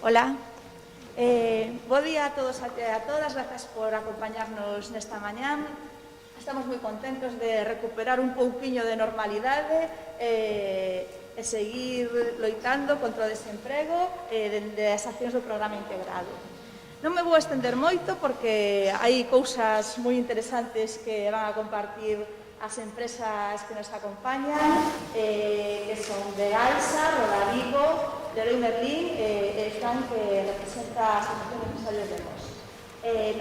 Hola. Bo día a todos e a todas, grazas por acompañarnos nesta mañán. Estamos moi contentos de recuperar un pouquiño de normalidade e seguir loitando contra o desemprego dende as accións do programa integrado. Non me vou estender moito porque hai cousas moi interesantes que van a compartir as empresas que nos acompañan, que son de Alsa, Rodarigo, Leroy Merlin e Fran, que representa a Asociación de Empresarios de Mos.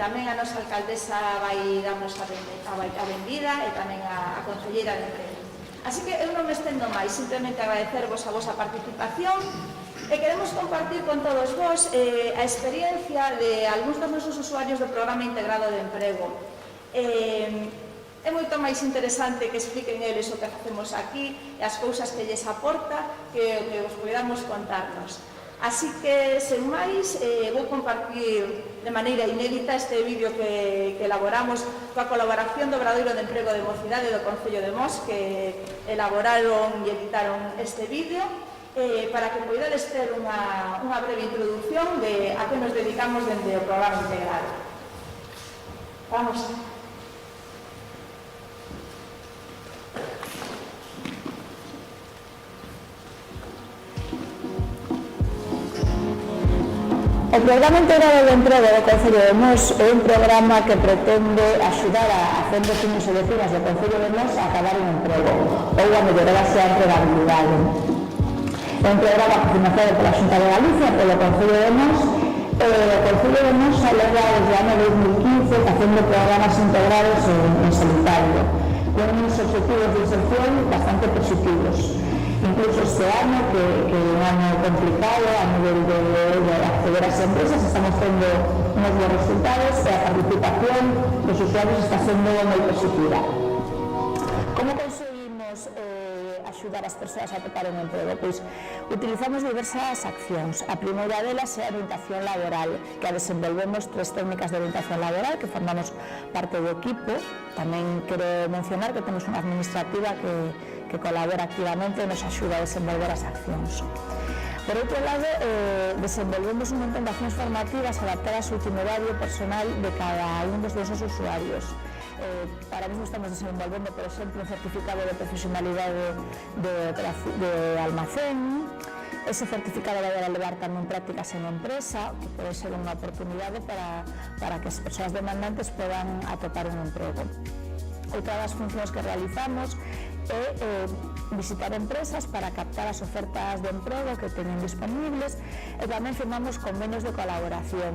Tamén a nosa alcaldesa vai darnos a benvida e tamén a conselleira de emprego. Así que eu non me estendo máis, simplemente agradecervos a vosa participación e queremos compartir con todos vos a experiencia de algúns dos nosos usuarios do programa integrado de emprego. É moito máis interesante que expliquen eles o que facemos aquí e as cousas que lles aporta que o que vos podamos contarnos. Así que, sen máis, vou compartir de maneira inédita este vídeo que elaboramos coa colaboración do Obradoiro de Emprego de Mocidade do Concello de Mos, que elaboraron e editaron este vídeo para que poidades ter unha breve introducción de a que nos dedicamos dende o programa integrado. Vamos. O Programa Integrado de Emprego do Concello de Mos é un programa que pretende axudar a vecinos e vecinas do Concello de Mos a acabar un emprego ou a mellorar a súa empregabilidade. É un programa financiado pola Xunta de Galicia, polo Concello de Mos, e o Concello de Mos leva desde o ano 2015 facendo programas integrados en solitario, con uns objetivos de inserción bastante positivos. Incluso este ano, que é un ano complicado a nivel de acceder ás empresas, estamos tendo unos bons resultados e a participación dos usuarios está sendo moi positiva. Como conseguimos axudar as persoas a atopar un emprego? Pois utilizamos diversas accións. A primeira delas é a orientación laboral, que a desenvolvemos 3 técnicas de orientación laboral que formamos parte do equipo. Tamén quero mencionar que temos unha administrativa que colabora activamente e nos axuda a desenvolver as accións. Por outro lado, desenvolvemos un montón de accións formativas adaptadas ao itinerario personal de cada un dos nosos usuarios. Para mesmo estamos desenvolvendo, por exemplo, un certificado de profesionalidade de almacén. Ese certificado vai a levar tamén prácticas en empresa, que pode ser unha oportunidade para que as persoas demandantes podan atopar un emprego. Outra das funcións que realizamos é visitar empresas para captar as ofertas de emprego que teñen disponibles e tamén firmamos convenios de colaboración.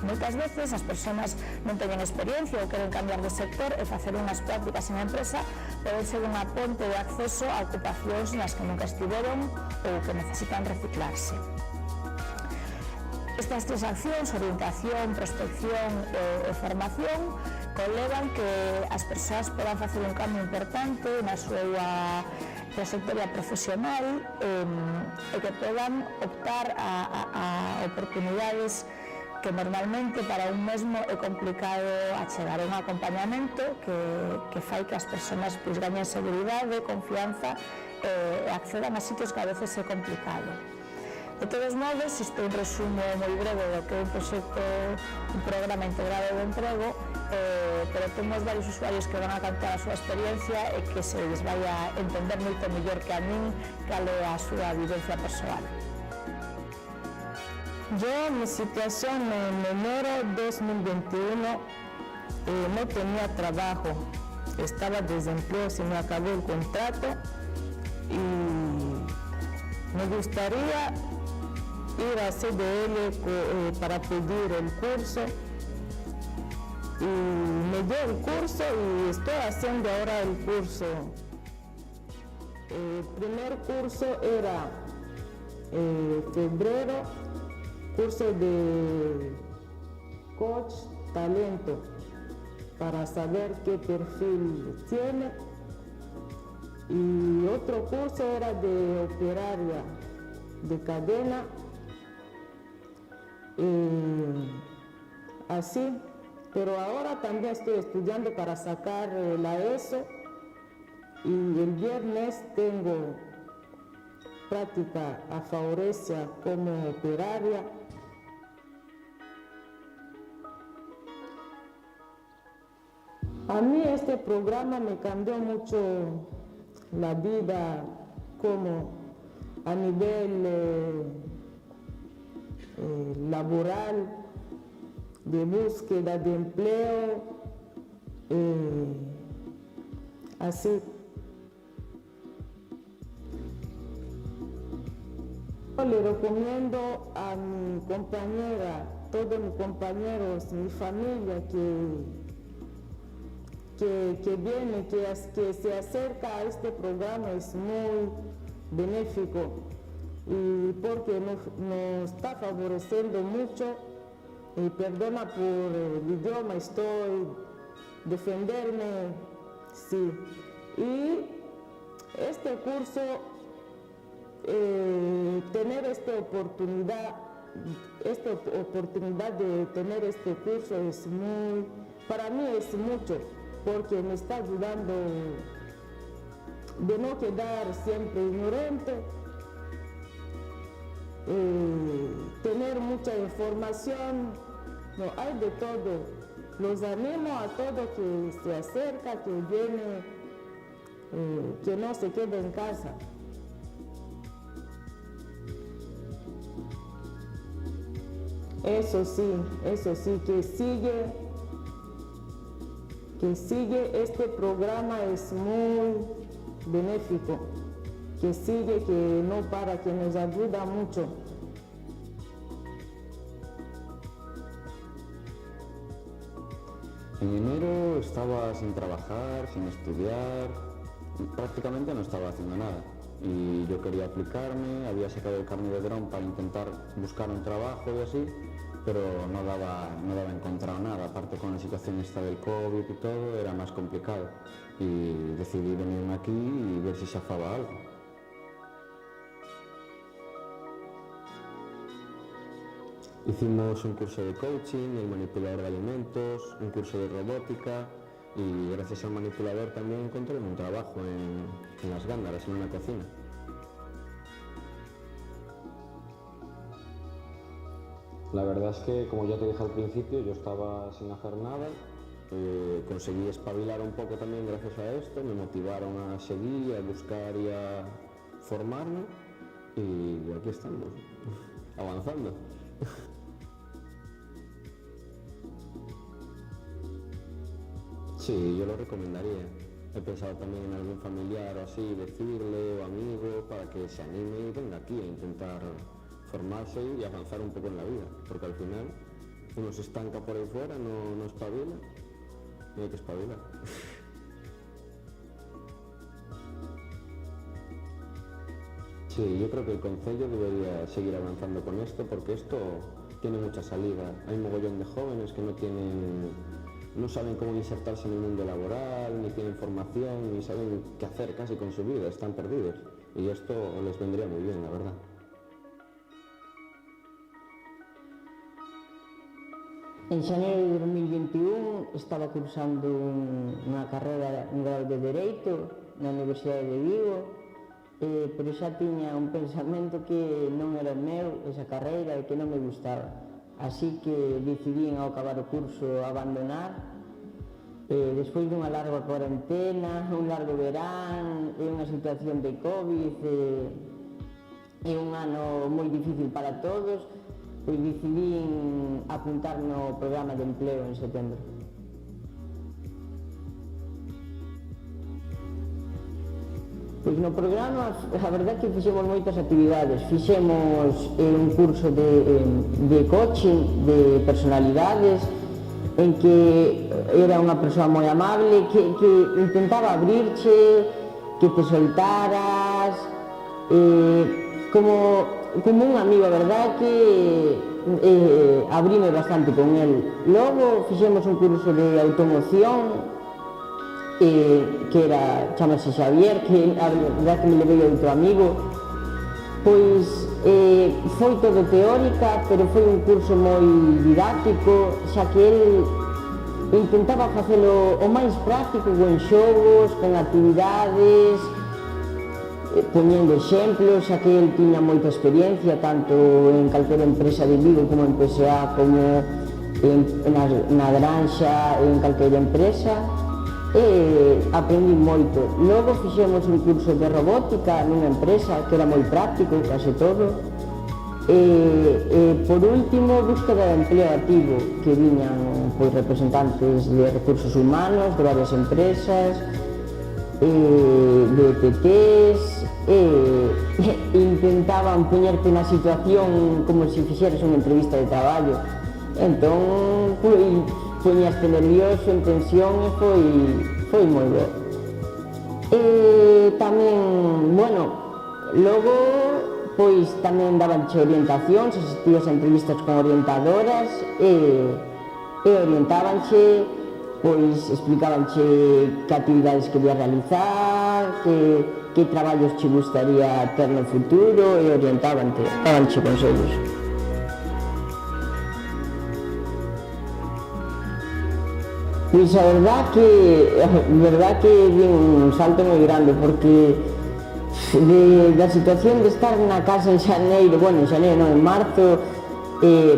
Moitas veces as persoas non teñen experiencia ou queren cambiar de sector e facer unhas prácticas en empresa pode ser unha ponte de acceso a ocupacións nas que nunca estiveron ou que necesitan reciclarse. Estas 3 accións, orientación, prospección e formación, conlevan que as persoas podan facer un cambio importante na súa trayectoria profesional e que podan optar a oportunidades que normalmente para un mesmo é complicado achegar. Un acompañamento que fai que as persoas gañen seguridade, confianza e accedan a sitios que a veces é complicado. De todos modos, isto é un resumo moi breve do que é un proxecto, un programa integrado de emprego, pero temos varios usuarios que van a contar a súa experiencia e que se les vai a entender moito mellor que a min cal é a súa vivencia persoal. Yo, mi situación en enero 2021 no tenía trabajo, estaba desempleado, se me acabó el contrato y me gustaría ir a CDL para pedir el curso y me dio el curso y estoy haciendo ahora el curso. El primer curso era febrero, curso de coach talento para saber qué perfil tiene, y otro curso era de operaria de cadena, así, pero ahora también estoy estudiando para sacar la ESO y el viernes tengo práctica a Faurecia como operaria. A mí este programa me cambió mucho la vida, como a nivel laboral, de búsqueda de empleo, así. Yo le recomiendo a mi compañera, todos mis compañeros, mi familia que viene, que se acerca a este programa, es muy benéfico y porque nos está favoreciendo mucho. Y perdona por el idioma, estoy defenderme, sí. Y este curso, tener esta oportunidad de tener este curso es muy, para mí es mucho, porque me está ayudando de no quedar siempre ignorante, tener mucha información, no, hay de todo. Los animo a todos que se acerca, que viene, que no se quede en casa. Eso sí, que sigue este programa, es muy benéfico, que sigue, que no para, que nos ayuda mucho. En enero estaba sin trabajar, sin estudiar, prácticamente no estaba haciendo nada. Y yo quería aplicarme, había sacado el carnet de dron para intentar buscar un trabajo y así, pero no daba encontrar nada. Aparte, con la situación esta del COVID y todo, era más complicado. Y decidí venirme aquí y ver si se hacía algo. Hicimos un curso de coaching, el manipulador de alimentos, un curso de robótica y gracias al manipulador también encontré un trabajo en las Gándaras, en una cocina. La verdad es que, como ya te dije al principio, yo estaba sin hacer nada. Conseguí espabilar un poco también gracias a esto, me motivaron a seguir, a buscar y a formarme y aquí estamos, avanzando. Sí, yo lo recomendaría. He pensado también en algún familiar o así, decirle o amigo para que se anime y venga aquí a intentar formarse y avanzar un poco en la vida, porque al final uno se estanca por ahí fuera, no espabila y hay que espabilar. Sí, yo creo que el concello debería seguir avanzando con esto porque esto tiene mucha salida. Hay un mogollón de jóvenes que no saben cómo insertarse en el mundo laboral, ni tienen formación, ni saben qué hacer casi con su vida, están perdidos. Y esto les vendría muy bien, la verdad. En xaneiro de 2021 estaba cursando unha carreira en grado de Dereito na Universidade de Vigo, pero xa tiña un pensamento que non era meu esa carreira e que non me gustaba. Así que decidí ao acabar o curso abandonar. Despois dunha larga cuarentena, un largo verán e unha situación de COVID e un ano moi difícil para todos, pois decidí apuntar no programa de empleo en setembro. Pois no programa, a verdade que fixemos moitas actividades. Fixemos un curso de coaching, de personalidades, en que era unha persoa moi amable, que intentaba abrirche, que te soltaras, como un amigo, a verdade que abrime bastante con el. Logo fixemos un curso de automoción, que era, chamase Xavier, que a verdade que me levei a outro amigo. Pois foi todo teórica, pero foi un curso moi didáctico, xa que el intentaba facelo o máis práctico, con xogos, con actividades, poñendo exemplos, xa que el tiña moita experiencia tanto en calquera empresa de Vigo como en PSA, como na Granxa, en calquera empresa, e aprendi moito. Logo fixemos un curso de robótica nunha empresa que era moi práctico, case todo. Por último, búsqueda de empleo activo, que viñan representantes de recursos humanos de varias empresas, de TTs, intentaban poñerte na situación como se fixeras unha entrevista de traballo. Entón, poñaste nervioso, en tensión, e foi moi ben. Tamén, bueno, logo, pois tamén dabanche orientacións, asistías a entrevistas con orientadoras e orientábanche, pois explicabanche que actividades querías realizar, que traballos che gustaría ter no futuro e orientábanche, dabanche consellos. Pois a verdad que di un salto moi grande, porque da situación de estar na casa en xaneiro, en marzo,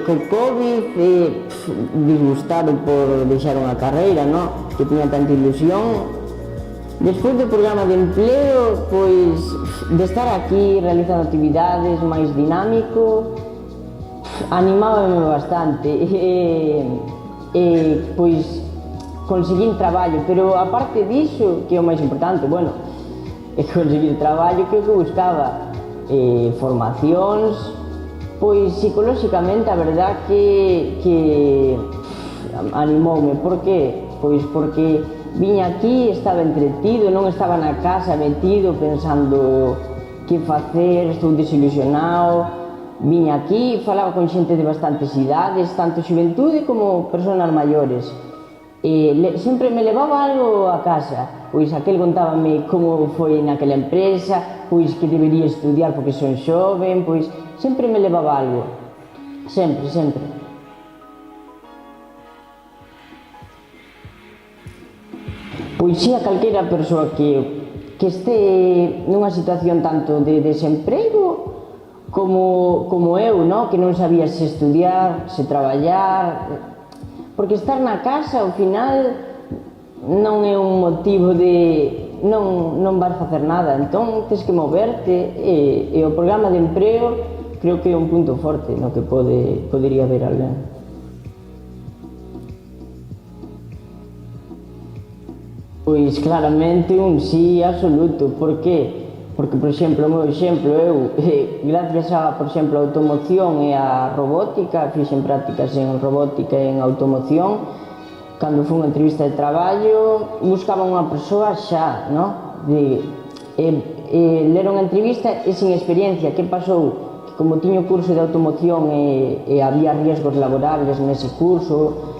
con Covid, disgustado por deixar unha carreira, que tiña tanta ilusión. Despois do programa de empleo, pois, de estar aquí realizando actividades máis dinámico, animábame bastante, pois, conseguín traballo, pero aparte diso, que é o máis importante, conseguir traballo que é o que buscaba, formacións, pois psicolóxicamente a verdad que animoume. Por qué? Pois porque viña aquí, estaba entretido, non estaba na casa metido pensando que facer, estou desilusionado. Viña aquí, falaba con xente de bastantes idades, tanto xuventude como persoas maiores. Sempre me levaba algo a casa, pois aquel contábame como foi naquela empresa, pois que debería estudiar porque son xoven, pois sempre me levaba algo, sempre. Pois si a calquera persoa que este nunha situación tanto de desemprego como eu, que non sabía se estudiar, se traballar. Porque estar na casa, ao final, non é un motivo de non vas facer nada, entón tens que moverte, e o programa de emprego creo que é un punto forte no que podería haber alguén. Pois claramente un sí absoluto. Por qué? Porque, por exemplo, o meu exemplo, eu, gracias a, por exemplo, a automoción e a robótica, fixen prácticas en robótica e en automoción, cando foi unha entrevista de traballo, buscaba unha persoa xa, ler unha entrevista e sin experiencia. Que pasou? Que como tiño curso de automoción e había riesgos laborables nese curso,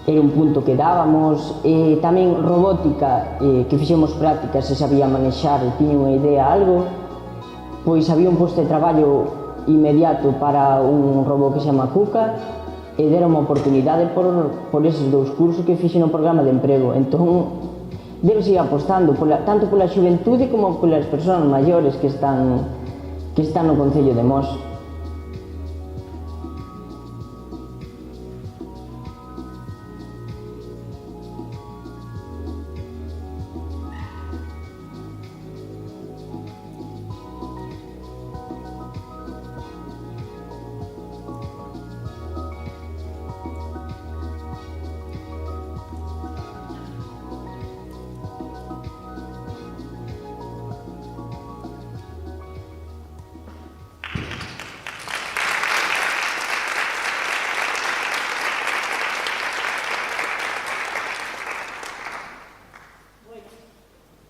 era un punto que dábamos, e tamén robótica, que fixemos prácticas e sabía manexar e tiña unha idea algo, pois había un posto de traballo inmediato para un robot que se chama Cuca, e deron unha oportunidade por eses dous cursos que fixen no programa de emprego. Entón, debes ir apostando tanto pola xuventude como polas persoas maiores que están no Concello de Mos.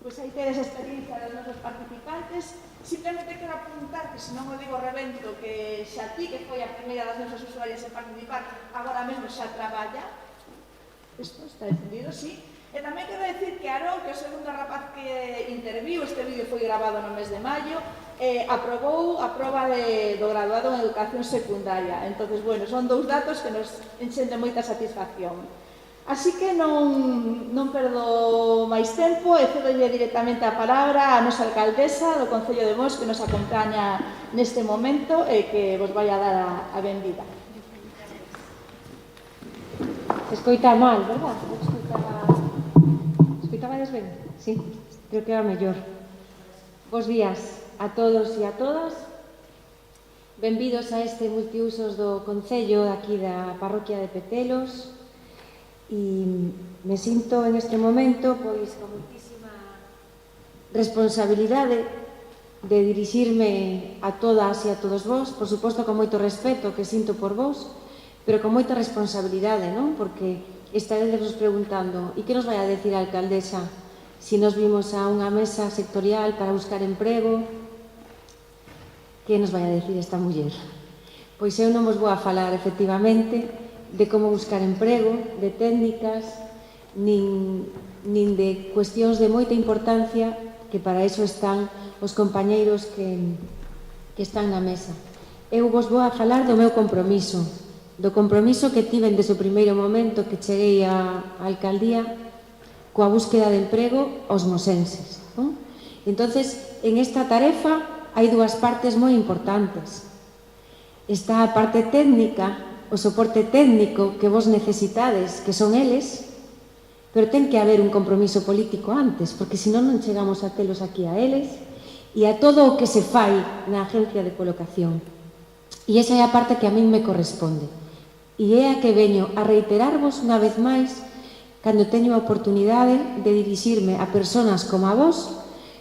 Pois aí tedes a experiencia dos nosos participantes. Simplemente quero apuntar que, se non o digo revento, que xa ti, que foi a primeira das nosas usuarias en participar, agora mesmo xa traballa. Isto está entendido, sí. E tamén quero decir que Aarón, que é o segundo rapaz que interviu, este vídeo foi grabado no mes de maio, aprobou a proba do graduado en educación secundaria. Entonces, bueno, son dous datos que nos enchen de moita satisfacción. Así que non perdo máis tempo e cedolle directamente a palabra á nosa alcaldesa do Concello de Mos que nos acompaña neste momento e que vos vai a dar a benvida. Se escoita mal, verdad? Escoitabades ben? Sí, creo que era mellor. Bos días a todos e a todas. Benvidos a este multiusos do Concello aquí da parroquia de Petelos. E me sinto en este momento pois con moitísima responsabilidade de dirixirme a todas e a todos vos, por suposto con moito respeto que sinto por vos, pero con moita responsabilidade, non? Porque estaredes vos preguntando, e que nos vai a decir a alcaldesa se nos vimos a unha mesa sectorial para buscar emprego? Que nos vai a decir esta muller? Pois eu non vos vou a falar, efectivamente, de como buscar emprego, de técnicas, nin de cuestións de moita importancia, que para iso están os compañeiros que están na mesa. Eu vos vou a falar do meu compromiso, do compromiso que tiven desde o primeiro momento que cheguei á alcaldía coa búsqueda de emprego aos mosenses. Non? Entonces, en esta tarefa hai dúas partes moi importantes. Está a parte técnica, o soporte técnico que vos necesitades, que son eles, pero ten que haber un compromiso político antes, porque senón non chegamos a telos aquí a eles e a todo o que se fai na agencia de colocación. E esa é a parte que a min me corresponde. E é a que veño a reiterarvos unha vez máis cando teño a oportunidade de dirixirme a persoas como a vos,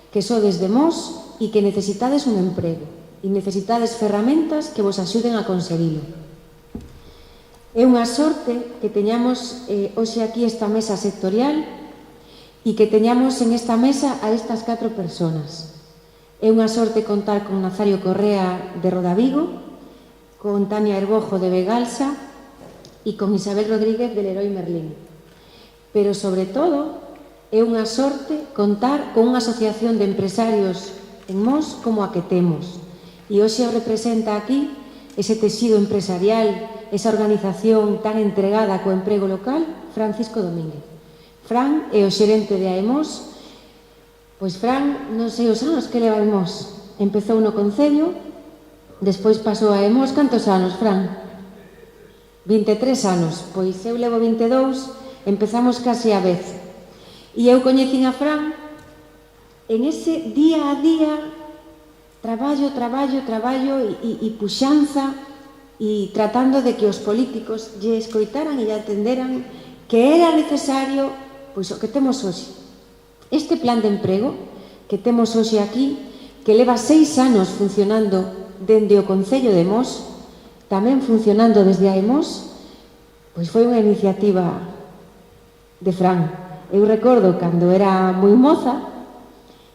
que sodes de Mos e que necesitades un emprego e necesitades ferramentas que vos axuden a conseguilo. É unha sorte que teñamos hoxe aquí esta mesa sectorial e que teñamos en esta mesa a estas 4 personas. É unha sorte contar con Nazario Correa de Rodavigo, con Tania Herbojo de Begalsa e con Isabel Rodríguez de Leroy Merlín. Pero, sobre todo, é unha sorte contar con unha asociación de empresarios en Mos como a que temos. E hoxe representa aquí ese texido empresarial, esa organización tan entregada co emprego local, Francisco Domínguez. Fran é o xerente de AEMOS. Pois Fran, non sei os anos que leva AEMOS. Empezou no Concello, despois pasou a AEMOS. Cantos anos, Fran? 23 anos. Pois eu levo 22, empezamos casi a vez. E eu coñecín a Fran en ese día a día, traballo e puxanza, e tratando de que os políticos lle escoitaran e lle atenderan que era necesario pois o que temos hoxe. Este plan de emprego que temos hoxe aquí, que leva 6 anos funcionando dende o Concello de Mos, tamén funcionando desde AEMOS, pois foi unha iniciativa de Fran. Eu recordo cando era moi moza,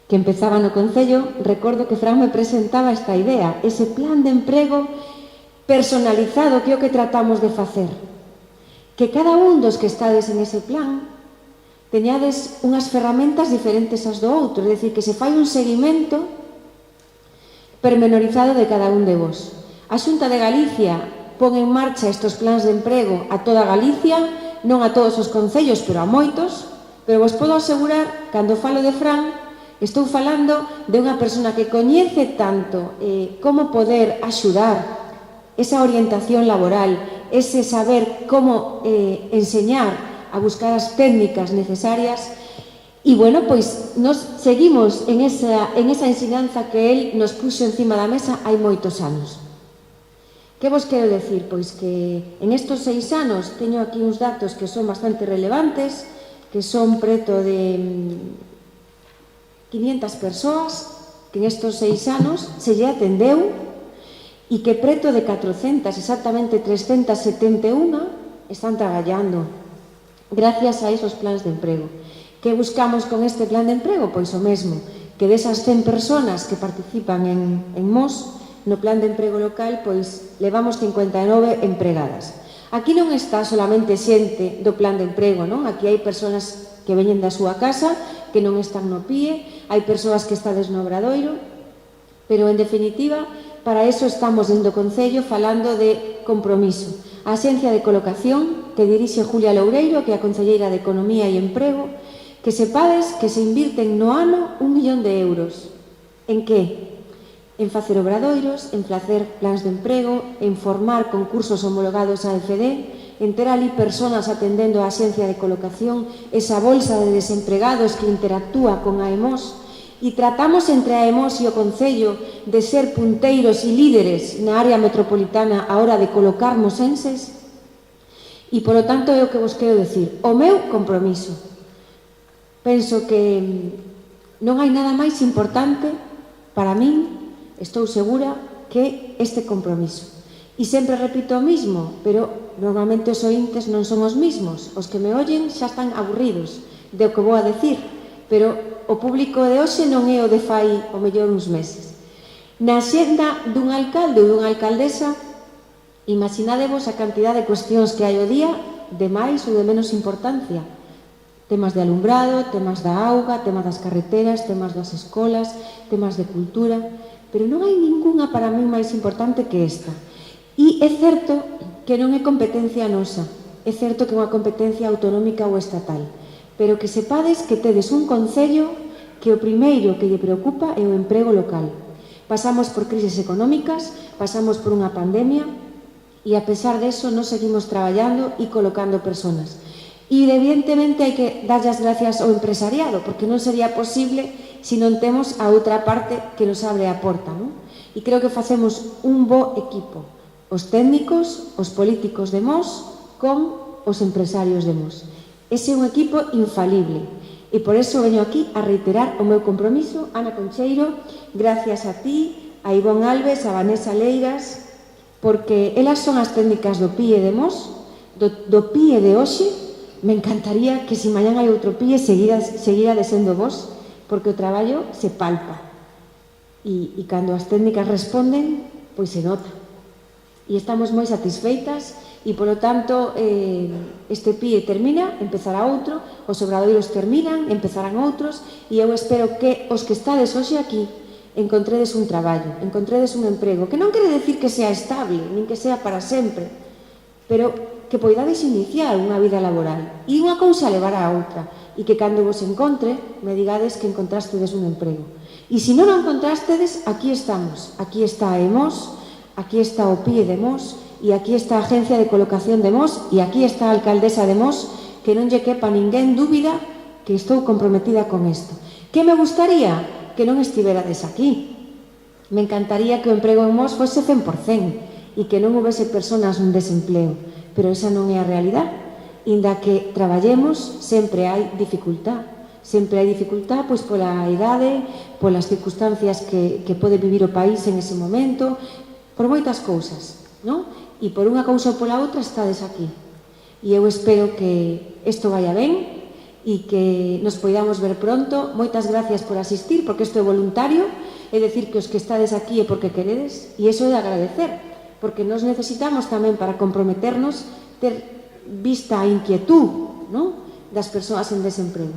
que empezaba no Concello, recordo que Fran me presentaba esta idea, ese plan de emprego personalizado, que é o que tratamos de facer. Que cada un dos que estades en ese plan teñades unhas ferramentas diferentes ás do outro, é dicir, que se fai un seguimento pormenorizado de cada un de vos. A Xunta de Galicia pon en marcha estes plans de emprego a toda Galicia, non a todos os concellos, pero a moitos, pero vos podo asegurar, cando falo de Fran, estou falando de unha persona que coñece tanto como poder axudar esa orientación laboral, ese saber como enseñar a buscar as técnicas necesarias. E, bueno, pois, nos seguimos en esa ensinanza que él nos puxo encima da mesa hai moitos anos. Que vos quero decir? Pois que en estos 6 anos teño aquí uns datos que son bastante relevantes, que son preto de 500 persoas que en estos 6 anos se lle atendeu e que preto de 400, exactamente 371, están traballando gracias a esos plans de emprego. Que buscamos con este plan de emprego? Pois o mesmo, que desas 100 personas que participan en Mos, no plan de emprego local, pois levamos 59 empregadas. Aquí non está solamente xente do plan de emprego, non? Aquí hai persoas que veñen da súa casa, que non están no PIE, hai persoas que estades no Obradoiro, pero en definitiva, para eso estamos dentro do Concello falando de compromiso. A Axencia de Colocación que dirixe Julia Loureiro, que é a concelleira de Economía e Emprego, que sepades que se invirten no ano 1 millón de euros. En que? En facer obradoiros, en facer plans de emprego, en formar concursos homologados a FD, en ter ali persoas atendendo a axencia de colocación, esa bolsa de desempregados que interactúa con a EMOS, e tratamos entre a EMOS e o Concello de ser punteiros e líderes na área metropolitana a hora de colocar mosenses. E, polo tanto, é o que vos quero decir. O meu compromiso. Penso que non hai nada máis importante para min, estou segura, que este compromiso. E sempre repito o mismo, pero normalmente os ointes non son os mismos. Os que me ollen xa están aburridos de o que vou a decir, pero o público de hoxe non é o de fai o mellor uns meses. Na xenda dun alcalde ou dunha alcaldesa, imaginadevos a cantidad de cuestións que hai o día de máis ou de menos importancia. Temas de alumbrado, temas da auga, temas das carreteras, temas das escolas, temas de cultura, pero non hai ningunha para mí máis importante que esta. E é certo que non é competencia nosa, é certo que é unha competencia autonómica ou estatal, pero que sepades que tedes un concello que o primeiro que lle preocupa é o emprego local. Pasamos por crises económicas, pasamos por unha pandemia e a pesar deso nos seguimos traballando e colocando personas. E evidentemente hai que darlle as gracias ao empresariado, porque non sería posible se non temos a outra parte que nos abre a porta, non? E creo que facemos un bo equipo, os técnicos, os políticos de Mos con os empresarios de Mos. Ese é un equipo infalible e por eso veño aquí a reiterar o meu compromiso. Ana Concheiro, gracias a ti, a Ivón Alves, a Vanessa Leiras, porque elas son as técnicas do PIE de Mos, do PIE de hoxe. Me encantaría que se mañan hai outro PIE seguira desendo vos, porque o traballo se palpa e cando as técnicas responden, pois se nota e estamos moi satisfeitas. E, polo tanto, este PIE termina, empezará outro, os obradoiros terminan, empezarán outros, e eu espero que os que estades hoxe aquí encontredes un traballo, encontredes un emprego, que non quere decir que sea estable, nin que sea para sempre, pero que poidades iniciar unha vida laboral. E unha cousa levará a outra, e que cando vos encontre, me digades que encontrastedes un emprego. E se non o encontrastedes, aquí estamos. Aquí está a EMOS, aquí está o PIE de Mos, e aquí está a Agencia de Colocación de Mos, e aquí está a Alcaldesa de Mos, que non lle quepa ninguén dúbida que estou comprometida con isto. Que me gustaría? Que non estiverades aquí. Me encantaría que o emprego en Mos fose 100% e que non houvese persoas en desempleo, pero esa non é a realidade. Inda que traballemos, sempre hai dificultad. Sempre hai dificultad pois pola idade, polas circunstancias que pode vivir o país en ese momento, por moitas cousas, non? E por unha cousa ou pola outra estades aquí. E eu espero que isto vaya ben e que nos poidamos ver pronto. Moitas gracias por asistir, porque isto é voluntario, é dicir que os que estades aquí é porque queredes, e iso é de agradecer, porque nos necesitamos tamén para comprometernos ter vista a inquietud, non? Das persoas en desemprego.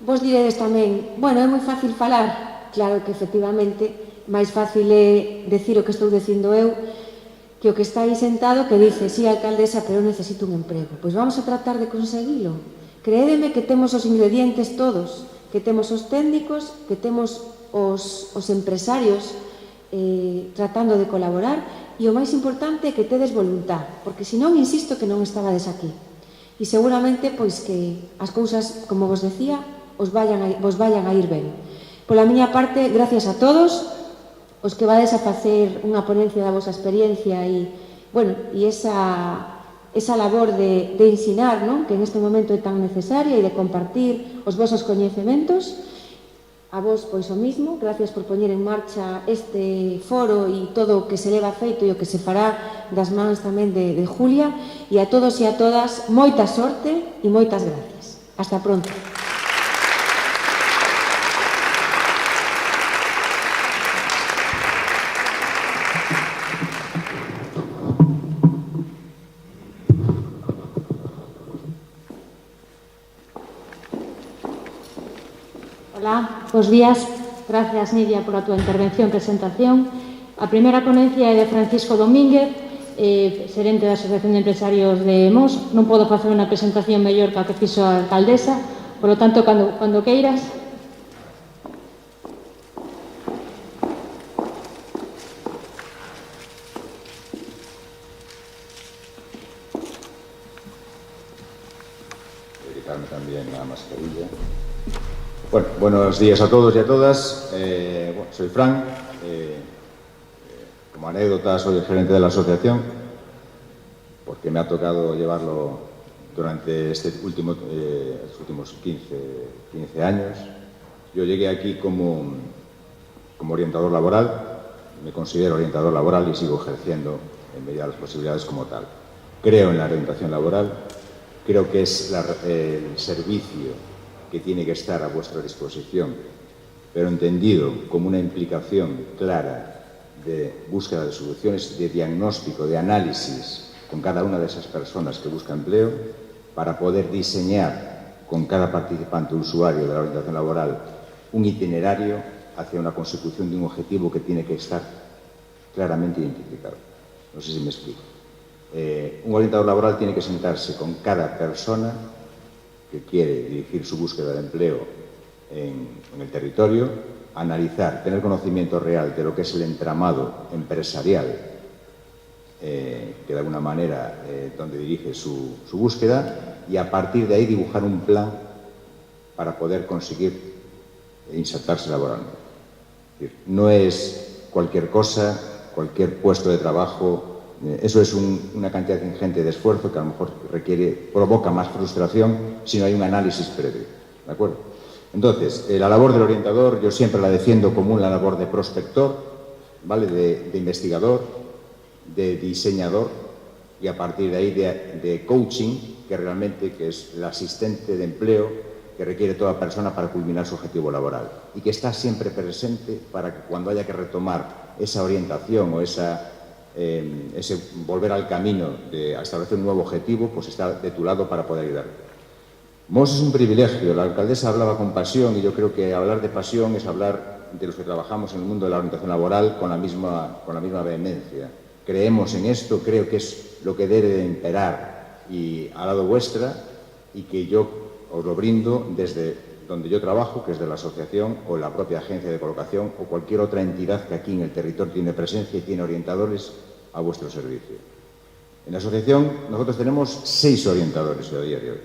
Vos diredes tamén, bueno, é moi fácil falar. Claro que efectivamente máis fácil é decir o que estou dicindo eu que o que está aí sentado que dice, sí, alcaldesa, pero eu necesito un emprego. Pois vamos a tratar de conseguilo. Creédeme que temos os ingredientes todos, que temos os técnicos, que temos os empresarios tratando de colaborar, e o máis importante é que tedes voluntad, porque senón insisto que non estabades aquí. E seguramente pois que as cousas, como vos decía, vos vayan a ir ben. Pola miña parte, gracias a todos os que vades a facer unha ponencia da vosa experiencia e, bueno, e esa labor de ensinar, non? Que en este momento é tan necesaria, e de compartir os vosos coñecementos. A vos, pois, o mismo, gracias por poñer en marcha este foro e todo o que se leva feito e o que se fará das mans tamén de Julia, e a todos e a todas, moita sorte e moitas gracias. Hasta pronto. Hola, bos días. Gracias, Nidia, por a túa intervención e presentación. A primeira ponencia é de Francisco Domínguez. xerente da Asociación de Empresarios de Mos. Non podo facer unha presentación mellor que a que fixo a alcaldesa, polo tanto, cando queiras. Dedicarme también la mascarilla. Bueno, buenos días a todos y a todas. Soy Fran. Como anécdota, soy el gerente de la asociación, porque me ha tocado llevarlo durante estos últimos 15 años. Yo llegué aquí como orientador laboral, me considero orientador laboral y sigo ejerciendo en medida de las posibilidades como tal. Creo en la orientación laboral, creo que es el servicio que tiene que estar a vuestra disposición, pero entendido como una implicación clara de búsqueda de soluciones, de diagnóstico, de análisis con cada una de esas personas que busca empleo, para poder diseñar con cada participante usuario de la orientación laboral un itinerario hacia una consecución de un objetivo que tiene que estar claramente identificado. No sé si me explico. Un orientador laboral tiene que sentarse con cada persona que quiere dirigir su búsqueda de empleo en el territorio, analizar, tener conocimiento real de lo que es el entramado empresarial que de alguna manera donde dirige su búsqueda, y a partir de ahí dibujar un plan para poder conseguir insertarse laboralmente. Es decir, no es cualquier cosa, cualquier puesto de trabajo. Eso es una cantidad ingente de esfuerzo que a lo mejor provoca más frustración si no hay un análisis previo. ¿De acuerdo? Entonces, la labor del orientador yo siempre la defiendo como una labor de prospector, ¿vale? De investigador, de diseñador, y a partir de ahí de coaching, que realmente es el asistente de empleo que requiere toda persona para culminar su objetivo laboral, y que está siempre presente para que cuando haya que retomar esa orientación o ese volver al camino a establecer un nuevo objetivo, pues está de tu lado para poder ayudarte. Mos es un privilegio. La alcaldesa hablaba con pasión, y yo creo que hablar de pasión es hablar de los que trabajamos en el mundo de la orientación laboral con la misma vehemencia. Creemos en esto, creo que es lo que debe de imperar y al lado vuestra, y que yo os lo brindo desde donde yo trabajo, que es de la asociación o la propia agencia de colocación o cualquier otra entidad que aquí en el territorio tiene presencia y tiene orientadores a vuestro servicio. En la asociación nosotros tenemos 6 orientadores a día de hoy.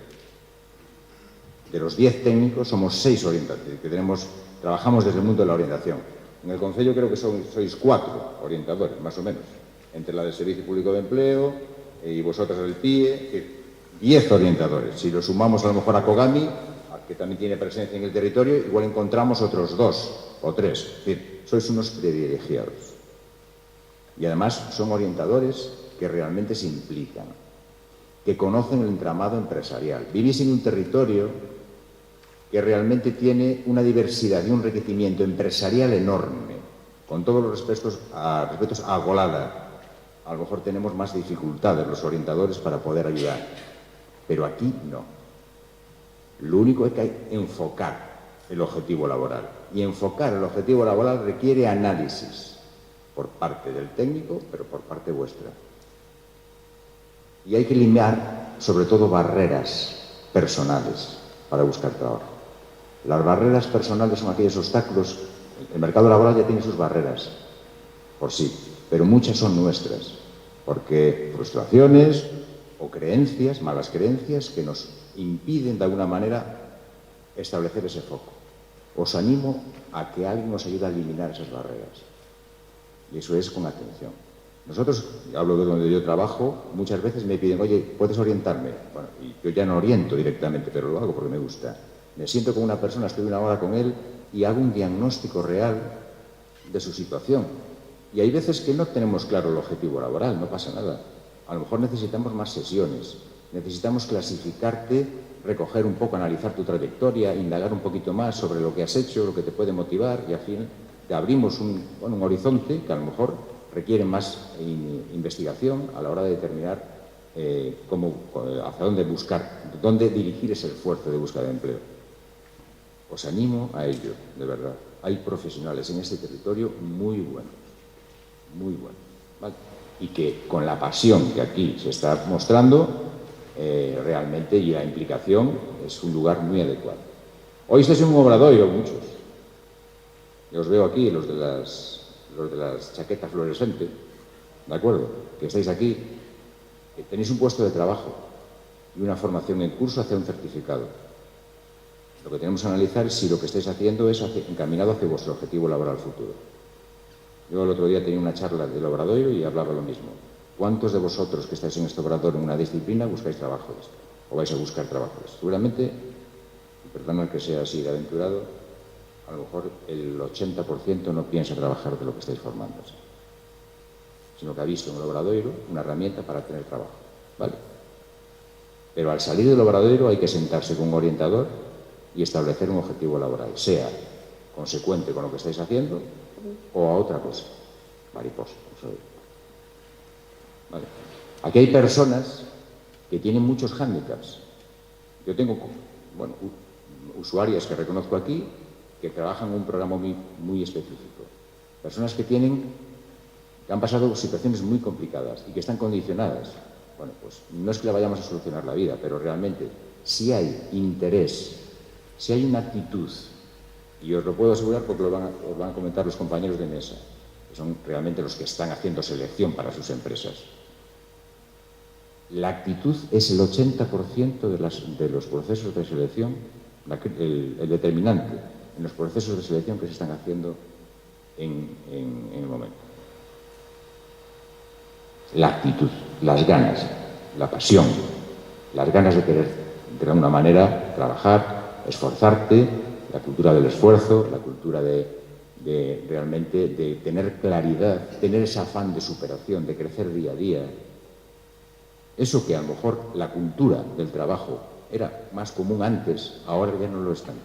De los 10 técnicos somos 6 orientadores que trabajamos desde el mundo de la orientación. En el concello creo que sois 4 orientadores, más o menos, entre la del Servicio Público de Empleo y vosotras del PIE, 10 orientadores. Si lo sumamos a lo mejor a Kogami, que también tiene presencia en el territorio, igual encontramos otros 2 o 3. Es decir, sois unos privilegiados. Y además son orientadores que realmente se implican, que conocen el entramado empresarial. Vivís en un territorio que realmente tiene una diversidad y un enriquecimiento empresarial enorme, con todos los respetos a Golada. A lo mejor tenemos más dificultades los orientadores para poder ayudar, pero aquí no. Lo único es que hay que enfocar el objetivo laboral, y enfocar el objetivo laboral requiere análisis por parte del técnico, pero por parte vuestra. Y hay que eliminar, sobre todo, barreras personales para buscar trabajo. Las barreras personales son aquellos obstáculos. El mercado laboral ya tiene sus barreras por sí, pero muchas son nuestras, porque frustraciones o creencias, malas creencias, que nos impiden de alguna manera establecer ese foco. Os animo a que alguien nos ayude a eliminar esas barreras, y eso es con atención. Nosotros, hablo de donde yo trabajo, muchas veces me piden, oye, ¿puedes orientarme? Bueno, y yo ya no oriento directamente, pero lo hago porque me gusta. Me siento con una persona, estoy una hora con él y hago un diagnóstico real de su situación. Y hay veces que no tenemos claro el objetivo laboral, no pasa nada. A lo mejor necesitamos más sesiones, necesitamos clasificarte, recoger un poco, analizar tu trayectoria, indagar un poquito más sobre lo que has hecho, lo que te puede motivar, y al fin te abrimos un horizonte que a lo mejor requiere más investigación a la hora de determinar hacia dónde buscar, dónde dirigir ese esfuerzo de búsqueda de empleo. Os animo a ello, de verdad. Hay profesionales en este territorio muy buenos, ¿vale? y que con la pasión que aquí se está mostrando, realmente, y la implicación, es un lugar muy adecuado. Hoy estáis en un obradoiro, muchos. Yo os veo aquí, los de las chaquetas fluorescentes, ¿de acuerdo? Que estáis aquí, que tenéis un puesto de trabajo y una formación en curso hacia un certificado. Lo que tenemos que analizar es si lo que estáis haciendo es encaminado hacia vuestro objetivo laboral futuro. Yo el otro día tenía una charla del obradoiro y hablaba lo mismo. ¿Cuántos de vosotros que estáis en este obradoiro en una disciplina buscáis trabajo de esto? ¿O vais a buscar trabajo de esto? Seguramente, y perdona que sea así de aventurado, a lo mejor el 80% no piensa trabajar de lo que estáis formándose, sino que ha visto en el obradoiro una herramienta para tener trabajo, ¿vale? Pero al salir del obradoiro hay que sentarse con un orientador y establecer un objetivo laboral, sea consecuente con lo que estáis haciendo o a otra cosa, mariposa. Vale. Aquí hay personas que tienen muchos hándicaps. Yo tengo, bueno, usuarias que reconozco aquí que trabajan en un programa muy específico. Personas que han pasado situaciones muy complicadas y que están condicionadas. Bueno, pues no es que le vayamos a solucionar la vida, pero realmente si hay interés, si hay una actitud, y os lo puedo asegurar porque os van a comentar los compañeros de mesa, que son realmente los que están haciendo selección para sus empresas. La actitud es el 80% de los procesos de selección, el determinante en los procesos de selección que se están haciendo en el momento. La actitud, las ganas, la pasión, las ganas de querer de alguna manera trabajar, esforzarte, la cultura del esfuerzo, la cultura de realmente de tener claridad, tener ese afán de superación, de crecer día a día. Eso que a lo mejor la cultura del trabajo era más común antes, ahora ya no lo es tanto.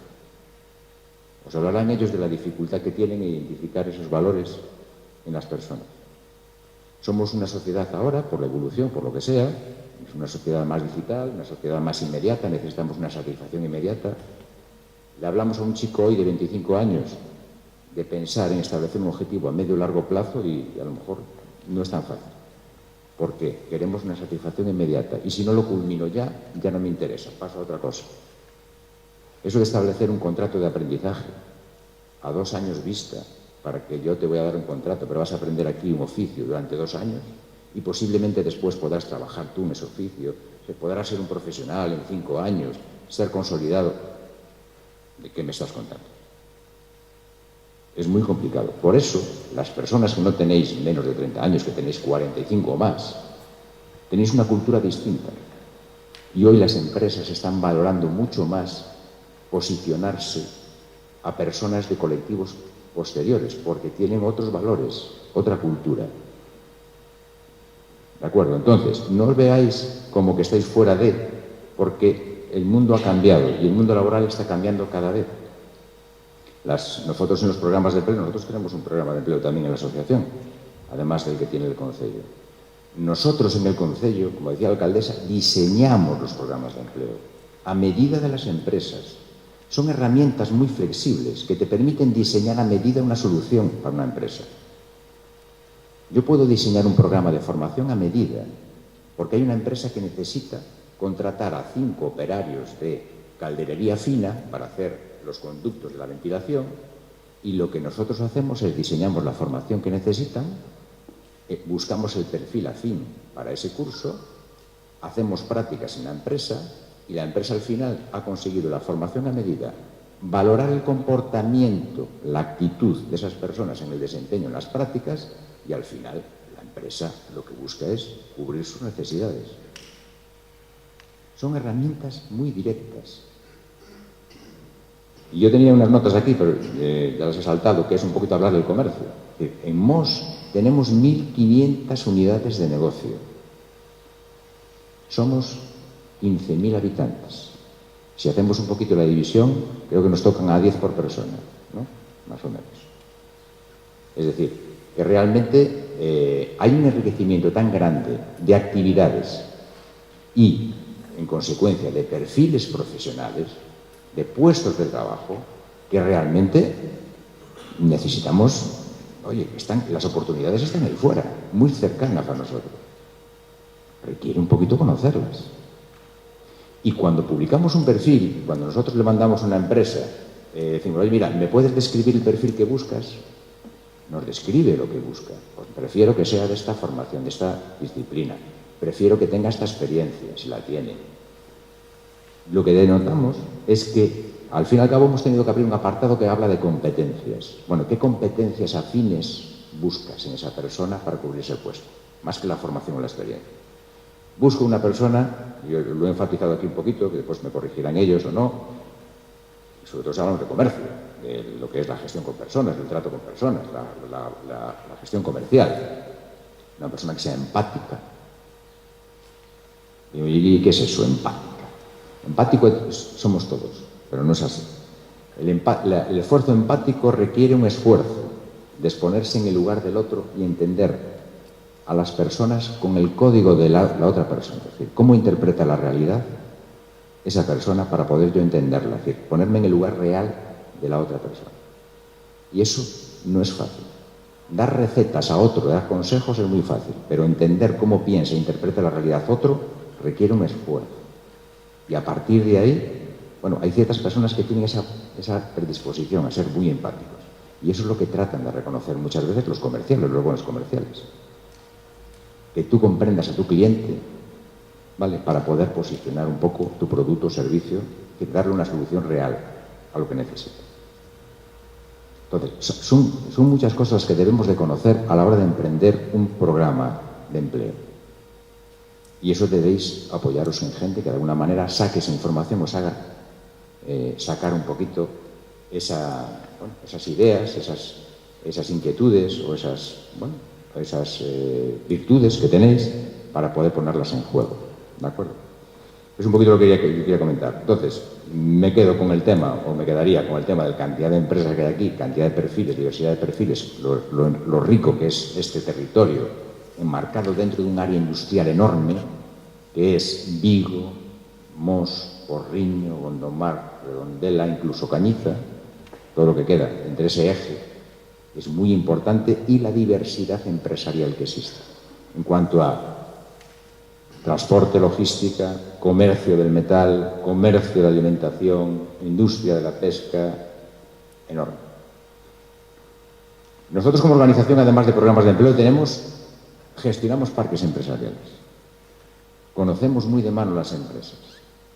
Os hablarán ellos de la dificultad que tienen en identificar esos valores en las personas. Somos una sociedad ahora, por la evolución, por lo que sea, es una sociedad más digital, una sociedad más inmediata, necesitamos una satisfacción inmediata. Le hablamos a un chico hoy de 25 años de pensar en establecer un objetivo a medio o largo plazo y a lo mejor no es tan fácil. Porque queremos una satisfacción inmediata y si no lo culmino ya no me interesa, paso a otra cosa. Eso de establecer un contrato de aprendizaje a 2 años vista, para que yo te voy a dar un contrato, pero vas a aprender aquí un oficio durante 2 años y posiblemente después podrás trabajar tú en ese oficio, podrás ser un profesional en 5 años, ser consolidado. ¿De qué me estás contando? Es muy complicado. Por eso, las personas que no tenéis menos de 30 años, que tenéis 45 o más, tenéis una cultura distinta. Y hoy las empresas están valorando mucho más posicionarse a personas de colectivos posteriores, porque tienen otros valores, otra cultura. ¿De acuerdo? Entonces, no os veáis como que estáis fuera de, porque el mundo ha cambiado y el mundo laboral está cambiando cada vez. Nosotros en los programas de empleo, nosotros tenemos un programa de empleo también en la asociación, además del que tiene el Concello. Nosotros en el Concello, como decía la alcaldesa, diseñamos los programas de empleo a medida de las empresas. Son herramientas muy flexibles que te permiten diseñar a medida una solución para una empresa. Yo puedo diseñar un programa de formación a medida, porque hay una empresa que necesita contratar a 5 operarios de calderería fina para hacer los conductos de la ventilación y lo que nosotros hacemos es diseñamos la formación que necesitan, buscamos el perfil afín para ese curso, hacemos prácticas en la empresa y la empresa al final ha conseguido la formación a medida, valorar el comportamiento, la actitud de esas personas en el desempeño en las prácticas y al final la empresa lo que busca es cubrir sus necesidades. Son herramientas muy directas. Y yo tenía unas notas aquí, pero ya las he saltado, que es un poquito hablar del comercio. En Mos tenemos 1.500 unidades de negocio. Somos 15.000 habitantes. Si hacemos un poquito la división, creo que nos tocan a 10 por persona, ¿no? Más o menos. Es decir, que realmente hay un enriquecimiento tan grande de actividades y, en consecuencia, de perfiles profesionales, de puestos de trabajo, que realmente necesitamos Oye, las oportunidades están ahí fuera, muy cercanas a nosotros. Requiere un poquito conocerlas. Y cuando publicamos un perfil, cuando nosotros le mandamos a una empresa, decimos, oye, mira, ¿me puedes describir el perfil que buscas? Nos describe lo que busca. Pues prefiero que sea de esta formación, de esta disciplina. Prefiero que tenga esta experiencia, si la tiene. Lo que denotamos es que, al fin y al cabo, hemos tenido que abrir un apartado que habla de competencias. Bueno, ¿qué competencias afines buscas en esa persona para cubrir ese puesto? Más que la formación o la experiencia. Busco una persona, yo lo he enfatizado aquí un poquito, que después me corregirán ellos o no, sobre todo se habla de comercio, de lo que es la gestión con personas, el trato con personas, la gestión comercial. Una persona que sea empática. ¿Y qué es eso, empática? Empático somos todos, pero no es así. El esfuerzo empático requiere un esfuerzo de exponerse en el lugar del otro y entender a las personas con el código de la otra persona. Es decir, cómo interpreta la realidad esa persona para poder yo entenderla. Es decir, ponerme en el lugar real de la otra persona. Y eso no es fácil. Dar recetas a otro, dar consejos es muy fácil, pero entender cómo piensa e interpreta la realidad otro requiere un esfuerzo. Y a partir de ahí, bueno, hay ciertas personas que tienen esa predisposición a ser muy empáticos. Y eso es lo que tratan de reconocer muchas veces los comerciales, los buenos comerciales. Que tú comprendas a tu cliente, ¿vale?, para poder posicionar un poco tu producto o servicio y darle una solución real a lo que necesita. Entonces, son muchas cosas que debemos de conocer a la hora de emprender un programa de empleo. Y eso debéis apoyaros en gente que de alguna manera saque esa información, os haga sacar un poquito esas ideas, esas inquietudes o esas virtudes que tenéis para poder ponerlas en juego. ¿De acuerdo? Es un poquito lo que quería comentar. Entonces, me quedo con el tema, o me quedaría con el tema de la cantidad de empresas que hay aquí, cantidad de perfiles, diversidad de perfiles, lo rico que es este territorio, enmarcado dentro de un área industrial enorme, que es Vigo, Mos, Porriño, Gondomar, Redondela, incluso Cañiza, todo lo que queda entre ese eje es muy importante, y la diversidad empresarial que existe en cuanto a transporte, logística, comercio del metal, comercio de alimentación, industria de la pesca, enorme. Nosotros como organización, además de programas de empleo, gestionamos parques empresariales. Conocemos muy de mano las empresas.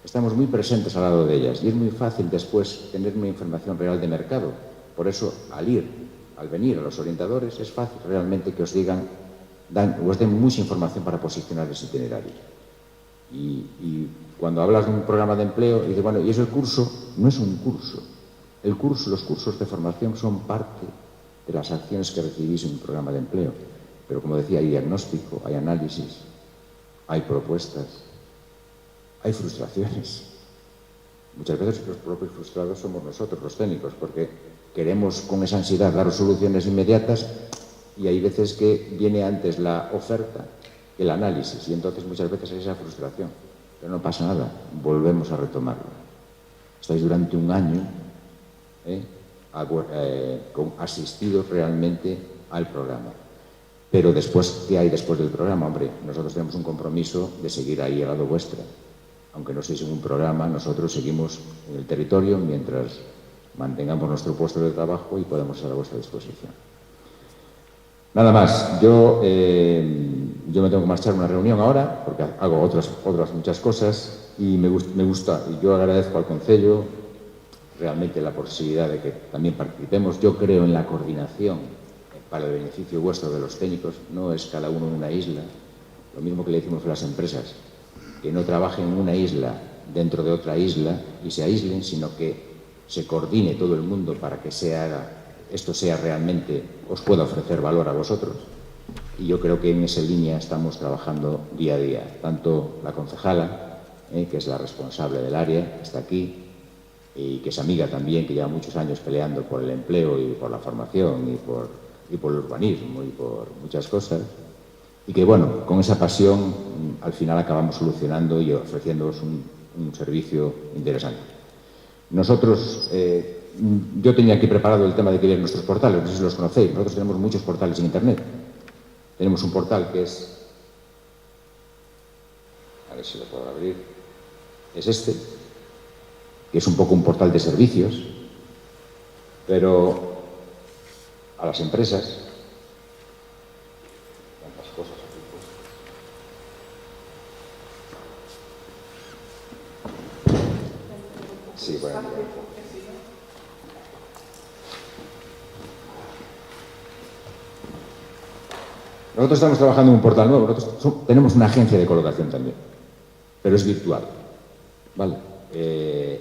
Estamos muy presentes al lado de ellas y es muy fácil después tener una información real de mercado. Por eso, al venir a los orientadores, es fácil realmente que os den mucha información para posicionar ese itinerario. Y cuando hablas de un programa de empleo, dices, bueno, ¿y eso el curso? No es un curso. Los cursos de formación son parte de las acciones que recibís en un programa de empleo. Pero como decía, hay diagnóstico, hay análisis, hay propuestas, hay frustraciones. Muchas veces los propios frustrados somos nosotros, los técnicos, porque queremos con esa ansiedad dar soluciones inmediatas y hay veces que viene antes la oferta que el análisis y entonces muchas veces hay esa frustración. Pero no pasa nada, volvemos a retomarlo. Estáis durante un año asistidos realmente al programa. Pero después, ¿qué hay después del programa? Hombre, nosotros tenemos un compromiso de seguir ahí al lado vuestra. Aunque no estéis en un programa, nosotros seguimos en el territorio mientras mantengamos nuestro puesto de trabajo y podemos estar a vuestra disposición. Nada más. Yo me tengo que marchar a una reunión ahora, porque hago otras muchas cosas y me gusta, y yo agradezco al Concello realmente la posibilidad de que también participemos. Yo creo en la coordinación para el beneficio vuestro de los técnicos, no es cada uno en una isla, lo mismo que le decimos a las empresas, que no trabajen en una isla dentro de otra isla y se aíslen, sino que se coordine todo el mundo para que esto sea realmente, os pueda ofrecer valor a vosotros. Y yo creo que en esa línea estamos trabajando día a día, tanto la concejala, que es la responsable del área, que está aquí, y que es amiga también, que lleva muchos años peleando por el empleo y por la formación y por el urbanismo y por muchas cosas, y que, bueno, con esa pasión al final acabamos solucionando y ofreciéndoos un servicio interesante. Nosotros yo tenía aquí preparado el tema de que ver nuestros portales, no sé si los conocéis. Nosotros tenemos muchos portales en Internet. Tenemos un portal que es, a ver si lo puedo abrir, es este, que es un poco un portal de servicios, pero a las empresas, tantas cosas aquí puestas. Sí, bueno. Nosotros estamos trabajando en un portal nuevo. Nosotros tenemos una agencia de colocación también, pero es virtual. ¿Vale?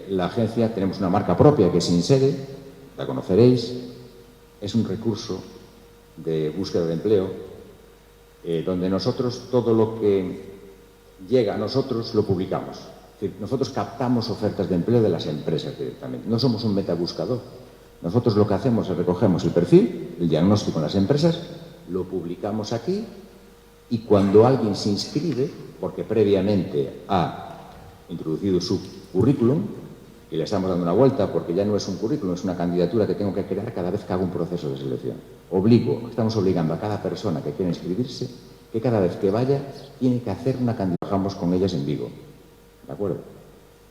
La agencia, tenemos una marca propia que es Insede, la conoceréis. Es un recurso de búsqueda de empleo donde nosotros todo lo que llega a nosotros lo publicamos. Es decir, nosotros captamos ofertas de empleo de las empresas directamente. No somos un metabuscador. Nosotros lo que hacemos es recogemos el perfil, el diagnóstico en las empresas, lo publicamos aquí y cuando alguien se inscribe, porque previamente ha introducido su currículum, y le estamos dando una vuelta porque ya no es un currículum, es una candidatura que tengo que crear cada vez que hago un proceso de selección. Estamos obligando a cada persona que quiera inscribirse que cada vez que vaya tiene que hacer una candidatura. Trabajamos con ellas en Vigo, ¿de acuerdo?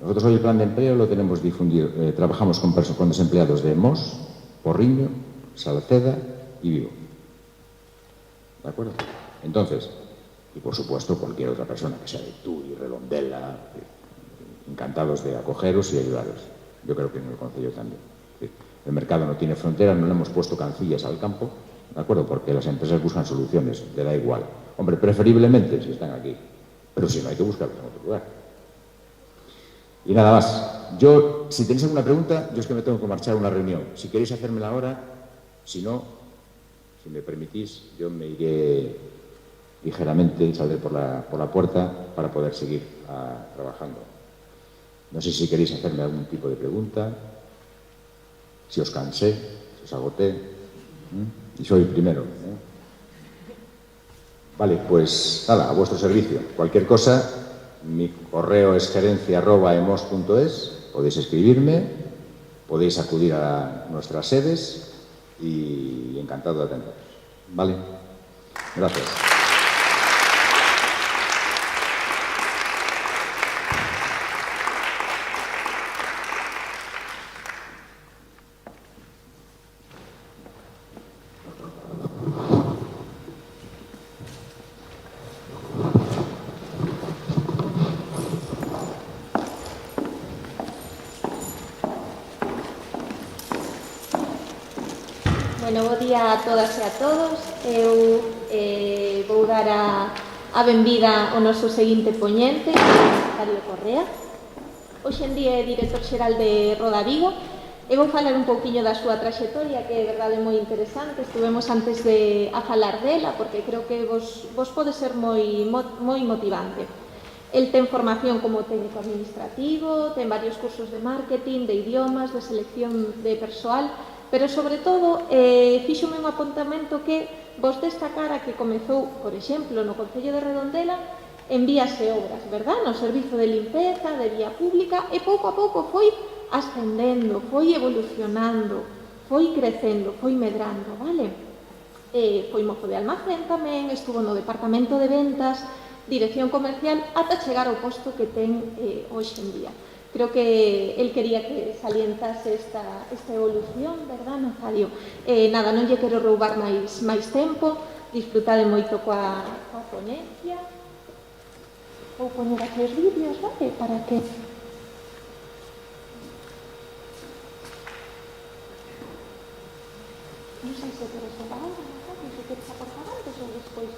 Nosotros hoy el plan de empleo lo tenemos difundido, trabajamos con desempleados de Mos, Porriño, Salceda y Vigo. ¿De acuerdo? Entonces, y por supuesto cualquier otra persona que sea de Tui, Redondela, encantados de acogeros y ayudaros. Yo creo que en el Concello también. El mercado no tiene fronteras, no le hemos puesto cancillas al campo, ¿de acuerdo? Porque las empresas buscan soluciones, le da igual. Hombre, preferiblemente si están aquí, pero si no hay que buscarlos en otro lugar. Y nada más. Yo, si tenéis alguna pregunta, yo es que me tengo que marchar a una reunión. Si queréis hacérmela ahora, si no, si me permitís, yo me iré ligeramente y saldré por la puerta para poder seguir trabajando. No sé si queréis hacerme algún tipo de pregunta, si os cansé, si os agoté, y soy el primero. Vale, pues nada, a vuestro servicio. Cualquier cosa, mi correo es gerencia@emos.es, podéis escribirme, podéis acudir a nuestras sedes y encantado de atenderos. Vale, gracias. Bueno, bo día a todas e a todos. Eu vou dar a benvida ao noso seguinte poñente, Mario Correa. Hoxe en día é director xeral de Roda Vigo e vou falar un pouquiño da súa traxectoria, que é verdade moi interesante. Estuvemos antes a falar dela, porque creo que vos pode ser moi motivante. El ten formación como técnico administrativo, ten varios cursos de marketing, de idiomas, de selección de persoal, pero sobre todo fíxome un apuntamento que vos destacara que comezou, por exemplo, no Concello de Redondela en vías e obras, verdad? No servizo de limpeza, de vía pública, e pouco a pouco foi ascendendo, foi evolucionando, foi crecendo, foi medrando, vale? Foi mozo de almacén tamén, estuvo no departamento de ventas, dirección comercial, ata chegar ao posto que ten hoxe en día. Creo que él quería que salientase esta evolución, verdad, Nazario? Nada, non lle quero roubar máis tempo, disfrutade moito coa ponencia. Vou poñer aquí os vídeos, vale? Para que... Non sei se queres a palabra, Nazario, se queres aportar antes ou despois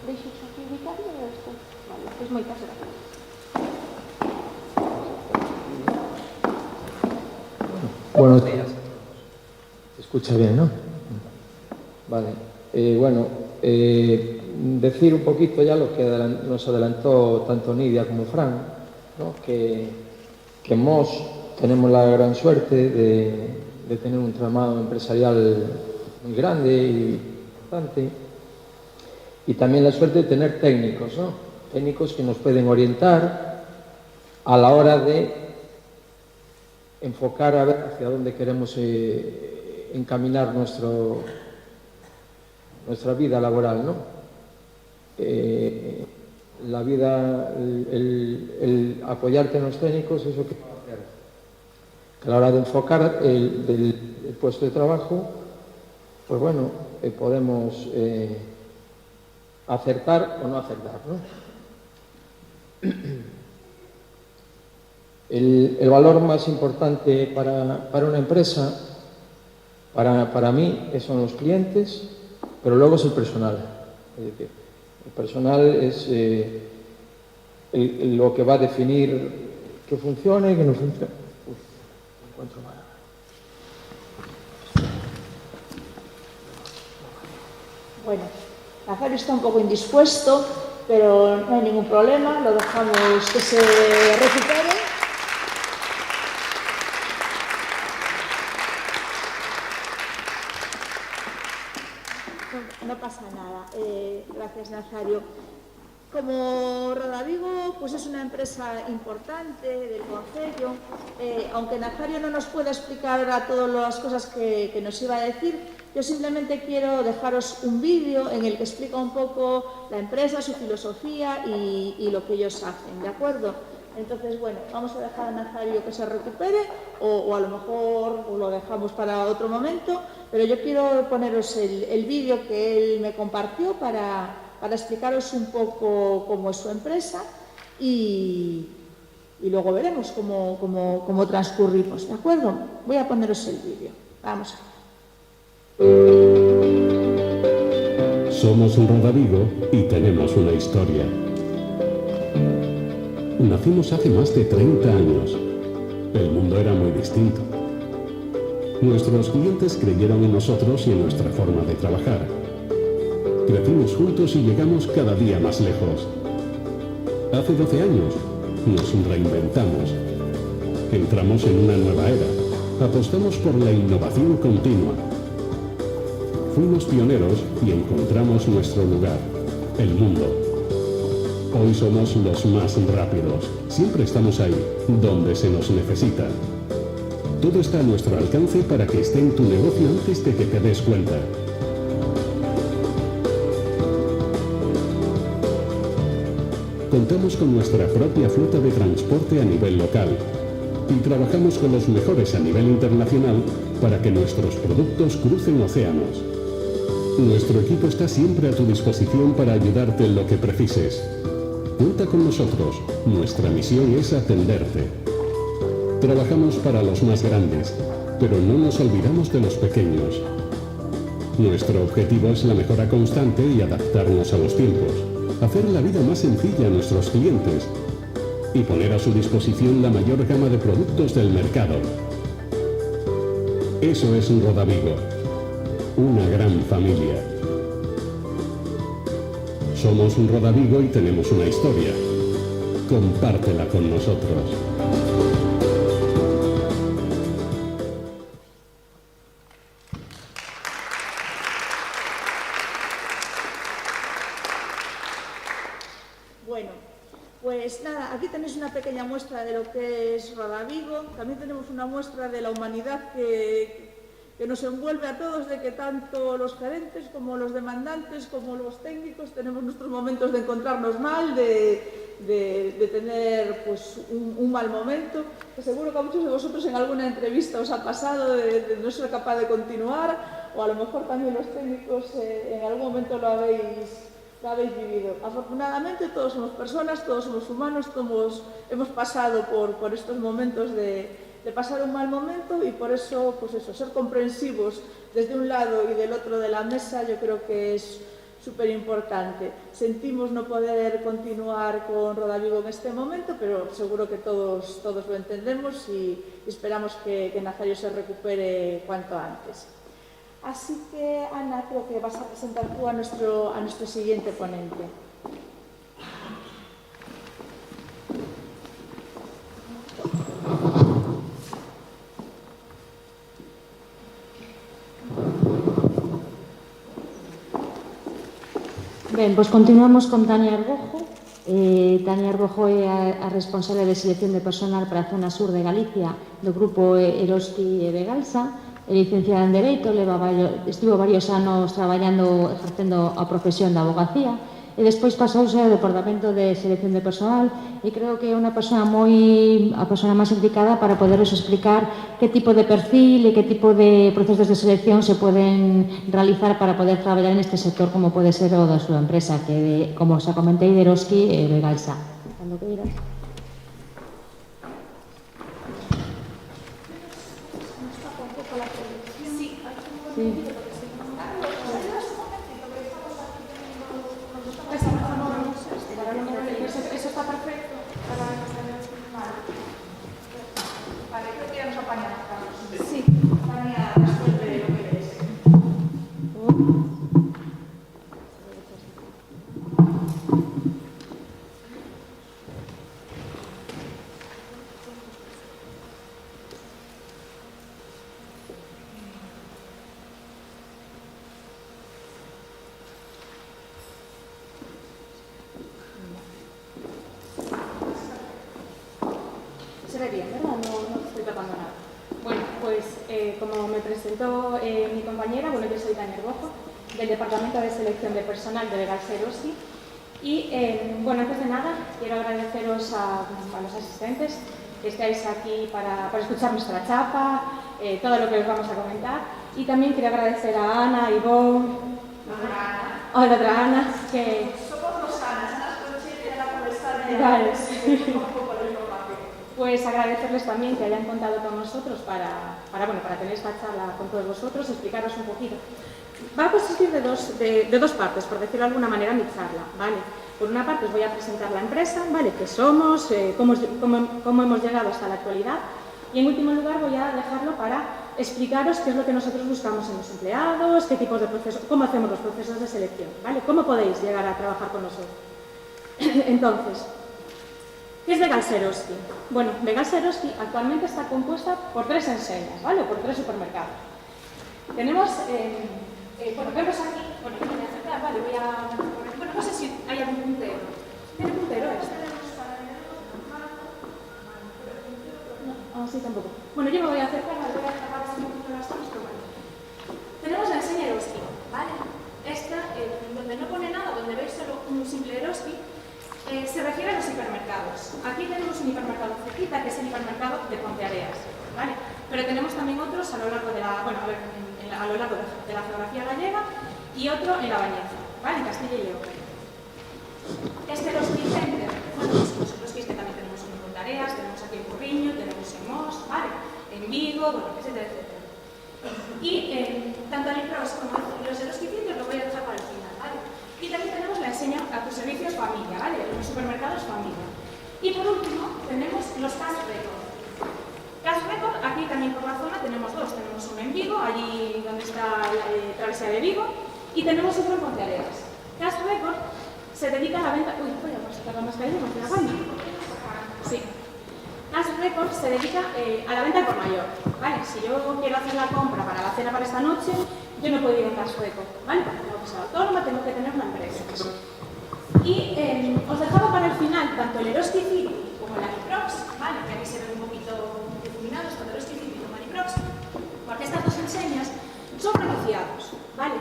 deixo aquí ubicado e despois... Vale, pois moitas gracias. Buenos días. Se escucha bien, ¿no? Vale. Decir un poquito ya lo que nos adelantó tanto Nidia como Fran, ¿no? Que en Mos tenemos la gran suerte de tener un tramado empresarial muy grande y importante, y también la suerte de tener técnicos, ¿no? Técnicos que nos pueden orientar a la hora de enfocar a ver hacia dónde queremos encaminar nuestra vida laboral, ¿no? La vida, el apoyarte en los técnicos, eso que va a hacer. Que a la hora de enfocar el puesto de trabajo, pues bueno, podemos acertar o no acertar, ¿no? El valor más importante para una empresa, para mí, son los clientes, pero luego es el personal. Es decir, el personal es lo que va a definir que funcione y que no funcione. Uf, no encuentro nada. Bueno, Nazario está un poco indispuesto, pero no hay ningún problema, lo dejamos que se recupere. No pasa nada. Gracias, Nazario. Como Rodavigo, pues es una empresa importante del concello. Aunque Nazario no nos pueda explicar ahora todas las cosas que nos iba a decir, yo simplemente quiero dejaros un vídeo en el que explica un poco la empresa, su filosofía y lo que ellos hacen, ¿de acuerdo? Entonces, bueno, vamos a dejar a Nazario que se recupere o a lo mejor lo dejamos para otro momento, pero yo quiero poneros el vídeo que él me compartió para explicaros un poco cómo es su empresa y luego veremos cómo transcurrimos, ¿de acuerdo? Voy a poneros el vídeo. Vamos a ver. Somos un Rodavigo y tenemos una historia. Nacimos hace más de 30 años. El mundo era muy distinto. Nuestros clientes creyeron en nosotros y en nuestra forma de trabajar. Crecimos juntos y llegamos cada día más lejos. Hace 12 años nos reinventamos. Entramos en una nueva era. Apostamos por la innovación continua. Fuimos pioneros y encontramos nuestro lugar, el mundo. Hoy somos los más rápidos. Siempre estamos ahí, donde se nos necesita. Todo está a nuestro alcance para que esté en tu negocio antes de que te des cuenta. Contamos con nuestra propia flota de transporte a nivel local y trabajamos con los mejores a nivel internacional para que nuestros productos crucen océanos. Nuestro equipo está siempre a tu disposición para ayudarte en lo que precises. Cuenta con nosotros. Nuestra misión es atenderte. Trabajamos para los más grandes, pero no nos olvidamos de los pequeños. Nuestro objetivo es la mejora constante y adaptarnos a los tiempos. Hacer la vida más sencilla a nuestros clientes y poner a su disposición la mayor gama de productos del mercado. Eso es un Rodavigo. Una gran familia. Somos un Rodavigo y tenemos una historia. Compártela con nosotros. Bueno, pues nada, aquí tenéis una pequeña muestra de lo que es Rodavigo. También tenemos una muestra de la humanidad que nos envuelve a todos, de que tanto los gerentes como los demandantes como los técnicos tenemos nuestros momentos de encontrarnos mal, de tener pues un mal momento, que seguro que a muchos de vosotros en alguna entrevista os ha pasado de no ser capaz de continuar, o a lo mejor también los técnicos en algún momento lo habéis vivido. Afortunadamente todos somos personas, todos somos humanos, todos hemos pasado por estos momentos de pasar un mal momento y por eso, pues eso, ser comprensivos desde un lado y del otro de la mesa yo creo que es súper importante. Sentimos no poder continuar con Rodavigo en este momento, pero seguro que todos lo entendemos y esperamos que Nazario se recupere cuanto antes. Así que, Ana, creo que vas a presentar tú a nuestro siguiente ponente. Ben, pois continuamos con Tania Argojo. Tania Arbojo é a responsable de selección de personal para a zona sur de Galicia do grupo Eroski e Vegalsa, é licenciada en Dereito, estivo varios anos traballando, exercendo a profesión da abogacía e despois pasouse ao Departamento de Selección de Personal e creo que é a persona máis indicada para poderos explicar que tipo de perfil e que tipo de procesos de selección se poden realizar para poder traballar neste sector como pode ser o da súa empresa, que como xa comentei, de Eroski e Vegalsa. Cando queiras. Sí. Eso está perfecto. Vale, creo que ya nos apañamos. Sí. Tania, después de lo que ves. Se ve bien, ¿verdad? No estoy tapando nada. Bueno, pues como me presentó mi compañera, bueno, yo soy Tania Arbojo, del Departamento de Selección de Personal de Vegalsa Eroski. Y bueno, antes de nada, quiero agradeceros a los asistentes que estáis aquí para escuchar nuestra chapa, todo lo que os vamos a comentar. Y también quiero agradecer a Ana, Ivonne, a la otra Ana, que... Somos dos Anas, Ana Escochete y Ana Forestán. Vale, sí. Pues agradecerles también que hayan contado con nosotros para tener esta charla con todos vosotros, explicaros un poquito. Va a consistir de dos partes, por decirlo de alguna manera, mi charla, ¿vale? Por una parte os voy a presentar la empresa, ¿vale? ¿Qué somos? Cómo hemos llegado hasta la actualidad. Y en último lugar voy a dejarlo para explicaros qué es lo que nosotros buscamos en los empleados, qué tipos de procesos, cómo hacemos los procesos de selección, ¿vale? Cómo podéis llegar a trabajar con nosotros. Entonces, ¿qué es Vegalsa Eroski? Bueno, Vegalsa Eroski actualmente está compuesta por 3 enseñas, ¿vale? Por 3 supermercados. Tenemos, vemos aquí, bueno, voy a acercar, vale, bueno, no sé si hay algún puntero. ¿Tiene puntero este? No, sí, tampoco. Bueno, yo me voy a acercar, vale, voy a tapar un poquito las cosas, pero bueno. Tenemos la enseña Eroski, ¿vale? Esta, donde no pone nada, donde veis solo un simple Eroski, se refiere a los hipermercados. Aquí tenemos un hipermercado cerquita, que es el hipermercado de Ponteareas, ¿vale? Pero tenemos también otros a lo largo de la, a lo largo de la geografía gallega y otro en la Bañeza, ¿vale? En Castilla y León. Este Eroski Center, bueno, los Eroskis que también tenemos en Ponteareas, tenemos aquí en Porriño, tenemos en Mos, ¿vale? En Vigo, bueno, etcétera, etcétera. Y tanto el Ipros como los Eroski Center lo voy a dejar para el final, ¿vale? Y también tenemos la enseña a tus servicios familia, ¿vale? Los supermercados familia. Y por último, tenemos los Cash Record. Cash Record, aquí también por la zona tenemos dos. Tenemos uno en Vigo, allí donde está la travesía de Vigo, y tenemos otro en Ponteareas. Cash Record se dedica a la venta... Uy, voy a sacar la mascarilla, me estoy grabando. Sí. Cash Record se dedica a la venta por mayor, ¿vale? Si yo quiero hacer la compra para la cena para esta noche, yo no puedo ir a un Cash Record, ¿vale? Porque tengo que ser autónoma, tengo que tener una empresa. Y os dejaba para el final tanto el Eroski City como el Aliprox, ¿vale? Que aquí se ven un poquito difuminados, tanto el Eroski City como el Aliprox, porque estas dos enseñas son franquiciados, ¿vale?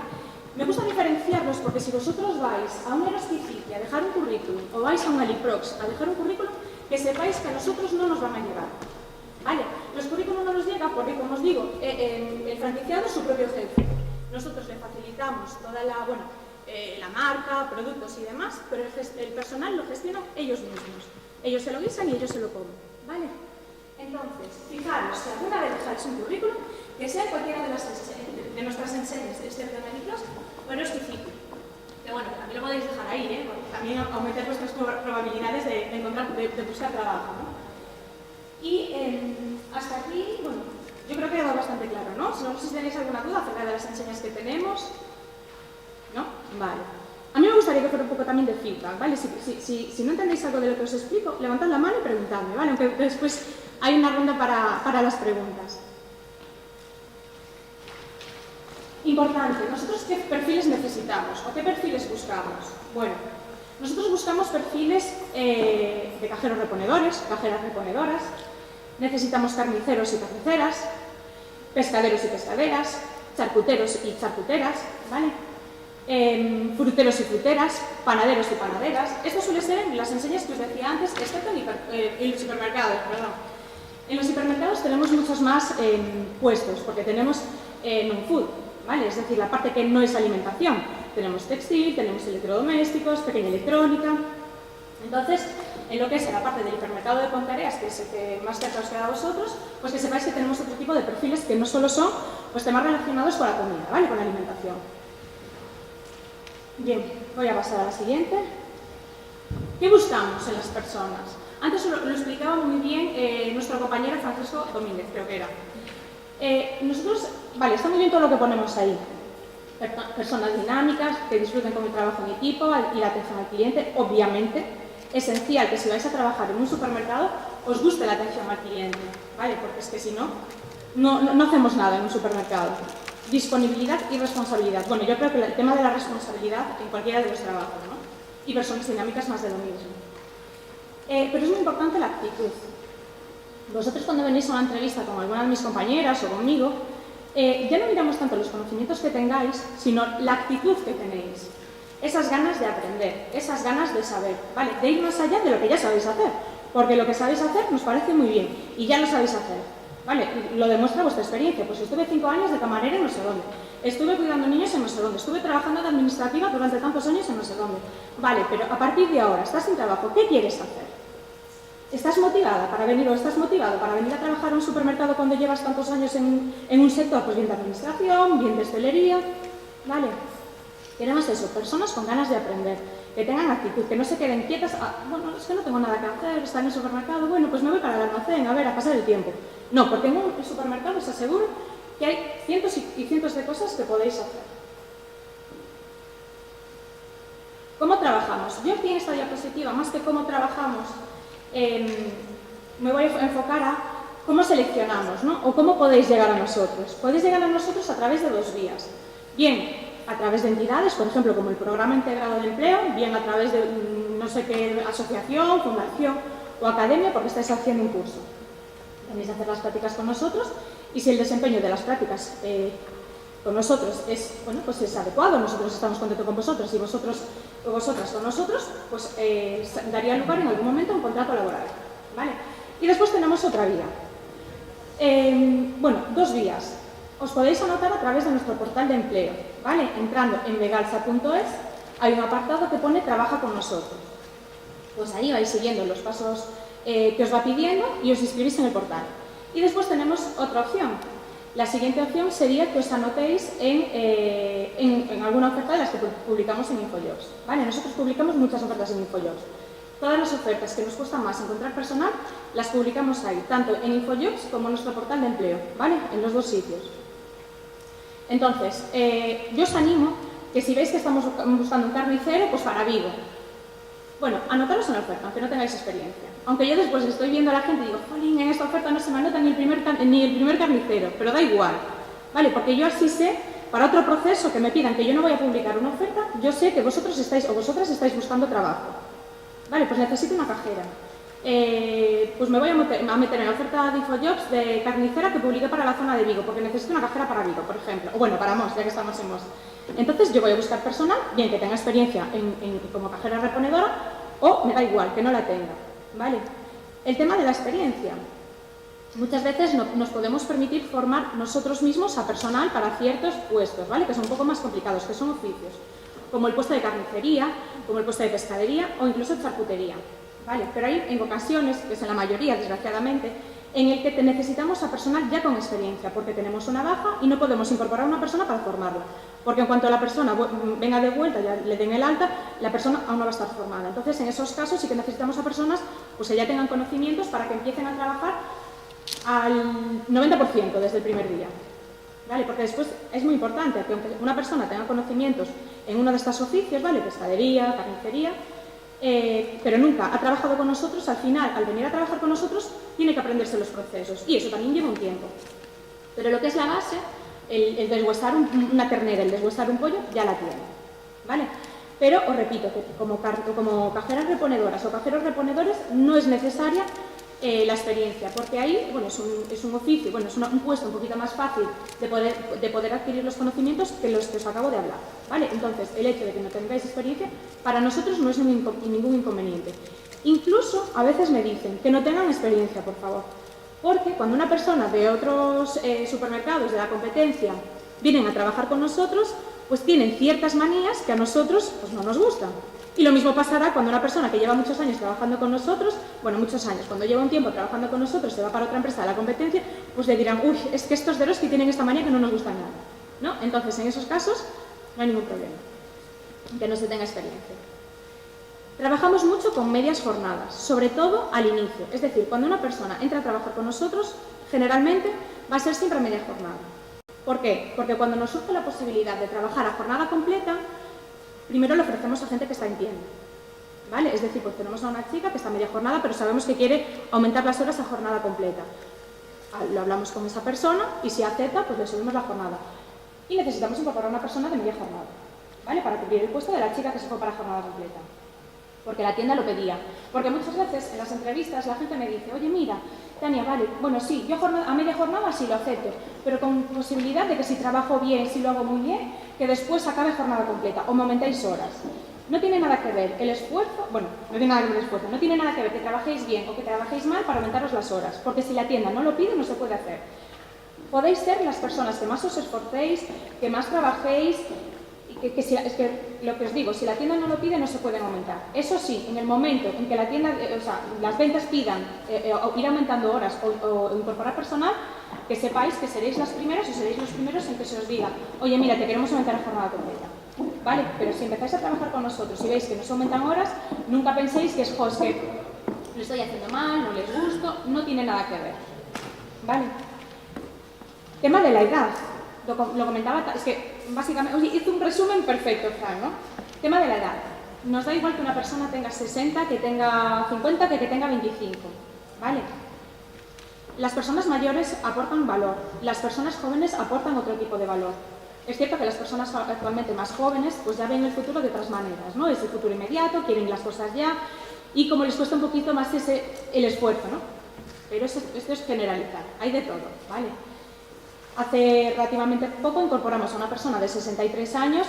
Me gusta diferenciarlos porque si vosotros vais a un Eroski City a dejar un currículum o vais a un Aliprox a dejar un currículum, que sepáis que a nosotros no nos van a llegar, ¿vale? Los currículums no nos llegan porque, como os digo, el franquiciado es su propio jefe. Nosotros le facilitamos toda la, la marca, productos y demás, pero el personal lo gestionan ellos mismos. Ellos se lo guisan y ellos se lo comen, ¿vale? Entonces, fijaros, si alguna vez dejáis un currículum, que sea cualquiera de nuestras enseñas, excepto en Eroski o Eroski City. Que bueno, también lo podéis dejar ahí, porque también aumentar vuestras probabilidades de buscar trabajo, ¿no? Y hasta aquí, bueno, yo creo que ha quedado bastante claro, ¿no? No sé si tenéis alguna duda acerca de las enseñas que tenemos. ¿No? Vale. A mí me gustaría que fuera un poco también de feedback, ¿vale? Si no entendéis algo de lo que os explico, levantad la mano y preguntadme, ¿vale? Aunque después hay una ronda para las preguntas. Importante, ¿nosotros qué perfiles necesitamos o qué perfiles buscamos? Bueno, Nosotros buscamos perfiles de cajeros reponedores, cajeras reponedoras, necesitamos carniceros y carniceras, pescaderos y pescaderas, charcuteros y charcuteras, ¿vale? Fruteros y fruteras, panaderos y panaderas. Esto suele ser en las enseñas que os decía antes, excepto en los supermercados, perdón. En los supermercados tenemos muchos más puestos, porque tenemos non-food, ¿vale? Es decir, la parte que no es alimentación. Tenemos textil, tenemos electrodomésticos, pequeña electrónica. Entonces, en lo que es la parte del hipermercado de Ponteareas, que es el que más cerca os queda a vosotros, pues que sepáis que tenemos otro tipo de perfiles que no solo son pues, temas relacionados con la comida, ¿vale? Con la alimentación. Bien, voy a pasar a la siguiente. ¿Qué buscamos en las personas? Antes lo explicaba muy bien nuestro compañero Francisco Domínguez, creo que era. Nosotros, vale, está muy bien todo lo que ponemos ahí. Personas dinámicas, que disfruten con el trabajo en equipo y la atención al cliente, obviamente. Esencial que si vais a trabajar en un supermercado os guste la atención al cliente, ¿vale? Porque es que si no, no hacemos nada en un supermercado. Disponibilidad y responsabilidad. Bueno, yo creo que el tema de la responsabilidad en cualquiera de los trabajos, ¿no? Y personas dinámicas más de lo mismo. Pero es muy importante la actitud. Vosotros cuando venís a una entrevista con alguna de mis compañeras o conmigo, ya no miramos tanto los conocimientos que tengáis, sino la actitud que tenéis. Esas ganas de aprender, esas ganas de saber, ¿vale? De ir más allá de lo que ya sabéis hacer. Porque lo que sabéis hacer nos parece muy bien y ya lo sabéis hacer, ¿vale? Lo demuestra vuestra experiencia. Pues estuve 5 años de camarera en no sé dónde, estuve cuidando niños en no sé dónde, estuve trabajando de administrativa durante tantos años en no sé dónde. Vale, pero a partir de ahora estás sin trabajo, ¿qué quieres hacer? ¿Estás motivada para venir o estás motivado para venir a trabajar en un supermercado cuando llevas tantos años en un sector? Pues bien de administración, bien de hostelería, ¿vale? Queremos eso, personas con ganas de aprender, que tengan actitud, que no se queden quietas, bueno, es que no tengo nada que hacer, está en el supermercado, bueno, pues me voy para el almacén, a ver, a pasar el tiempo. No, porque en un supermercado os aseguro que hay cientos y cientos de cosas que podéis hacer. ¿Cómo trabajamos? Yo aquí en esta diapositiva, más que cómo trabajamos, me voy a enfocar a cómo seleccionamos, ¿no? O cómo podéis llegar a nosotros. Podéis llegar a nosotros a través de 2 vías. Bien, a través de entidades, por ejemplo, como el Programa Integrado de Empleo, bien a través de no sé qué asociación, fundación o academia, porque estáis haciendo un curso. Tenéis que hacer las prácticas con nosotros y si el desempeño de las prácticas con nosotros es, bueno, pues es adecuado, nosotros estamos contentos con vosotros y vosotros o vosotras con nosotros, pues daría lugar en algún momento a un contrato laboral, ¿vale? Y después tenemos otra vía. Bueno, 2 vías. Os podéis anotar a través de nuestro portal de empleo, ¿vale? Entrando en vegalsa.es hay un apartado que pone Trabaja con nosotros. Pues ahí vais siguiendo los pasos que os va pidiendo y os inscribís en el portal. Y después tenemos otra opción. La siguiente opción sería que os anotéis en alguna oferta de las que publicamos en InfoJobs, ¿vale? Nosotros publicamos muchas ofertas en InfoJobs. Todas las ofertas que nos cuesta más encontrar personal las publicamos ahí, tanto en InfoJobs como en nuestro portal de empleo, ¿vale? En los 2 sitios. Entonces, yo os animo que si veis que estamos buscando un carnicero, pues para Vigo. Bueno, anotaros en la oferta, aunque no tengáis experiencia. Aunque yo después estoy viendo a la gente y digo, jolín, en esta oferta no se me anota ni el primer carnicero, pero da igual, ¿vale? Porque yo así sé, para otro proceso que me pidan que yo no voy a publicar una oferta, yo sé que vosotros estáis o vosotras estáis buscando trabajo. Vale, pues necesito una cajera. Pues me voy a meter en la oferta de InfoJobs de carnicera que publiqué para la zona de Vigo, porque necesito una cajera para Vigo, por ejemplo. O bueno, para Mos, ya que estamos en Mos. Entonces yo voy a buscar personal, bien que tenga experiencia como cajera reponedora, o me da igual, que no la tenga, ¿vale? El tema de la experiencia. Muchas veces nos podemos permitir formar nosotros mismos a personal para ciertos puestos, ¿vale? Que son un poco más complicados, que son oficios, como el puesto de carnicería, como el puesto de pescadería o incluso de charcutería, ¿vale? Pero hay en ocasiones, que es en la mayoría, desgraciadamente, en el que necesitamos a personal ya con experiencia, porque tenemos una baja y no podemos incorporar a una persona para formarla. Porque en cuanto la persona venga de vuelta, ya le den el alta, la persona aún no va a estar formada. Entonces, en esos casos sí que necesitamos a personas pues, que ya tengan conocimientos para que empiecen a trabajar al 90% desde el primer día. ¿Vale? Porque después es muy importante que aunque una persona tenga conocimientos en uno de estos oficios, ¿vale? Pescadería, carnicería, pero nunca ha trabajado con nosotros, al final, al venir a trabajar con nosotros, tiene que aprenderse los procesos. Y eso también lleva un tiempo. Pero lo que es la base, el deshuesar una ternera, el deshuesar un pollo, ya la tiene. ¿Vale? Pero os repito que como cajeras reponedoras o cajeros reponedores no es necesaria la experiencia, porque ahí es un oficio, es un puesto un poquito más fácil de poder adquirir los conocimientos que los que os acabo de hablar, ¿vale? Entonces, el hecho de que no tengáis experiencia para nosotros no es ningún inconveniente. Incluso a veces me dicen que no tengan experiencia, por favor, porque cuando una persona de otros supermercados de la competencia vienen a trabajar con nosotros, pues tienen ciertas manías que a nosotros pues no nos gustan. Y lo mismo pasará cuando una persona que lleva muchos años trabajando con nosotros, muchos años, cuando lleva un tiempo trabajando con nosotros, se va para otra empresa de la competencia, pues le dirán, uy, es que estos de los que tienen esta manía que no nos gusta nada, ¿no? Entonces, en esos casos, no hay ningún problema, que no se tenga experiencia. Trabajamos mucho con medias jornadas, sobre todo al inicio. Es decir, cuando una persona entra a trabajar con nosotros, generalmente va a ser siempre a media jornada. ¿Por qué? Porque cuando nos surge la posibilidad de trabajar a jornada completa, primero le ofrecemos a gente que está en tienda, ¿vale? Es decir, pues tenemos a una chica que está a media jornada, pero sabemos que quiere aumentar las horas a jornada completa. Lo hablamos con esa persona y si acepta, pues le subimos la jornada. Y necesitamos incorporar a una persona de media jornada, ¿vale? Para cubrir el puesto de la chica que se fue para jornada completa. Porque la tienda lo pedía. Porque muchas veces en las entrevistas la gente me dice, oye, mira, Tania, vale, bueno, sí, yo a media jornada sí lo acepto, pero con posibilidad de que si trabajo bien, si lo hago muy bien, que después acabe jornada completa o me aumentéis horas. No tiene nada que ver el esfuerzo, no tiene nada que ver el esfuerzo, no tiene nada que ver que trabajéis bien o que trabajéis mal para aumentaros las horas, porque si la tienda no lo pide, no se puede hacer. Podéis ser las personas que más os esforcéis, que más trabajéis, es que lo que os digo, si la tienda no lo pide, no se pueden aumentar. Eso sí, en el momento en que la tienda, las ventas pidan ir aumentando horas o incorporar personal, que sepáis que seréis las primeras o seréis los primeros en que se os diga, oye, mira, te queremos aumentar a jornada completa. ¿Vale? Pero si empezáis a trabajar con nosotros y veis que no se aumentan horas, nunca penséis que es que lo estoy haciendo mal, no les gusto, no tiene nada que ver. ¿Vale? Tema de la edad. Lo comentaba, es que básicamente, oye, hice un resumen perfecto, Fran, ¿no? Tema de la edad. Nos da igual que una persona tenga 60, que tenga 50, que tenga 25, ¿vale? Las personas mayores aportan valor, las personas jóvenes aportan otro tipo de valor. Es cierto que las personas actualmente más jóvenes pues ya ven el futuro de otras maneras, ¿no? Es el futuro inmediato, quieren las cosas ya y como les cuesta un poquito más el esfuerzo, ¿no? Pero esto es generalizar, hay de todo, ¿vale? Hace relativamente poco incorporamos a una persona de 63 años,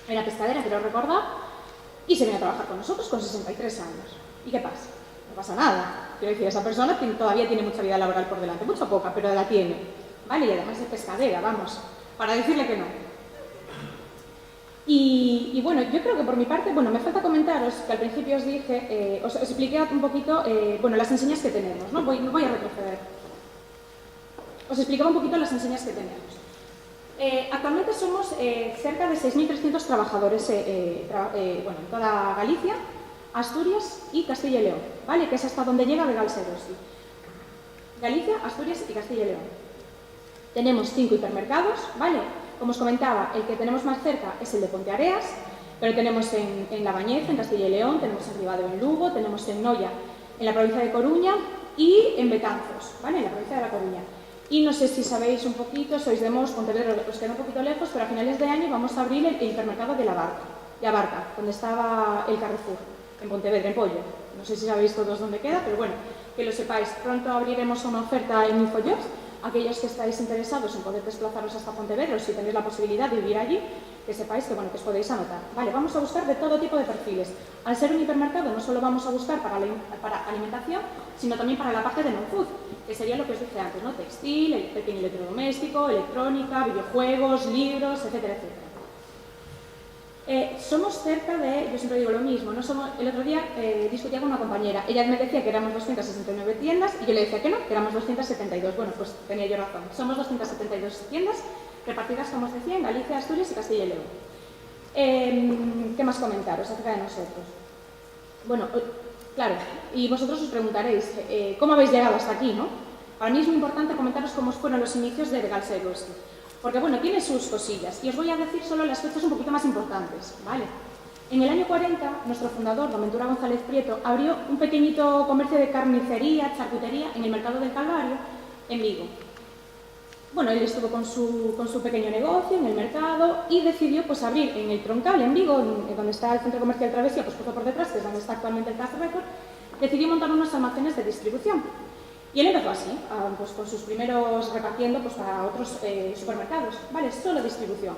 era pescadera, quiero recordar, y se viene a trabajar con nosotros con 63 años. ¿Y qué pasa? No pasa nada. Quiero decir, esa persona todavía tiene mucha vida laboral por delante, mucha poca, pero la tiene. ¿Vale? Y además es pescadera, vamos, para decirle que no. Y bueno, yo creo que por mi parte, me falta comentaros que al principio os dije, os expliqué un poquito, las enseñas que tenemos, ¿no? Voy a retroceder. Os explicaba un poquito las enseñas que tenemos. Actualmente somos cerca de 6.300 trabajadores en toda Galicia, Asturias y Castilla y León, ¿vale? Que es hasta donde llega Begals Eroski. Galicia, Asturias y Castilla y León. Tenemos 5 hipermercados, ¿vale? Como os comentaba, el que tenemos más cerca es el de Ponteareas, pero tenemos en La Bañeza, en Castilla y León, tenemos en Ribadeo, en Lugo, tenemos en Noia, en la provincia de Coruña y en Betanzos, ¿vale? En la provincia de La Coruña. Y no sé si sabéis un poquito, sois de Mos, Pontevedra, os queda un poquito lejos, pero a finales de año vamos a abrir el hipermercado de Abarca, donde estaba el Carrefour, en Pontevedra, en Pollo. No sé si sabéis todos dónde queda, pero bueno, que lo sepáis. Pronto abriremos una oferta en Infojobs. Aquellos que estáis interesados en poder desplazaros hasta Pontevedra o si tenéis la posibilidad de vivir allí, que sepáis que os podéis anotar. Vale, vamos a buscar de todo tipo de perfiles. Al ser un hipermercado no solo vamos a buscar para alimentación, sino también para la parte de non-food, que sería lo que os dije antes, ¿no? Textil, el pequeño electrodoméstico, electrónica, videojuegos, libros, etcétera, etcétera. Somos cerca de, yo siempre digo lo mismo, ¿no? El otro día discutía con una compañera, ella me decía que éramos 269 tiendas y yo le decía que no, que éramos 272. Bueno, pues tenía yo razón, somos 272 tiendas repartidas, como os decía, en Galicia, Asturias y Castilla y León. ¿Qué más comentaros acerca de nosotros? Bueno, claro, y vosotros os preguntaréis, ¿cómo habéis llegado hasta aquí, no? Para mí es muy importante comentaros cómo fueron los inicios de Begals Eroski. Porque, tiene sus cosillas. Y os voy a decir solo las fechas un poquito más importantes, ¿vale? En el año 40, nuestro fundador, don Ventura González Prieto, abrió un pequeñito comercio de carnicería, charcutería, en el mercado del Calvario, en Vigo. bueno, él estuvo con su pequeño negocio en el mercado y decidió pues abrir en el Troncal, en Vigo, donde está el centro comercial Travesía, pues justo por detrás, que es donde está actualmente el Cash Record, decidió montar unos almacenes de distribución. Y él empezó así, pues con sus primeros repartiendo pues para otros supermercados, ¿vale? Solo distribución.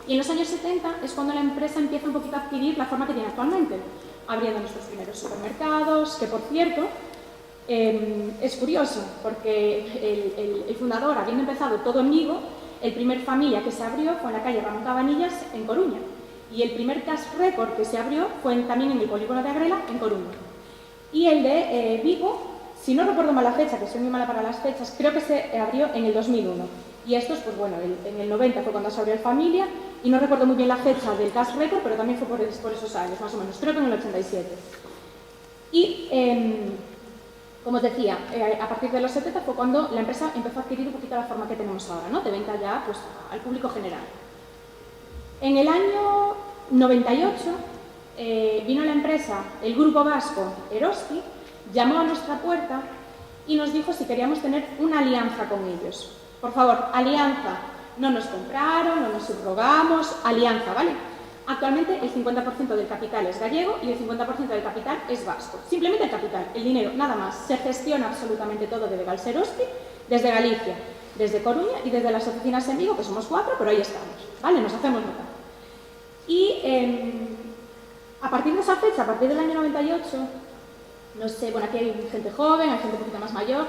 Y en los años 70 es cuando la empresa empieza un poquito a adquirir la forma que tiene actualmente, abriendo nuestros primeros supermercados, que por cierto, es curioso, porque el fundador, habiendo empezado todo en Vigo, el primer familia que se abrió fue en la calle Ramón Cabanillas, en Coruña. Y el primer Cash Record que se abrió fue también en el polígono de Agrela, en Coruña. Y el de Vigo, si no recuerdo mal la fecha, que soy muy mala para las fechas, creo que se abrió en el 2001. Y estos, pues bueno, en el 90 fue cuando se abrió el Familia, y no recuerdo muy bien la fecha del Cash Record, pero también fue por esos años, más o menos, creo que en el 87. Y, como os decía, a partir de los 70 fue cuando la empresa empezó a adquirir un poquito la forma que tenemos ahora, ¿no? De venta ya pues, al público general. En el año 98 vino la empresa, el grupo vasco Eroski, llamó a nuestra puerta y nos dijo si queríamos tener una alianza con ellos. Por favor, alianza. No nos compraron, no nos subrogamos, alianza, ¿vale? Actualmente el 50% del capital es gallego y el 50% del capital es vasco. Simplemente el capital, el dinero, nada más. Se gestiona absolutamente todo de Begals Eroski, desde Galicia, desde Coruña y desde las oficinas en Vigo, que somos 4, pero ahí estamos, ¿vale? Nos hacemos notar. Y a partir de esa fecha, a partir del año 98, no sé, bueno, aquí hay gente joven, hay gente un poquito más mayor,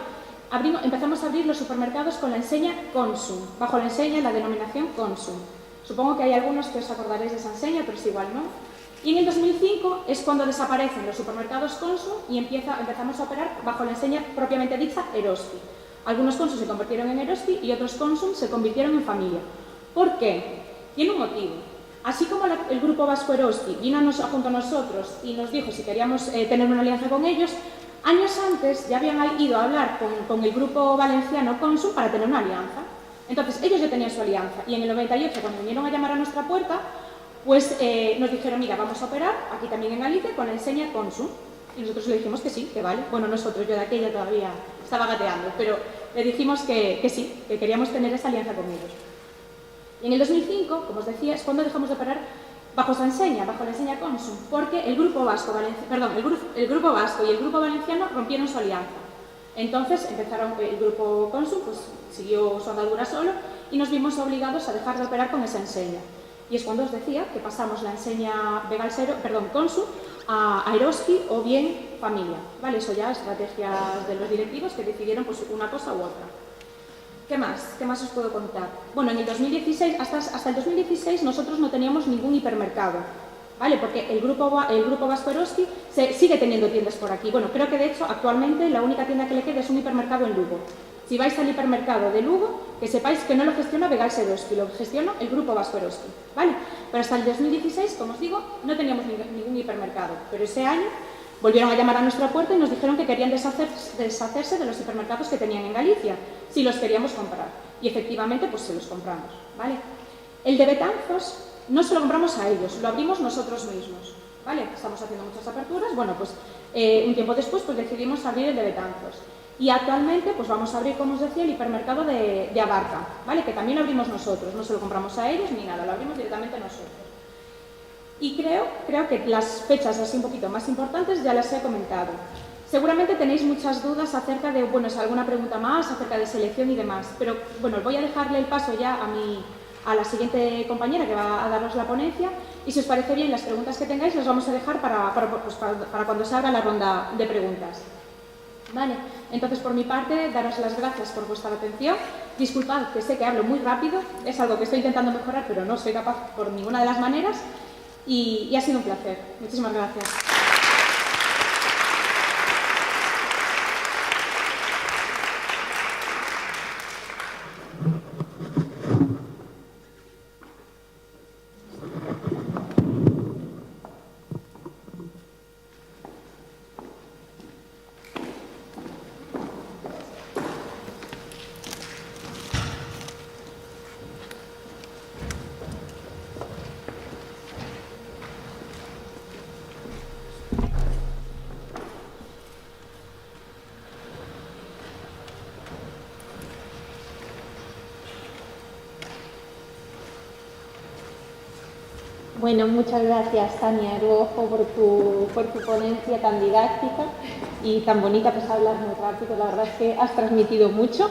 empezamos a abrir los supermercados con la enseña Consum, bajo la enseña y la denominación Consum. Supongo que hay algunos que os acordaréis de esa enseña, pero es igual, ¿no? Y en el 2005 es cuando desaparecen los supermercados Consum y empezamos a operar bajo la enseña propiamente dicha Eroski. Algunos Consum se convirtieron en Eroski y otros Consum se convirtieron en Familia. ¿Por qué? Tiene un motivo. Así como el grupo vasco Eroski vino junto a nosotros y nos dijo si queríamos tener una alianza con ellos, años antes ya habían ido a hablar con el grupo valenciano Consum para tener una alianza. Entonces, ellos ya tenían su alianza y en el 98, cuando vinieron a llamar a nuestra puerta, pues nos dijeron, mira, vamos a operar aquí también en Galicia con la enseña Consum. Y nosotros le dijimos que sí, que vale. Bueno, nosotros, yo de aquella todavía estaba gateando, pero le dijimos que sí, que queríamos tener esa alianza con ellos. Y en el 2005, como os decía, es cuando dejamos de operar bajo esa enseña, bajo la enseña Consum, porque el grupo vasco y el grupo valenciano rompieron su alianza. Entonces empezaron, el grupo Consum pues, siguió su andadura solo y nos vimos obligados a dejar de operar con esa enseña. Y es cuando os decía que pasamos la enseña Consum a Eroski o bien Familia. ¿Vale? Eso ya estrategias de los directivos que decidieron pues, una cosa u otra. ¿Qué más? ¿Qué más os puedo contar? Bueno, en el 2016, hasta el 2016 nosotros no teníamos ningún hipermercado, ¿vale? Porque el grupo vasco Eroski sigue teniendo tiendas por aquí. Bueno, creo que de hecho actualmente la única tienda que le queda es un hipermercado en Lugo. Si vais al hipermercado de Lugo, que sepáis que no lo gestiona Begals Eroski, lo gestiona el grupo vasco Eroski, ¿vale? Pero hasta el 2016, como os digo, no teníamos ningún hipermercado. Pero ese año volvieron a llamar a nuestra puerta y nos dijeron que querían deshacerse de los hipermercados que tenían en Galicia, si los queríamos comprar. Y efectivamente, pues se los compramos, ¿vale? El de Betanzos no se lo compramos a ellos, lo abrimos nosotros mismos, ¿vale? Estamos haciendo muchas aperturas, bueno, pues un tiempo después pues decidimos abrir el de Betanzos. Y actualmente pues vamos a abrir, como os decía, el hipermercado de Abarca, ¿vale? Que también lo abrimos nosotros, no se lo compramos a ellos ni nada, lo abrimos directamente nosotros. Y creo que las fechas así un poquito más importantes ya las he comentado. Seguramente tenéis muchas dudas acerca de, bueno, si alguna pregunta más acerca de selección y demás, pero bueno, voy a dejarle el paso ya a la siguiente compañera que va a daros la ponencia y si os parece bien las preguntas que tengáis las vamos a dejar para cuando se abra la ronda de preguntas. Vale, entonces por mi parte daros las gracias por vuestra atención. Disculpad que sé que hablo muy rápido, es algo que estoy intentando mejorar pero no soy capaz por ninguna de las maneras y ha sido un placer. Muchísimas gracias. Bueno, muchas gracias, Tania Eruojo, por tu ponencia tan didáctica y tan bonita, pues hablar muy rápido, la verdad es que has transmitido mucho.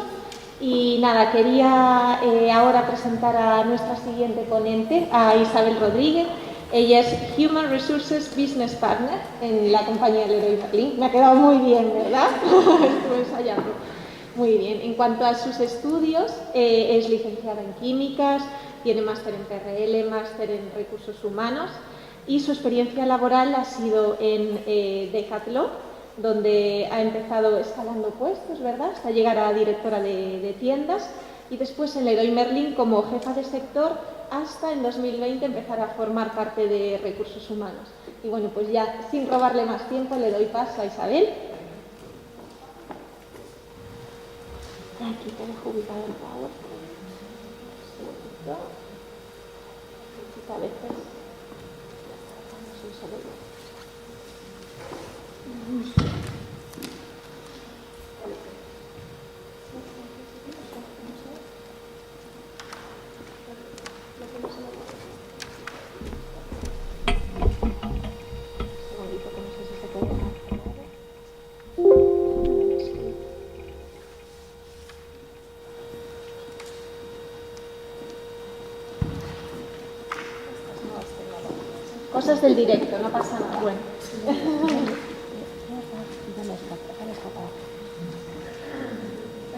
Y nada, quería ahora presentar a nuestra siguiente ponente, a Isabel Rodríguez. Ella es Human Resources Business Partner en la compañía Leroy Merlin. Me ha quedado muy bien, ¿verdad? Estuve ensayando. Muy bien. En cuanto a sus estudios, es licenciada en Químicas, tiene máster en PRL, máster en Recursos Humanos y su experiencia laboral ha sido en Decathlon, donde ha empezado escalando puestos, ¿verdad?, hasta llegar a directora de tiendas y después en Leroy Merlin como jefa de sector hasta en 2020 empezar a formar parte de Recursos Humanos. Y bueno, pues ya sin robarle más tiempo le doy paso a Isabel. Aquí te dejo ubicado el PowerPoint. A veces cosas del directo, no pasa nada. Bueno.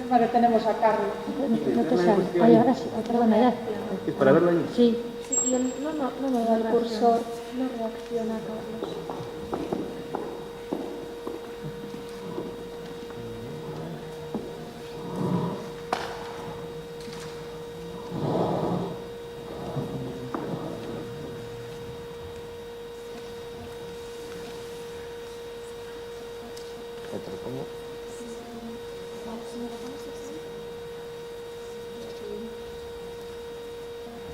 Vale, tenemos a Carlos. No te sale. Ay, ahora sí. Perdona, ya. ¿Es para verlo ahí? Sí. Y no me da el cursor, no reacciona, Carlos.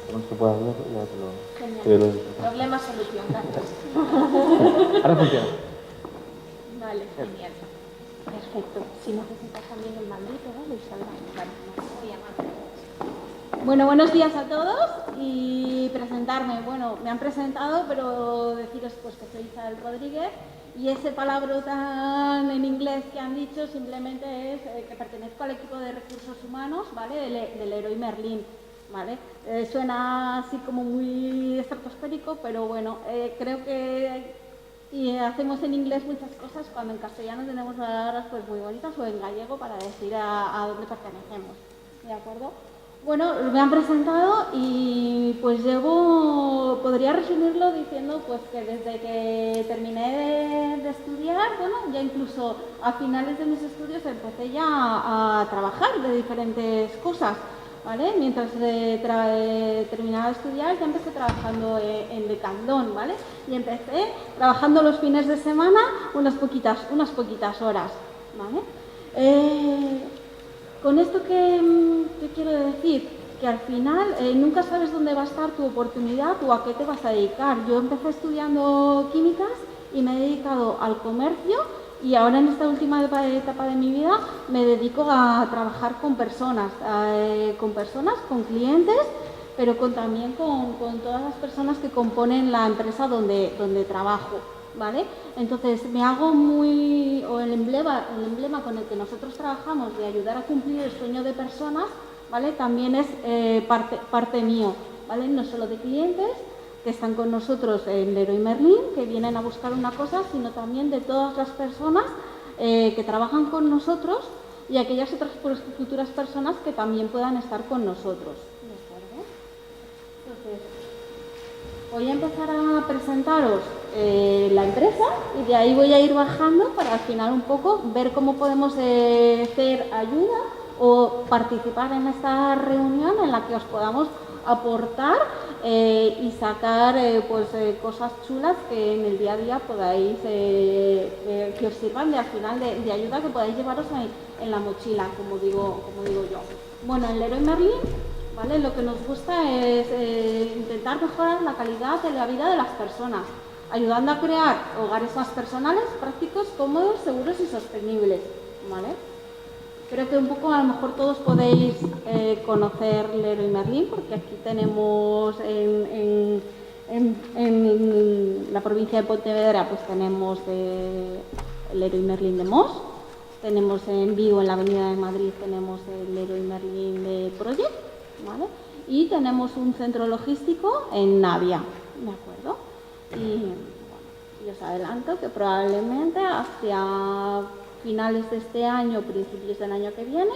Según que puedas ver, ya te lo... Problema, solución, gracias. Ahora funciona. Vale, genial. Perfecto. Si necesitas también el maldito, ¿vale? Bueno, buenos días a todos y presentarme. Bueno, me han presentado, pero deciros pues que soy Isabel Rodríguez y ese palabrotán en inglés que han dicho simplemente es que pertenezco al equipo de recursos humanos, ¿vale? Del Leroy Merlin, ¿vale? Suena así como muy estratosférico, pero bueno, creo que hacemos en inglés muchas cosas cuando en castellano tenemos palabras pues muy bonitas o en gallego para decir a dónde pertenecemos, ¿de acuerdo? Bueno, me han presentado y pues podría resumirlo diciendo pues que desde que terminé de estudiar, bueno, ya incluso a finales de mis estudios empecé ya a trabajar de diferentes cosas, ¿vale? Mientras terminaba de estudiar ya empecé trabajando en Decathlon, ¿vale? Y empecé trabajando los fines de semana unas poquitas horas, ¿vale? Con esto que quiero decir, que al final nunca sabes dónde va a estar tu oportunidad o a qué te vas a dedicar. Yo empecé estudiando químicas y me he dedicado al comercio y ahora en esta última etapa de mi vida me dedico a trabajar con personas, con clientes, pero también con todas las personas que componen la empresa donde trabajo. ¿Vale? Entonces me hago el emblema con el que nosotros trabajamos de ayudar a cumplir el sueño de personas, ¿vale? También es parte mío, ¿vale? No solo de clientes que están con nosotros en Leroy Merlin, que vienen a buscar una cosa, sino también de todas las personas que trabajan con nosotros y aquellas otras futuras personas que también puedan estar con nosotros. ¿De acuerdo? Entonces, voy a empezar a presentaros la empresa y de ahí voy a ir bajando para al final un poco ver cómo podemos hacer ayuda o participar en esta reunión en la que os podamos aportar y sacar cosas chulas que en el día a día podáis, que os sirvan al final de ayuda, que podáis llevaros en la mochila, como digo yo. Bueno, en Leroy Merlin, ¿vale? Lo que nos gusta es intentar mejorar la calidad de la vida de las personas, ayudando a crear hogares más personales, prácticos, cómodos, seguros y sostenibles, ¿vale? Creo que un poco a lo mejor todos podéis conocer Leroy Merlin porque aquí tenemos en En la provincia de Pontevedra pues tenemos el Leroy Merlin de Mos, tenemos en Vigo, en la Avenida de Madrid, tenemos el Leroy Merlin de Project, ¿vale? Y tenemos un centro logístico en Navia, ¿de acuerdo? Y bueno, os adelanto que probablemente hacia finales de este año, principios del año que viene,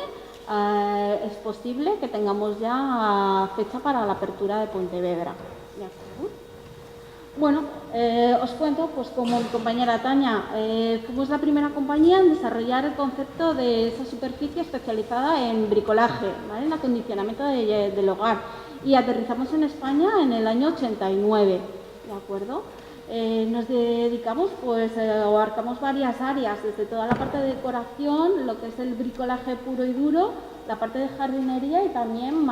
es posible que tengamos ya fecha para la apertura de Pontevedra, ¿de acuerdo? Bueno, os cuento, pues como mi compañera Tania, fuimos la primera compañía en desarrollar el concepto de esa superficie especializada en bricolaje, ¿vale? En acondicionamiento del hogar, y aterrizamos en España en el año 89, ¿de acuerdo? Nos dedicamos, pues, abarcamos varias áreas, desde toda la parte de decoración, lo que es el bricolaje puro y duro, la parte de jardinería y también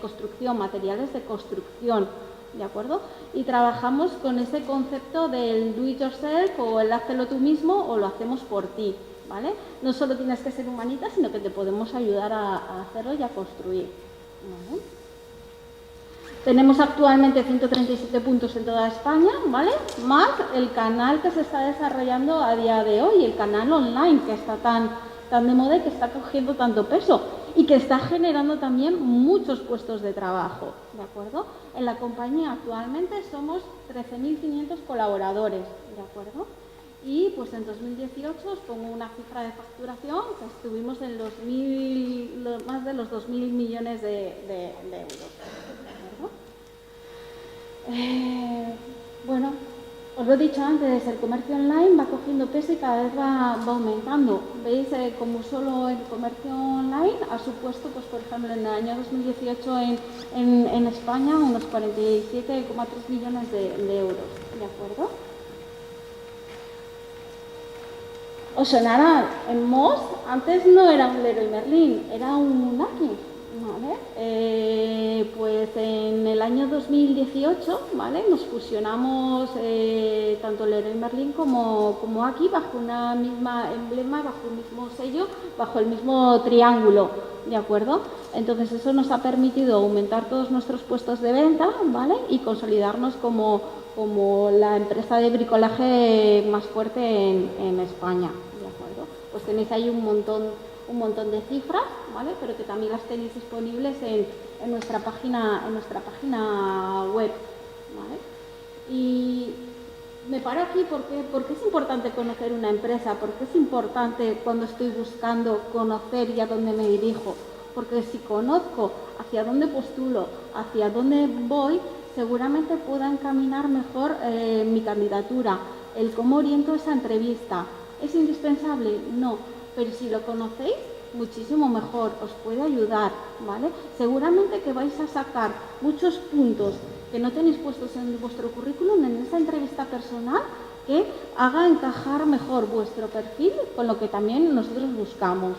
construcción, materiales de construcción, ¿de acuerdo? Y trabajamos con ese concepto del do it yourself o el hazlo tú mismo o lo hacemos por ti, ¿vale? No solo tienes que ser humanita, sino que te podemos ayudar a hacerlo y a construir, ¿vale? Tenemos actualmente 137 puntos en toda España, ¿vale? Más el canal que se está desarrollando a día de hoy, el canal online que está tan de moda y que está cogiendo tanto peso y que está generando también muchos puestos de trabajo, ¿de acuerdo? En la compañía actualmente somos 13.500 colaboradores, ¿de acuerdo? Y pues en 2018 os pongo una cifra de facturación que estuvimos en más de los 2.000 millones de euros, ¿de acuerdo? Bueno, os lo he dicho antes, el comercio online va cogiendo peso y cada vez va aumentando. Veis como solo el comercio online ha supuesto, pues por ejemplo, en el año 2018 en España unos 47,3 millones de euros, ¿de acuerdo? Os sonará, en Mos antes no era un Leroy Merlin, era un Aki, ¿vale? Pues en el año 2018, ¿vale? Nos fusionamos tanto Leroy Merlin como Aki bajo una misma emblema, bajo un mismo sello, bajo el mismo triángulo, ¿de acuerdo? Entonces eso nos ha permitido aumentar todos nuestros puestos de venta, ¿vale? Y consolidarnos como la empresa de bricolaje más fuerte en España, ¿de acuerdo? Pues tenéis ahí un montón de cifras, ¿vale? Pero que también las tenéis disponibles en nuestra página web, ¿vale? Y me paro aquí porque es importante conocer una empresa, porque es importante cuando estoy buscando conocer y a dónde me dirijo, porque si conozco hacia dónde postulo, hacia dónde voy, seguramente pueda encaminar mejor mi candidatura, el cómo oriento esa entrevista. ¿Es indispensable? No, pero si lo conocéis, muchísimo mejor, os puede ayudar, ¿vale? Seguramente que vais a sacar muchos puntos que no tenéis puestos en vuestro currículum en esa entrevista personal que haga encajar mejor vuestro perfil con lo que también nosotros buscamos.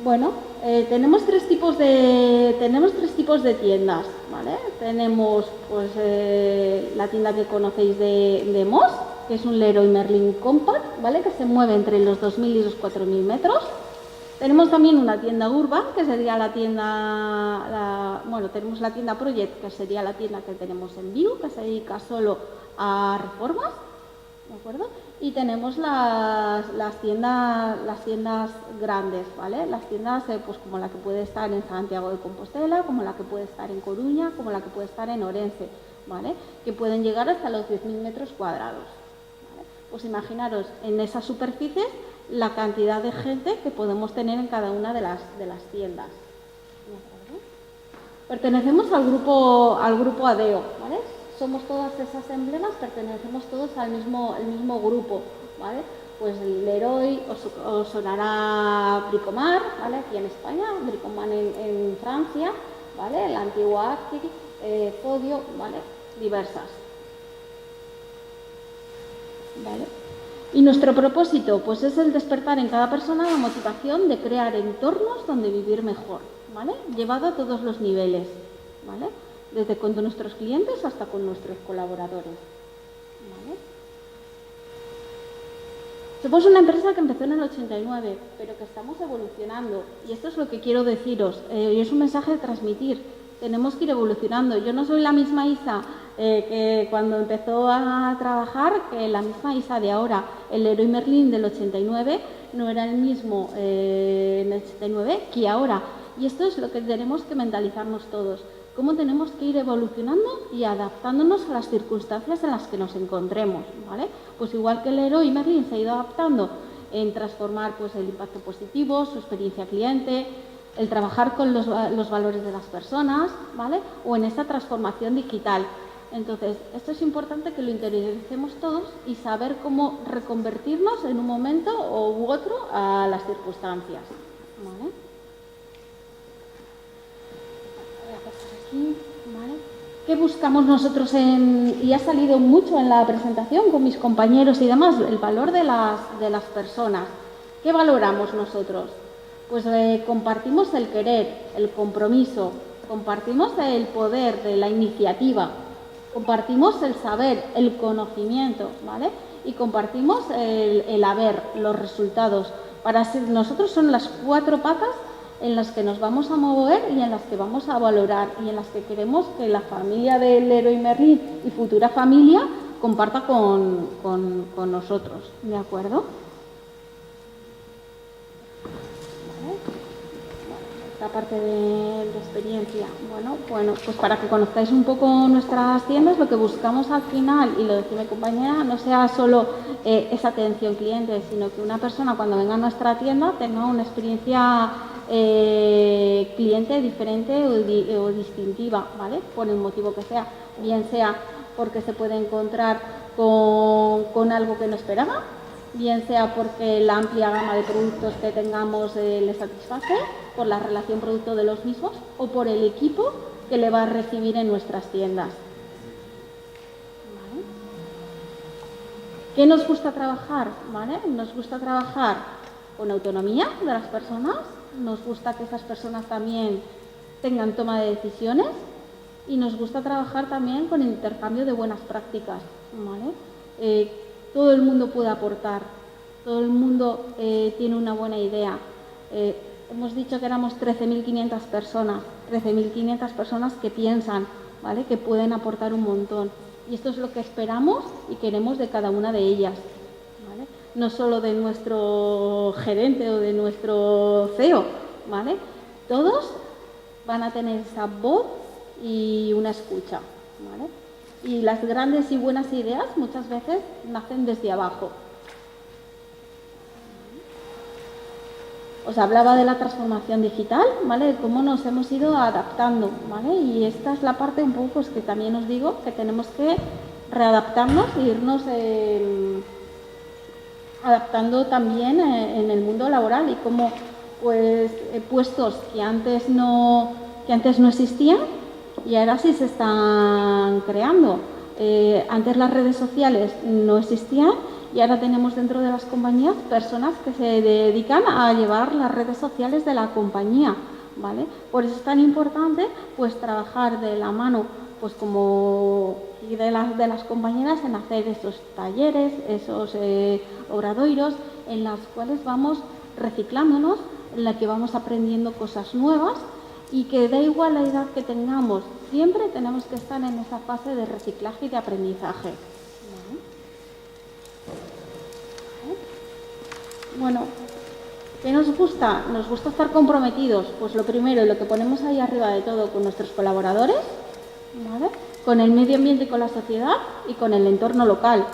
Bueno, tenemos tres tipos de tiendas, ¿vale? Tenemos pues la tienda que conocéis de Mos, que es un Leroy Merlin Compact, ¿vale? Que se mueve entre los 2.000 y los 4.000 metros. Tenemos también una tienda Urban, que sería la tienda, tenemos la tienda Project, que sería la tienda que tenemos en Vigo, que se dedica solo a reformas, ¿de acuerdo? Y tenemos las tiendas grandes, ¿vale? Las tiendas pues como la que puede estar en Santiago de Compostela, como la que puede estar en Coruña, como la que puede estar en Orense, ¿vale? Que pueden llegar hasta los 10.000 metros cuadrados, ¿vale? Pues imaginaros en esas superficies la cantidad de gente que podemos tener en cada una de las tiendas, ¿de acuerdo? Pertenecemos al grupo ADEO, ¿vale? Somos todas esas emblemas, pertenecemos todos al mismo grupo, ¿vale? Pues Leroy, os sonará Bricomart, ¿vale? Aquí en España, Bricomart en Francia, ¿vale? El antiguo Aki, Podio, ¿vale? Diversas, ¿vale? Y nuestro propósito, pues es el despertar en cada persona la motivación de crear entornos donde vivir mejor, ¿vale? Llevado a todos los niveles, ¿vale? Desde con nuestros clientes hasta con nuestros colaboradores, ¿vale? Somos una empresa que empezó en el 89, pero que estamos evolucionando, y esto es lo que quiero deciros, y es un mensaje de transmitir. tenemos que ir evolucionando. Yo no soy la misma Isa que cuando empezó a trabajar, que la misma Isa de ahora. El Leroy Merlin del 89 no era el mismo en el 89 que ahora. Y esto es lo que tenemos que mentalizarnos todos. Cómo tenemos que ir evolucionando y adaptándonos a las circunstancias en las que nos encontremos, ¿vale? Pues igual que el Leroy Merlin se ha ido adaptando en transformar pues, el impacto positivo, su experiencia cliente, el trabajar con los valores de las personas, ¿vale? O en esta transformación digital. Entonces, esto es importante que lo interioricemos todos y saber cómo reconvertirnos en un momento u otro a las circunstancias, ¿vale? Voy a pasar aquí, ¿vale? ¿Qué buscamos nosotros y ha salido mucho en la presentación con mis compañeros y demás, el valor de las personas? ¿Qué valoramos nosotros? Pues compartimos el querer, el compromiso, compartimos el poder de la iniciativa, compartimos el saber, el conocimiento, ¿vale? Y compartimos el haber, los resultados. Para nosotros son las 4 patas en las que nos vamos a mover y en las que vamos a valorar y en las que queremos que la familia del Leroy Merlin y futura familia comparta con nosotros, ¿de acuerdo? Esta parte de experiencia, bueno, pues para que conozcáis un poco nuestras tiendas, lo que buscamos al final, y lo decía mi compañera, no sea solo esa atención cliente, sino que una persona cuando venga a nuestra tienda tenga una experiencia cliente diferente o distintiva, ¿vale? Por el motivo que sea, bien sea porque se puede encontrar con algo que no esperaba, bien sea porque la amplia gama de productos que tengamos le satisface, por la relación producto de los mismos o por el equipo que le va a recibir en nuestras tiendas. ¿Vale? ¿Qué nos gusta trabajar? ¿Vale? Nos gusta trabajar con autonomía de las personas, nos gusta que esas personas también tengan toma de decisiones y nos gusta trabajar también con el intercambio de buenas prácticas. ¿Vale? Todo el mundo puede aportar, todo el mundo tiene una buena idea. Hemos dicho que éramos 13.500 personas que piensan, ¿vale? Que pueden aportar un montón. Y esto es lo que esperamos y queremos de cada una de ellas, ¿vale? No solo de nuestro gerente o de nuestro CEO, ¿vale? Todos van a tener esa voz y una escucha, ¿vale? Y las grandes y buenas ideas muchas veces nacen desde abajo. Os hablaba de la transformación digital, ¿vale? De cómo nos hemos ido adaptando, ¿vale? Y esta es la parte un poco pues, que también os digo que tenemos que readaptarnos e irnos adaptando también en el mundo laboral y cómo pues, puestos que antes no existían y ahora sí se están creando. Antes las redes sociales no existían y ahora tenemos dentro de las compañías personas que se dedican a llevar las redes sociales de la compañía, ¿vale? Por eso es tan importante pues trabajar de la mano pues como de las compañeras en hacer esos talleres, esos obradoiros en los cuales vamos reciclándonos, en la que vamos aprendiendo cosas nuevas y que da igual la edad que tengamos, siempre tenemos que estar en esa fase de reciclaje y de aprendizaje. Bueno, ¿qué nos gusta? Nos gusta estar comprometidos, pues lo primero, lo que ponemos ahí arriba de todo, con nuestros colaboradores, ¿vale? Con el medio ambiente y con la sociedad y con el entorno local.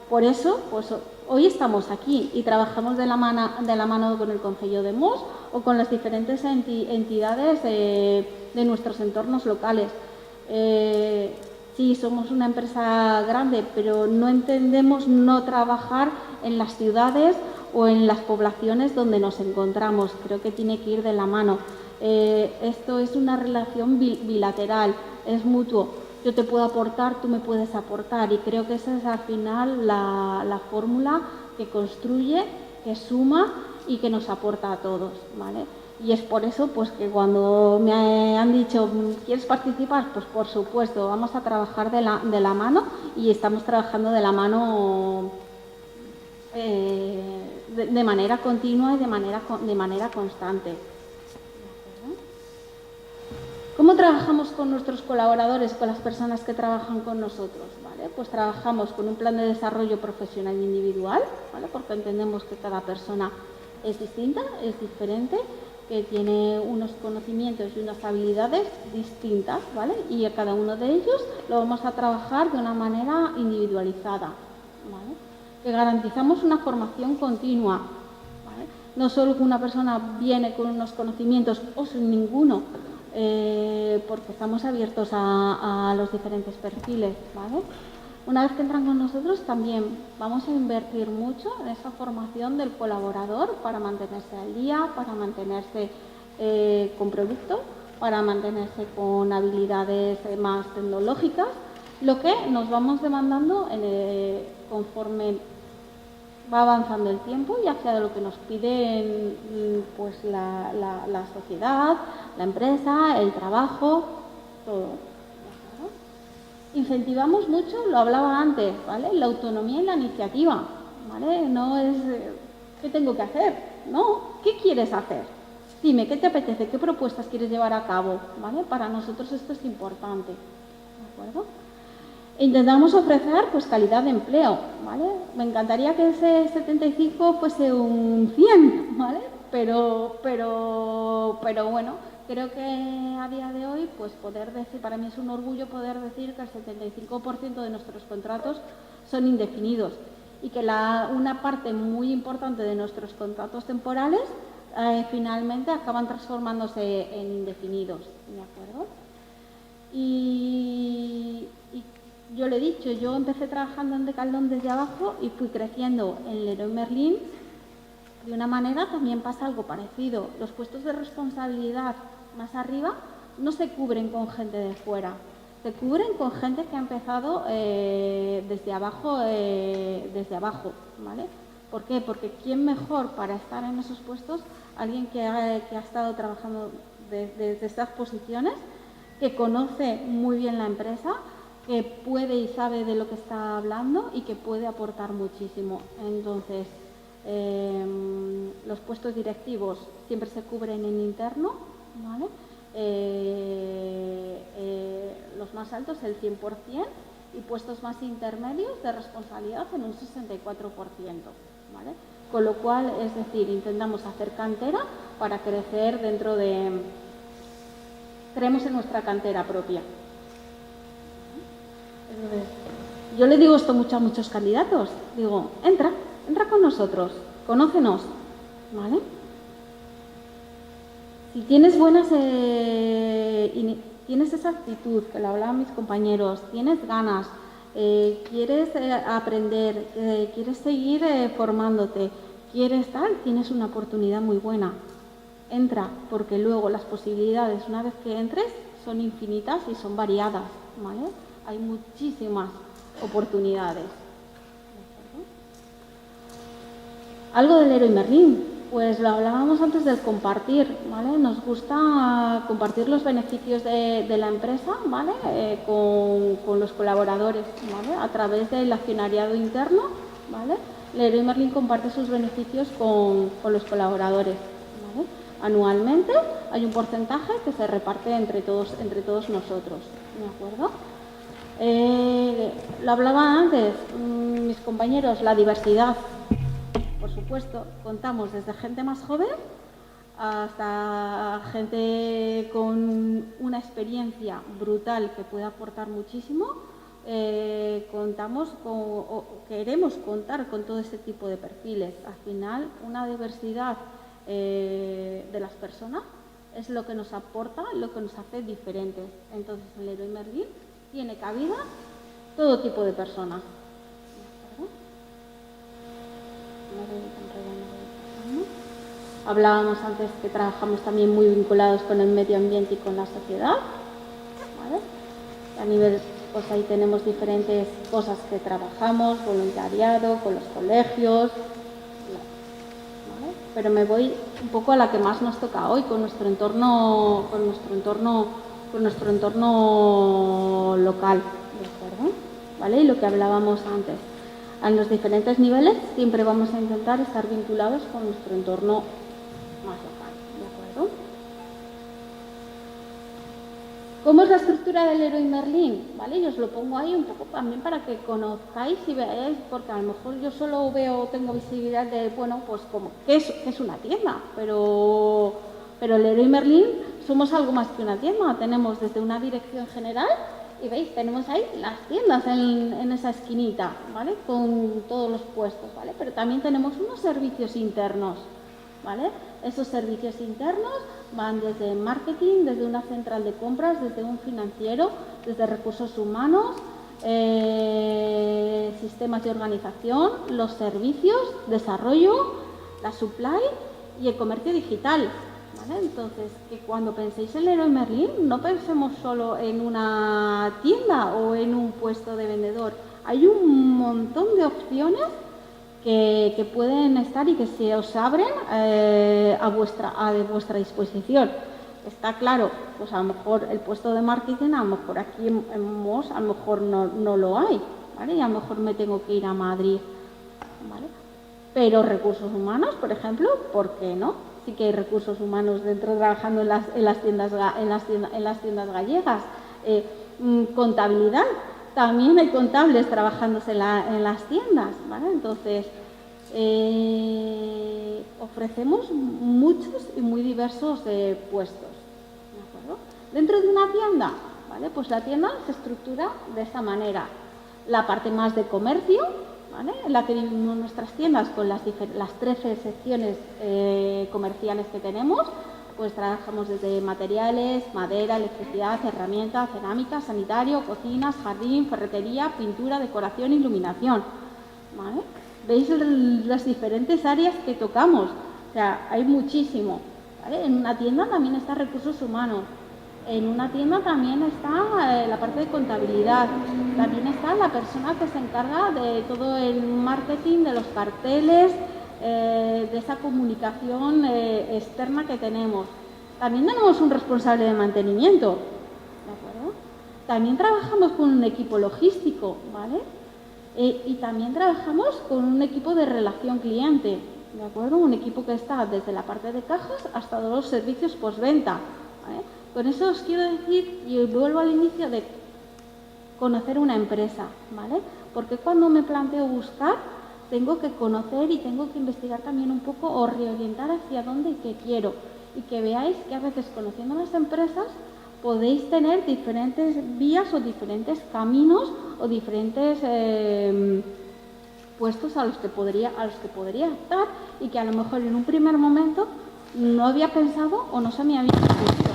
Por eso, pues hoy estamos aquí y trabajamos de la mano con el Concello de Mos o con las diferentes entidades de nuestros entornos locales. Sí, somos una empresa grande, pero no entendemos no trabajar en las ciudades o en las poblaciones donde nos encontramos. Creo que tiene que ir de la mano. Esto es una relación bilateral, es mutuo. Yo te puedo aportar, tú me puedes aportar y creo que esa es al final la fórmula que construye, que suma y que nos aporta a todos, ¿vale? Y es por eso pues que cuando me han dicho ¿quieres participar? Pues por supuesto, vamos a trabajar de la mano y estamos trabajando de la mano de manera continua y de manera constante. ¿Cómo trabajamos con nuestros colaboradores, con las personas que trabajan con nosotros? ¿Vale? Pues trabajamos con un plan de desarrollo profesional individual, ¿vale? Porque entendemos que cada persona es distinta, es diferente, que tiene unos conocimientos y unas habilidades distintas, ¿vale? Y a cada uno de ellos lo vamos a trabajar de una manera individualizada, ¿vale? Que garantizamos una formación continua, ¿vale? No solo que una persona viene con unos conocimientos o sin ninguno, porque estamos abiertos a los diferentes perfiles, ¿vale? Una vez que entran con nosotros también vamos a invertir mucho en esa formación del colaborador para mantenerse al día, para mantenerse con producto, para mantenerse con habilidades más tecnológicas, lo que nos vamos demandando conforme va avanzando el tiempo y hacia lo que nos pide pues, la sociedad, la empresa, el trabajo, todo. Incentivamos mucho, lo hablaba antes, ¿vale? La autonomía y la iniciativa, ¿vale? No es ¿qué tengo que hacer? No, ¿qué quieres hacer? Dime, ¿qué te apetece? ¿Qué propuestas quieres llevar a cabo? ¿Vale? Para nosotros esto es importante, ¿de acuerdo? Intentamos ofrecer pues calidad de empleo, ¿vale? Me encantaría que ese 75 fuese un 100, ¿vale? Pero bueno, creo que a día de hoy, pues poder decir, para mí es un orgullo poder decir que el 75% de nuestros contratos son indefinidos y que una parte muy importante de nuestros contratos temporales finalmente acaban transformándose en indefinidos, ¿de acuerdo? Y yo le he dicho, yo empecé trabajando en Decathlon desde abajo y fui creciendo en Leroy Merlin. De una manera también pasa algo parecido. Los puestos de responsabilidad más arriba no se cubren con gente de fuera, se cubren con gente que ha empezado desde abajo, ¿vale? ¿Por qué? Porque ¿quién mejor para estar en esos puestos? Alguien que ha estado trabajando desde estas posiciones, que conoce muy bien la empresa, que puede y sabe de lo que está hablando y que puede aportar muchísimo. Entonces, los puestos directivos siempre se cubren en interno, ¿vale? Los más altos el 100% y puestos más intermedios de responsabilidad en un 64%, ¿vale? Con lo cual, es decir, intentamos hacer cantera para crecer dentro de... Creemos en nuestra cantera propia. Entonces, yo le digo esto mucho a muchos candidatos, digo, entra con nosotros, conócenos, ¿vale? Si tienes tienes esa actitud, que lo hablaban mis compañeros, tienes ganas, quieres aprender, quieres seguir formándote, quieres tal, tienes una oportunidad muy buena. Entra, porque luego las posibilidades, una vez que entres, son infinitas y son variadas, ¿vale? Hay muchísimas oportunidades. Algo del Leroy Merlin, pues lo hablábamos antes del compartir, ¿vale? Nos gusta compartir los beneficios de la empresa, ¿vale? Con los colaboradores, ¿vale? A través del accionariado interno, ¿vale? Leroy Merlin comparte sus beneficios con los colaboradores, ¿vale? Anualmente hay un porcentaje que se reparte entre todos nosotros, ¿de acuerdo? Lo hablaba antes, mis compañeros, la diversidad. Por supuesto, contamos desde gente más joven hasta gente con una experiencia brutal que puede aportar muchísimo. Queremos contar con todo ese tipo de perfiles. Al final, una diversidad de las personas es lo que nos aporta, lo que nos hace diferentes. Entonces, en Leroy Merlin tiene cabida todo tipo de personas. Hablábamos antes que trabajamos también muy vinculados con el medio ambiente y con la sociedad, ¿vale? A nivel, pues ahí tenemos diferentes cosas que trabajamos, voluntariado, con los colegios, ¿vale? Pero me voy un poco a la que más nos toca hoy, con nuestro entorno local, ¿de acuerdo? ¿Vale? Y lo que hablábamos antes. A los diferentes niveles siempre vamos a intentar estar vinculados con nuestro entorno más local, ¿de acuerdo? ¿Cómo es la estructura del Leroy Merlin? ¿Vale? Yo os lo pongo ahí un poco también para que conozcáis y veáis, porque a lo mejor yo solo tengo visibilidad de, bueno, pues como, ¿qué es una tienda? Pero el Leroy Merlin somos algo más que una tienda. Tenemos desde una dirección general y veis, tenemos ahí las tiendas en esa esquinita, ¿vale? Con todos los puestos, ¿vale? Pero también tenemos unos servicios internos, ¿vale? Esos servicios internos van desde marketing, desde una central de compras, desde un financiero, desde recursos humanos, sistemas de organización, los servicios, desarrollo, la supply y el comercio digital, ¿vale? Entonces, que cuando penséis en Leroy Merlin, no pensemos solo en una tienda o en un puesto de vendedor. Hay un montón de opciones que pueden estar y que se os abren a vuestra disposición. Está claro, pues a lo mejor el puesto de marketing, a lo mejor aquí en Mos, a lo mejor no lo hay, ¿vale? Y a lo mejor me tengo que ir a Madrid, ¿vale? Pero recursos humanos, por ejemplo, ¿por qué no? Sí que hay recursos humanos dentro trabajando en las tiendas gallegas. Contabilidad. También hay contables trabajándose en las tiendas, ¿vale? Entonces, ofrecemos muchos y muy diversos puestos, ¿de acuerdo? Dentro de una tienda, ¿vale? Pues la tienda se estructura de esta manera. La parte más de comercio, ¿vale? En la que dividimos nuestras tiendas con las 13 secciones comerciales que tenemos. Pues trabajamos desde materiales, madera, electricidad, herramientas, cerámica, sanitario, cocinas, jardín, ferretería, pintura, decoración, iluminación, ¿vale? ¿Veis las diferentes áreas que tocamos? O sea, hay muchísimo, ¿vale? En una tienda también está recursos humanos, en una tienda también está la parte de contabilidad, también está la persona que se encarga de todo el marketing, de los carteles, de esa comunicación externa que tenemos. También tenemos un responsable de mantenimiento, ¿de acuerdo? También trabajamos con un equipo logístico, ¿vale? Y también trabajamos con un equipo de relación cliente, ¿de acuerdo? Un equipo que está desde la parte de cajas hasta los servicios postventa, ¿vale? Con eso os quiero decir, y vuelvo al inicio, de conocer una empresa, ¿vale? Porque cuando me planteo buscar, tengo que conocer y tengo que investigar también un poco o reorientar hacia dónde y qué quiero. Y que veáis que a veces conociendo las empresas podéis tener diferentes vías o diferentes caminos o diferentes puestos a los que podría optar y que a lo mejor en un primer momento no había pensado o no se me había ocurrido.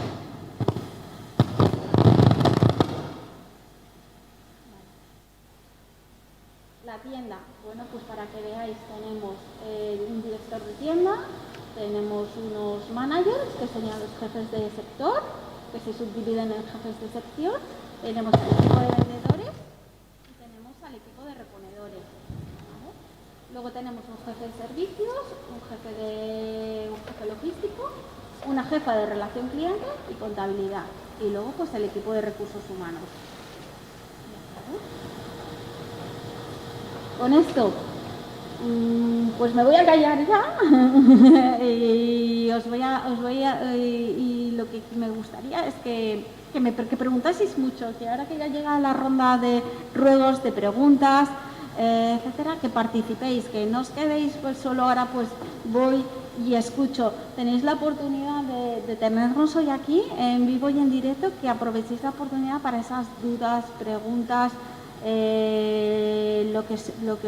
La tienda, bueno, pues para que veáis, tenemos un director de tienda, tenemos unos managers, que serían los jefes de sector, que se subdividen en jefes de sección, tenemos al equipo de vendedores y tenemos al equipo de reponedores, ¿vale? Luego tenemos un jefe de servicios, un jefe logístico, una jefa de relación cliente y contabilidad, y luego pues el equipo de recursos humanos. Con esto, pues me voy a callar ya y y lo que me gustaría es que preguntaseis mucho, que ahora que ya llega la ronda de ruegos, de preguntas, etcétera, que participéis, que no os quedéis pues solo ahora pues voy y escucho. Tenéis la oportunidad de tenernos hoy aquí en vivo y en directo, que aprovechéis la oportunidad para esas dudas, preguntas, lo que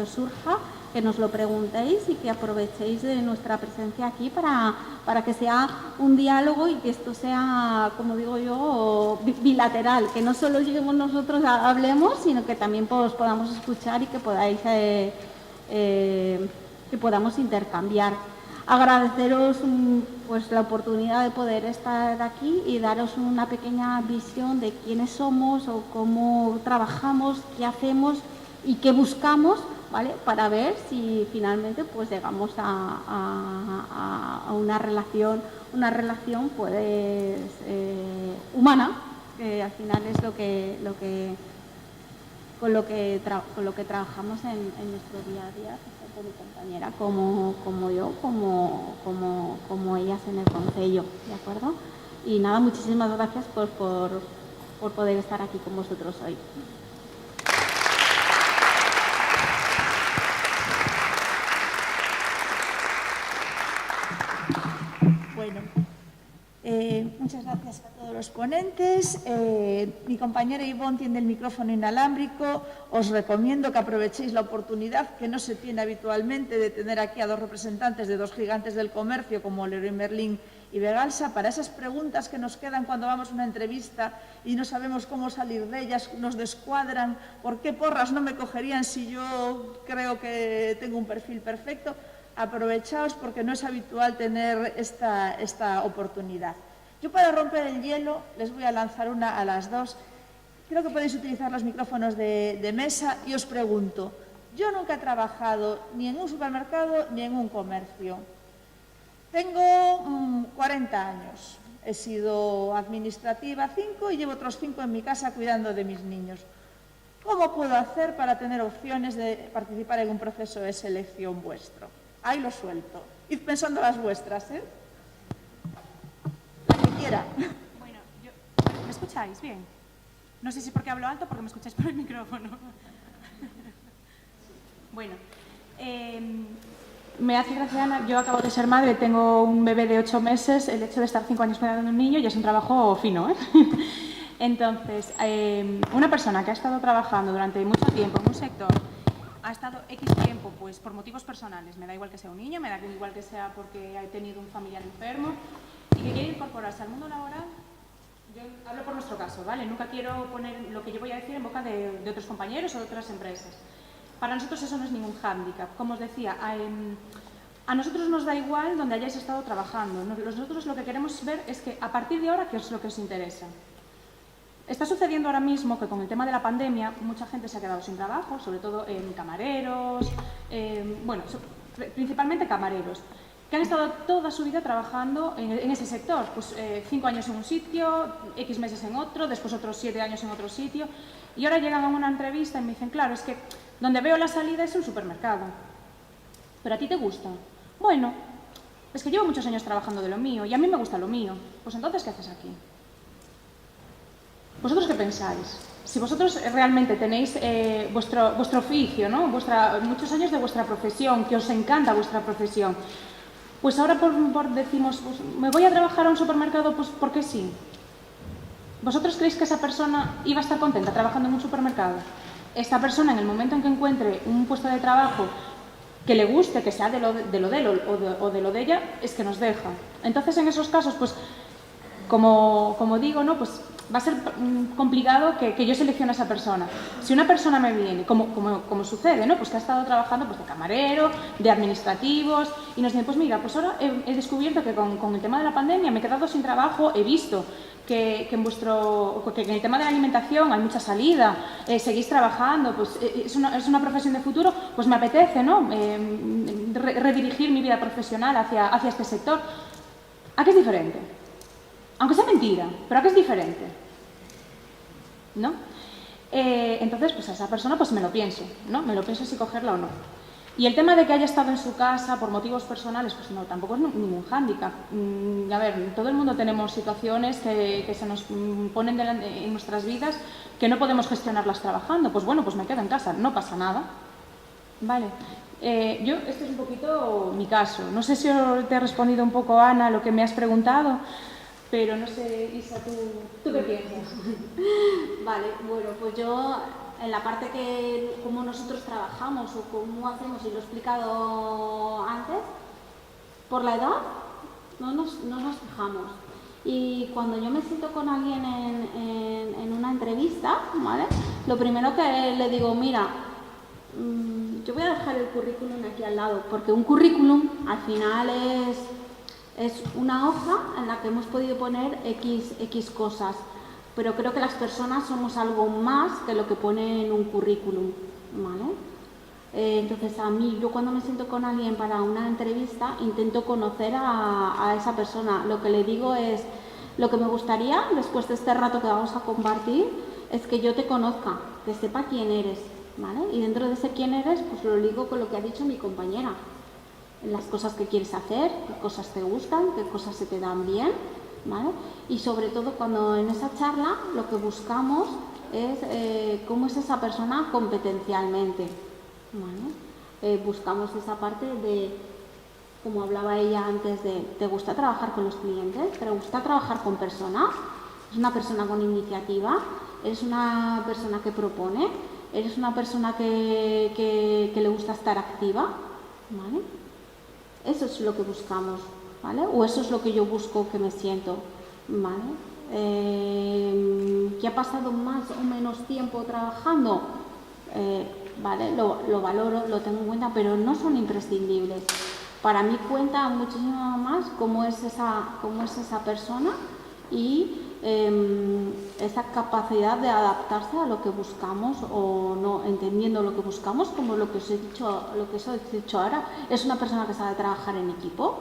os surja, que nos lo preguntéis y que aprovechéis de nuestra presencia aquí para que sea un diálogo y que esto sea, como digo yo, bilateral, que no solo lleguemos nosotros hablemos, sino que también pues, podamos escuchar y que podáis que podamos intercambiar. Agradeceros pues la oportunidad de poder estar aquí y daros una pequeña visión de quiénes somos o cómo trabajamos, qué hacemos y qué buscamos, ¿vale? Para ver si finalmente pues llegamos a una relación pues humana, que al final es con lo que trabajamos en nuestro día a día, tanto mi compañera como yo, como ellas en el concello, ¿de acuerdo? Y nada, muchísimas gracias por por poder estar aquí con vosotros hoy. Bueno, muchas gracias a todos los ponentes. Mi compañera Ivonne tiene el micrófono inalámbrico. Os recomiendo que aprovechéis la oportunidad que no se tiene habitualmente de tener aquí a dos representantes de dos gigantes del comercio como Leroy Merlin y Vegalsa para esas preguntas que nos quedan cuando vamos a una entrevista y no sabemos cómo salir de ellas, nos descuadran, ¿por qué porras no me cogerían si yo creo que tengo un perfil perfecto? Aprovechaos porque no es habitual tener esta oportunidad. Yo para romper el hielo les voy a lanzar una a las dos. Creo que podéis utilizar los micrófonos de mesa y os pregunto, yo nunca he trabajado ni en un supermercado ni en un comercio. Tengo 40 años, he sido administrativa 5 y llevo otros 5 en mi casa cuidando de mis niños. ¿Cómo puedo hacer para tener opciones de participar en un proceso de selección vuestro? Ahí lo suelto. Id pensando las vuestras, ¿eh? La que quiera. Bueno, ¿me escucháis bien? No sé si porque hablo alto o porque me escucháis por el micrófono. Bueno, me hace gracia, Ana, yo acabo de ser madre, tengo un bebé de 8 meses, el hecho de estar 5 años cuidando de un niño ya es un trabajo fino, ¿eh? Entonces, una persona que ha estado trabajando durante mucho tiempo en un sector, ha estado X tiempo, pues por motivos personales, me da igual que sea un niño, me da igual que sea porque he tenido un familiar enfermo y que quiere incorporarse al mundo laboral, yo hablo por nuestro caso, ¿vale? Nunca quiero poner lo que yo voy a decir en boca de otros compañeros o de otras empresas. Para nosotros eso no es ningún hándicap. Como os decía, a nosotros nos da igual donde hayáis estado trabajando. Nosotros lo que queremos ver es que a partir de ahora, ¿qué es lo que os interesa? Está sucediendo ahora mismo que con el tema de la pandemia mucha gente se ha quedado sin trabajo, sobre todo en camareros, bueno, principalmente camareros, que han estado toda su vida trabajando en ese sector, pues 5 años en un sitio, X meses en otro, después otros 7 años en otro sitio, y ahora llegan a una entrevista y me dicen, claro, es que donde veo la salida es un supermercado. ¿Pero a ti te gusta? Bueno, es que llevo muchos años trabajando de lo mío y a mí me gusta lo mío. Pues entonces, ¿qué haces aquí? ¿Vosotros qué pensáis? Si vosotros realmente tenéis vuestro oficio, ¿no? Muchos años de vuestra profesión, que os encanta vuestra profesión, pues ahora decimos, pues, ¿me voy a trabajar a un supermercado? Pues porque sí. ¿Vosotros creéis que esa persona iba a estar contenta trabajando en un supermercado? Esta persona, en el momento en que encuentre un puesto de trabajo que le guste, que sea de lo de él o de lo de ella, es que nos deja. Entonces, en esos casos, pues, como digo, ¿no? Pues va a ser complicado que yo seleccione a esa persona. Si una persona me viene, como sucede, ¿no? Pues que ha estado trabajando pues, de camarero, de administrativos, y nos dicen, pues mira, pues ahora he descubierto que con el tema de la pandemia me he quedado sin trabajo, he visto que en el tema de la alimentación hay mucha salida, seguís trabajando, pues es una profesión de futuro, pues me apetece, ¿no? Redirigir mi vida profesional hacia este sector. ¿A qué es diferente? Aunque sea mentira, pero ¿a qué es diferente? ¿No? Entonces, pues a esa persona pues me lo pienso, ¿no? Me lo pienso si cogerla o no. Y el tema de que haya estado en su casa por motivos personales, pues no, tampoco es ningún hándicap. A ver, todo el mundo tenemos situaciones que se nos ponen en nuestras vidas que no podemos gestionarlas trabajando. Pues bueno, pues me quedo en casa, no pasa nada. Vale. Este es un poquito mi caso. No sé si te he respondido un poco, Ana, lo que me has preguntado, pero no sé, Isa, ¿tú qué piensas? Vale, bueno, pues yo en la parte que cómo nosotros trabajamos o cómo hacemos, y lo he explicado antes, por la edad no nos fijamos. Y cuando yo me siento con alguien en una entrevista, ¿vale? Lo primero que le digo, mira, yo voy a dejar el currículum aquí al lado, porque un currículum al final es una hoja en la que hemos podido poner X cosas, pero creo que las personas somos algo más que lo que pone en un currículum, ¿vale? Entonces, yo cuando me siento con alguien para una entrevista, intento conocer a esa persona. Lo que le digo es, lo que me gustaría, después de este rato que vamos a compartir, es que yo te conozca, que sepa quién eres, ¿vale? Y dentro de ese quién eres, pues lo ligo con lo que ha dicho mi compañera. Las cosas que quieres hacer, qué cosas te gustan, qué cosas se te dan bien, ¿vale? Y sobre todo cuando en esa charla lo que buscamos es cómo es esa persona competencialmente, ¿vale? Buscamos esa parte de, como hablaba ella antes, de ¿te gusta trabajar con los clientes? ¿Te gusta trabajar con personas? ¿Es una persona con iniciativa? ¿Eres una persona que propone? ¿Eres una persona que le gusta estar activa? ¿Vale? Eso es lo que buscamos, ¿vale? O eso es lo que yo busco que me siento, ¿vale? ¿Que ha pasado más o menos tiempo trabajando? ¿Vale? Lo valoro, lo tengo en cuenta, pero no son imprescindibles. Para mí cuenta muchísimo más cómo es esa persona y esa capacidad de adaptarse a lo que buscamos o no, entendiendo lo que buscamos, como lo que os he dicho ahora. Es una persona que sabe trabajar en equipo,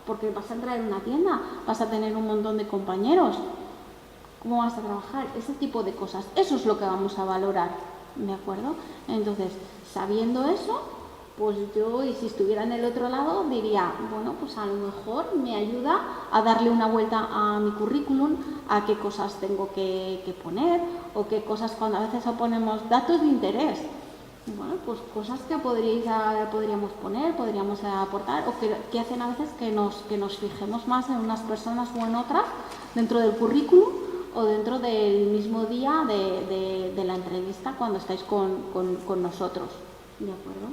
porque vas a entrar en una tienda, vas a tener un montón de compañeros. ¿Cómo vas a trabajar? Ese tipo de cosas. Eso es lo que vamos a valorar, ¿de acuerdo? Entonces, sabiendo eso, pues yo, y si estuviera en el otro lado, diría, bueno, pues a lo mejor me ayuda a darle una vuelta a mi currículum, a qué cosas tengo que poner, o qué cosas, cuando a veces ponemos datos de interés, bueno, pues cosas que podríamos poner, podríamos aportar, o que hacen a veces que nos fijemos más en unas personas o en otras dentro del currículum o dentro del mismo día de la entrevista cuando estáis con nosotros, ¿de acuerdo?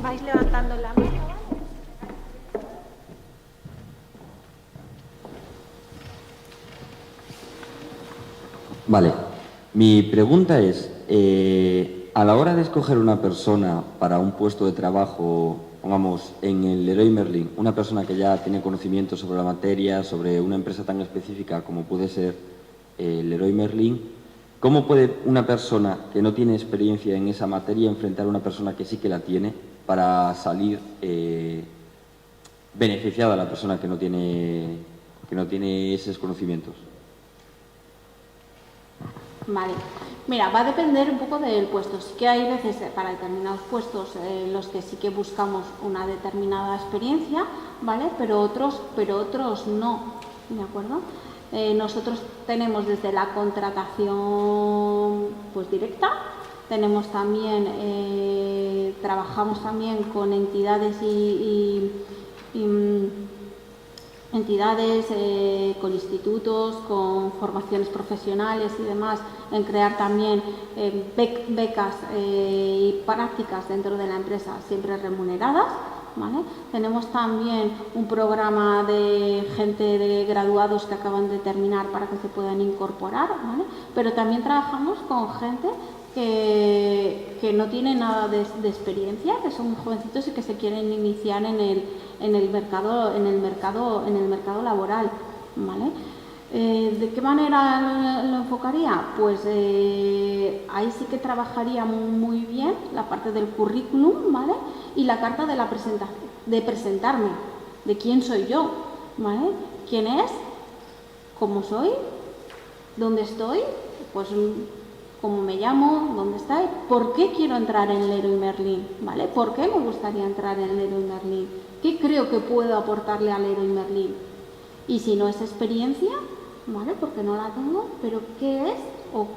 Vais levantando la mano. Vale, mi pregunta es, a la hora de escoger una persona para un puesto de trabajo, pongamos, en el Leroy Merlin, una persona que ya tiene conocimiento sobre la materia, sobre una empresa tan específica como puede ser el Leroy Merlin, ¿cómo puede una persona que no tiene experiencia en esa materia enfrentar a una persona que sí que la tiene para salir beneficiada la persona que no tiene esos conocimientos? Vale, mira, va a depender un poco del puesto. Sí que hay veces para determinados puestos en los que sí que buscamos una determinada experiencia, ¿vale? Pero otros no, ¿de acuerdo? Nosotros tenemos desde la contratación pues directa, tenemos también, trabajamos también con entidades con institutos, con formaciones profesionales y demás, en crear también becas y prácticas dentro de la empresa, siempre remuneradas, ¿vale? Tenemos también un programa de gente de graduados que acaban de terminar para que se puedan incorporar, ¿vale? Pero también trabajamos con gente que no tiene nada de experiencia, que son muy jovencitos y que se quieren iniciar en el mercado laboral, ¿vale? ¿De qué manera lo enfocaría? Pues ahí sí que trabajaría muy bien la parte del currículum, ¿vale? Y la carta de de presentarme, de quién soy yo, ¿vale? ¿Quién es? ¿Cómo soy? ¿Dónde estoy? Pues cómo me llamo, dónde estoy, por qué quiero entrar en Leroy Merlin, ¿vale? ¿Por qué me gustaría entrar en Leroy Merlin? ¿Qué creo que puedo aportarle a Leroy Merlin? Y si no es experiencia, ¿vale? Porque no la tengo, pero ¿qué es o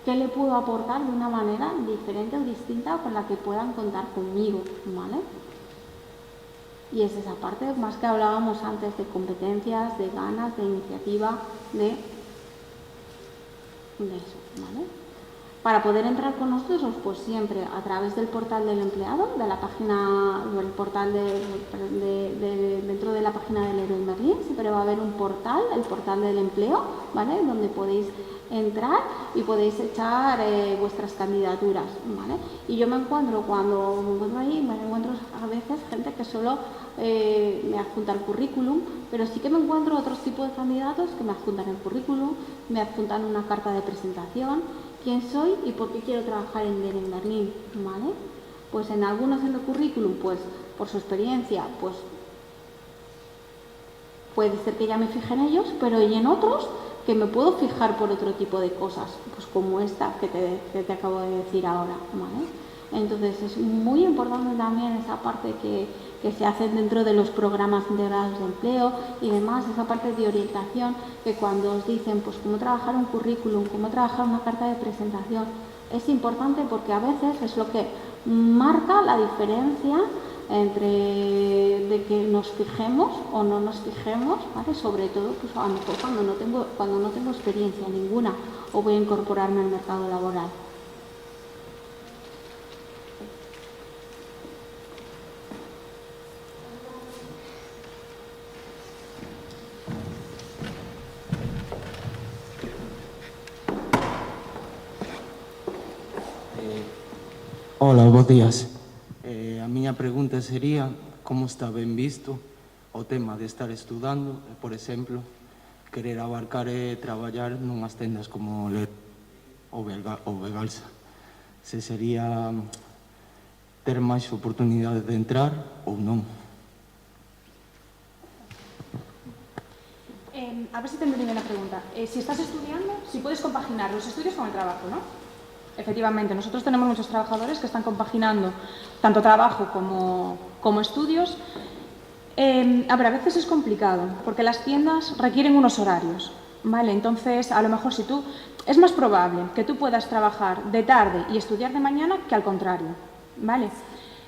qué le puedo aportar de una manera diferente o distinta con la que puedan contar conmigo, ¿vale? Y es esa parte más que hablábamos antes de competencias, de ganas, de iniciativa, de eso, ¿vale? Para poder entrar con nosotros, pues siempre a través del portal del empleado, de la página, del portal dentro de la página de Leroy Merlin, siempre va a haber un portal, el portal del empleo, ¿vale? Donde podéis entrar y podéis echar vuestras candidaturas, ¿vale? Y yo cuando me encuentro ahí, me encuentro a veces gente que solo me adjunta el currículum, pero sí que me encuentro otros tipos de candidatos que me adjuntan el currículum, me adjuntan una carta de presentación, quién soy y por qué quiero trabajar en Leroy Merlin, ¿vale? Pues en algunos en el currículum, pues por su experiencia, pues puede ser que ya me fije en ellos, pero y en otros que me puedo fijar por otro tipo de cosas, pues como esta que te acabo de decir ahora, ¿vale? Entonces es muy importante también esa parte que se hace dentro de los programas integrados de empleo y demás, esa parte de orientación, que cuando os dicen pues cómo trabajar un currículum, cómo trabajar una carta de presentación, es importante porque a veces es lo que marca la diferencia entre de que nos fijemos o no nos fijemos, ¿vale? Sobre todo pues a lo mejor cuando no tengo experiencia ninguna o voy a incorporarme al mercado laboral. Hola, bons días. A miña pregunta sería como está ben visto o tema de estar estudando, por exemplo, querer abarcar e traballar nunhas tendas como o Vegalsa. Se sería ter máis oportunidades de entrar ou non. A ver si te entendí bien la pregunta. Si estás estudiando, si puedes compaginar los estudios con el trabajo, ¿no? Efectivamente, nosotros tenemos muchos trabajadores que están compaginando tanto trabajo como estudios. A ver, a veces es complicado, porque las tiendas requieren unos horarios, ¿vale? Entonces, a lo mejor es más probable que tú puedas trabajar de tarde y estudiar de mañana que al contrario, ¿vale?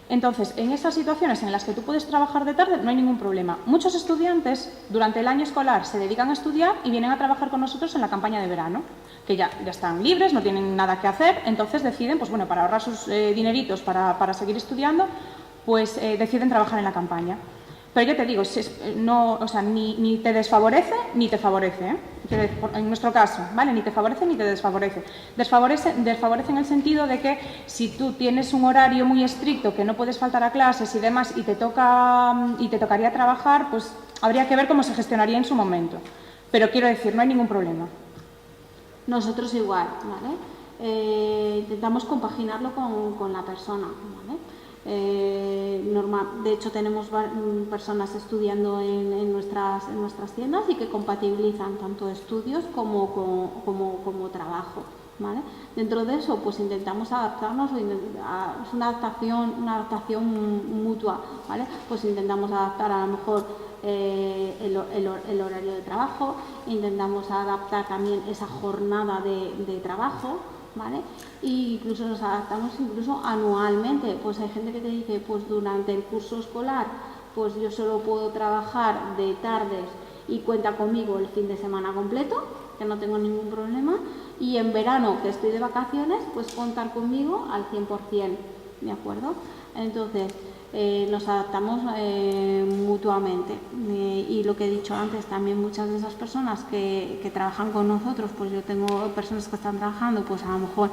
Entonces, en esas situaciones en las que tú puedes trabajar de tarde, no hay ningún problema. Muchos estudiantes, durante el año escolar, se dedican a estudiar y vienen a trabajar con nosotros en la campaña de verano, que ya están libres, no tienen nada que hacer, entonces deciden, pues bueno, para ahorrar sus dineritos para seguir estudiando, pues deciden trabajar en la campaña. Pero yo te digo, ni te desfavorece ni te favorece, ¿eh? En nuestro caso, ¿vale? Ni te favorece ni te desfavorece. Desfavorece en el sentido de que si tú tienes un horario muy estricto, que no puedes faltar a clases y demás, y te tocaría trabajar, pues habría que ver cómo se gestionaría en su momento. Pero quiero decir, no hay ningún problema. Nosotros igual, ¿vale? Intentamos compaginarlo con la persona, ¿vale? De hecho tenemos personas estudiando en nuestras tiendas y que compatibilizan tanto estudios como trabajo, ¿vale? Dentro de eso pues intentamos adaptarnos, es una adaptación mutua, ¿vale? Pues intentamos adaptar a lo mejor el horario de trabajo, intentamos adaptar también esa jornada de trabajo, ¿vale? E incluso nos adaptamos anualmente. Pues hay gente que te dice, pues durante el curso escolar, pues yo solo puedo trabajar de tardes y cuenta conmigo el fin de semana completo, que no tengo ningún problema, y en verano, que estoy de vacaciones, pues contar conmigo al 100%, ¿de acuerdo? Entonces, nos adaptamos mutuamente y lo que he dicho antes, también muchas de esas personas que trabajan con nosotros, pues yo tengo personas que están trabajando, pues a lo mejor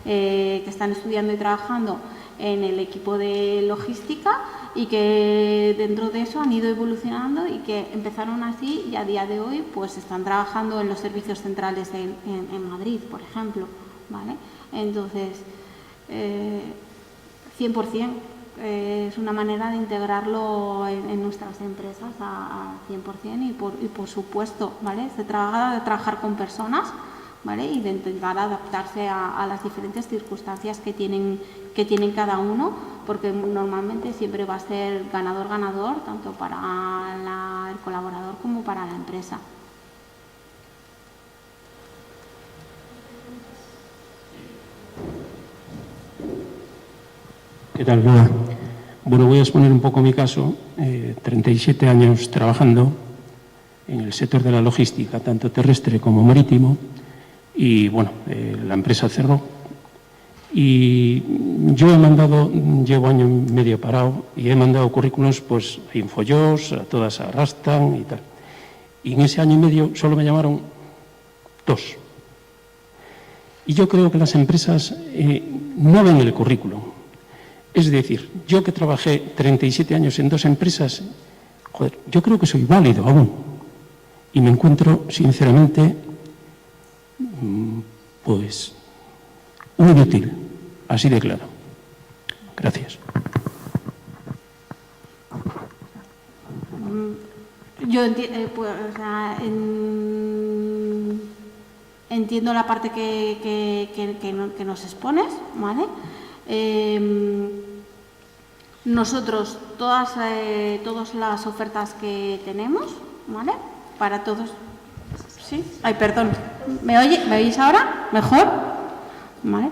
que están estudiando y trabajando en el equipo de logística y que dentro de eso han ido evolucionando y que empezaron así y a día de hoy pues están trabajando en los servicios centrales en Madrid, por ejemplo, ¿vale? Entonces, 100%. Es una manera de integrarlo en nuestras empresas a 100% y por supuesto, ¿vale? Se trata de trabajar con personas, ¿vale? Y de intentar adaptarse a las diferentes circunstancias que tienen cada uno, porque normalmente siempre va a ser ganador-ganador, tanto para el colaborador como para la empresa. ¿Qué tal? Bueno, voy a exponer un poco mi caso. 37 años trabajando en el sector de la logística, tanto terrestre como marítimo, y bueno, la empresa cerró. Y yo llevo año y medio parado, y he mandado currículos pues, a Infojobs, a todas a Rastan y tal. Y en ese año y medio solo me llamaron 2. Y yo creo que las empresas no ven el currículum. Es decir, yo que trabajé 37 años en 2 empresas, joder, yo creo que soy válido aún. Y me encuentro, sinceramente, pues, muy útil, así de claro. Gracias. Yo entiendo la parte que nos expones, ¿vale? Nosotros, todas las ofertas que tenemos, ¿vale? Para todos. ¿Sí? Ay, perdón. ¿Me oís ahora? ¿Mejor? ¿Vale?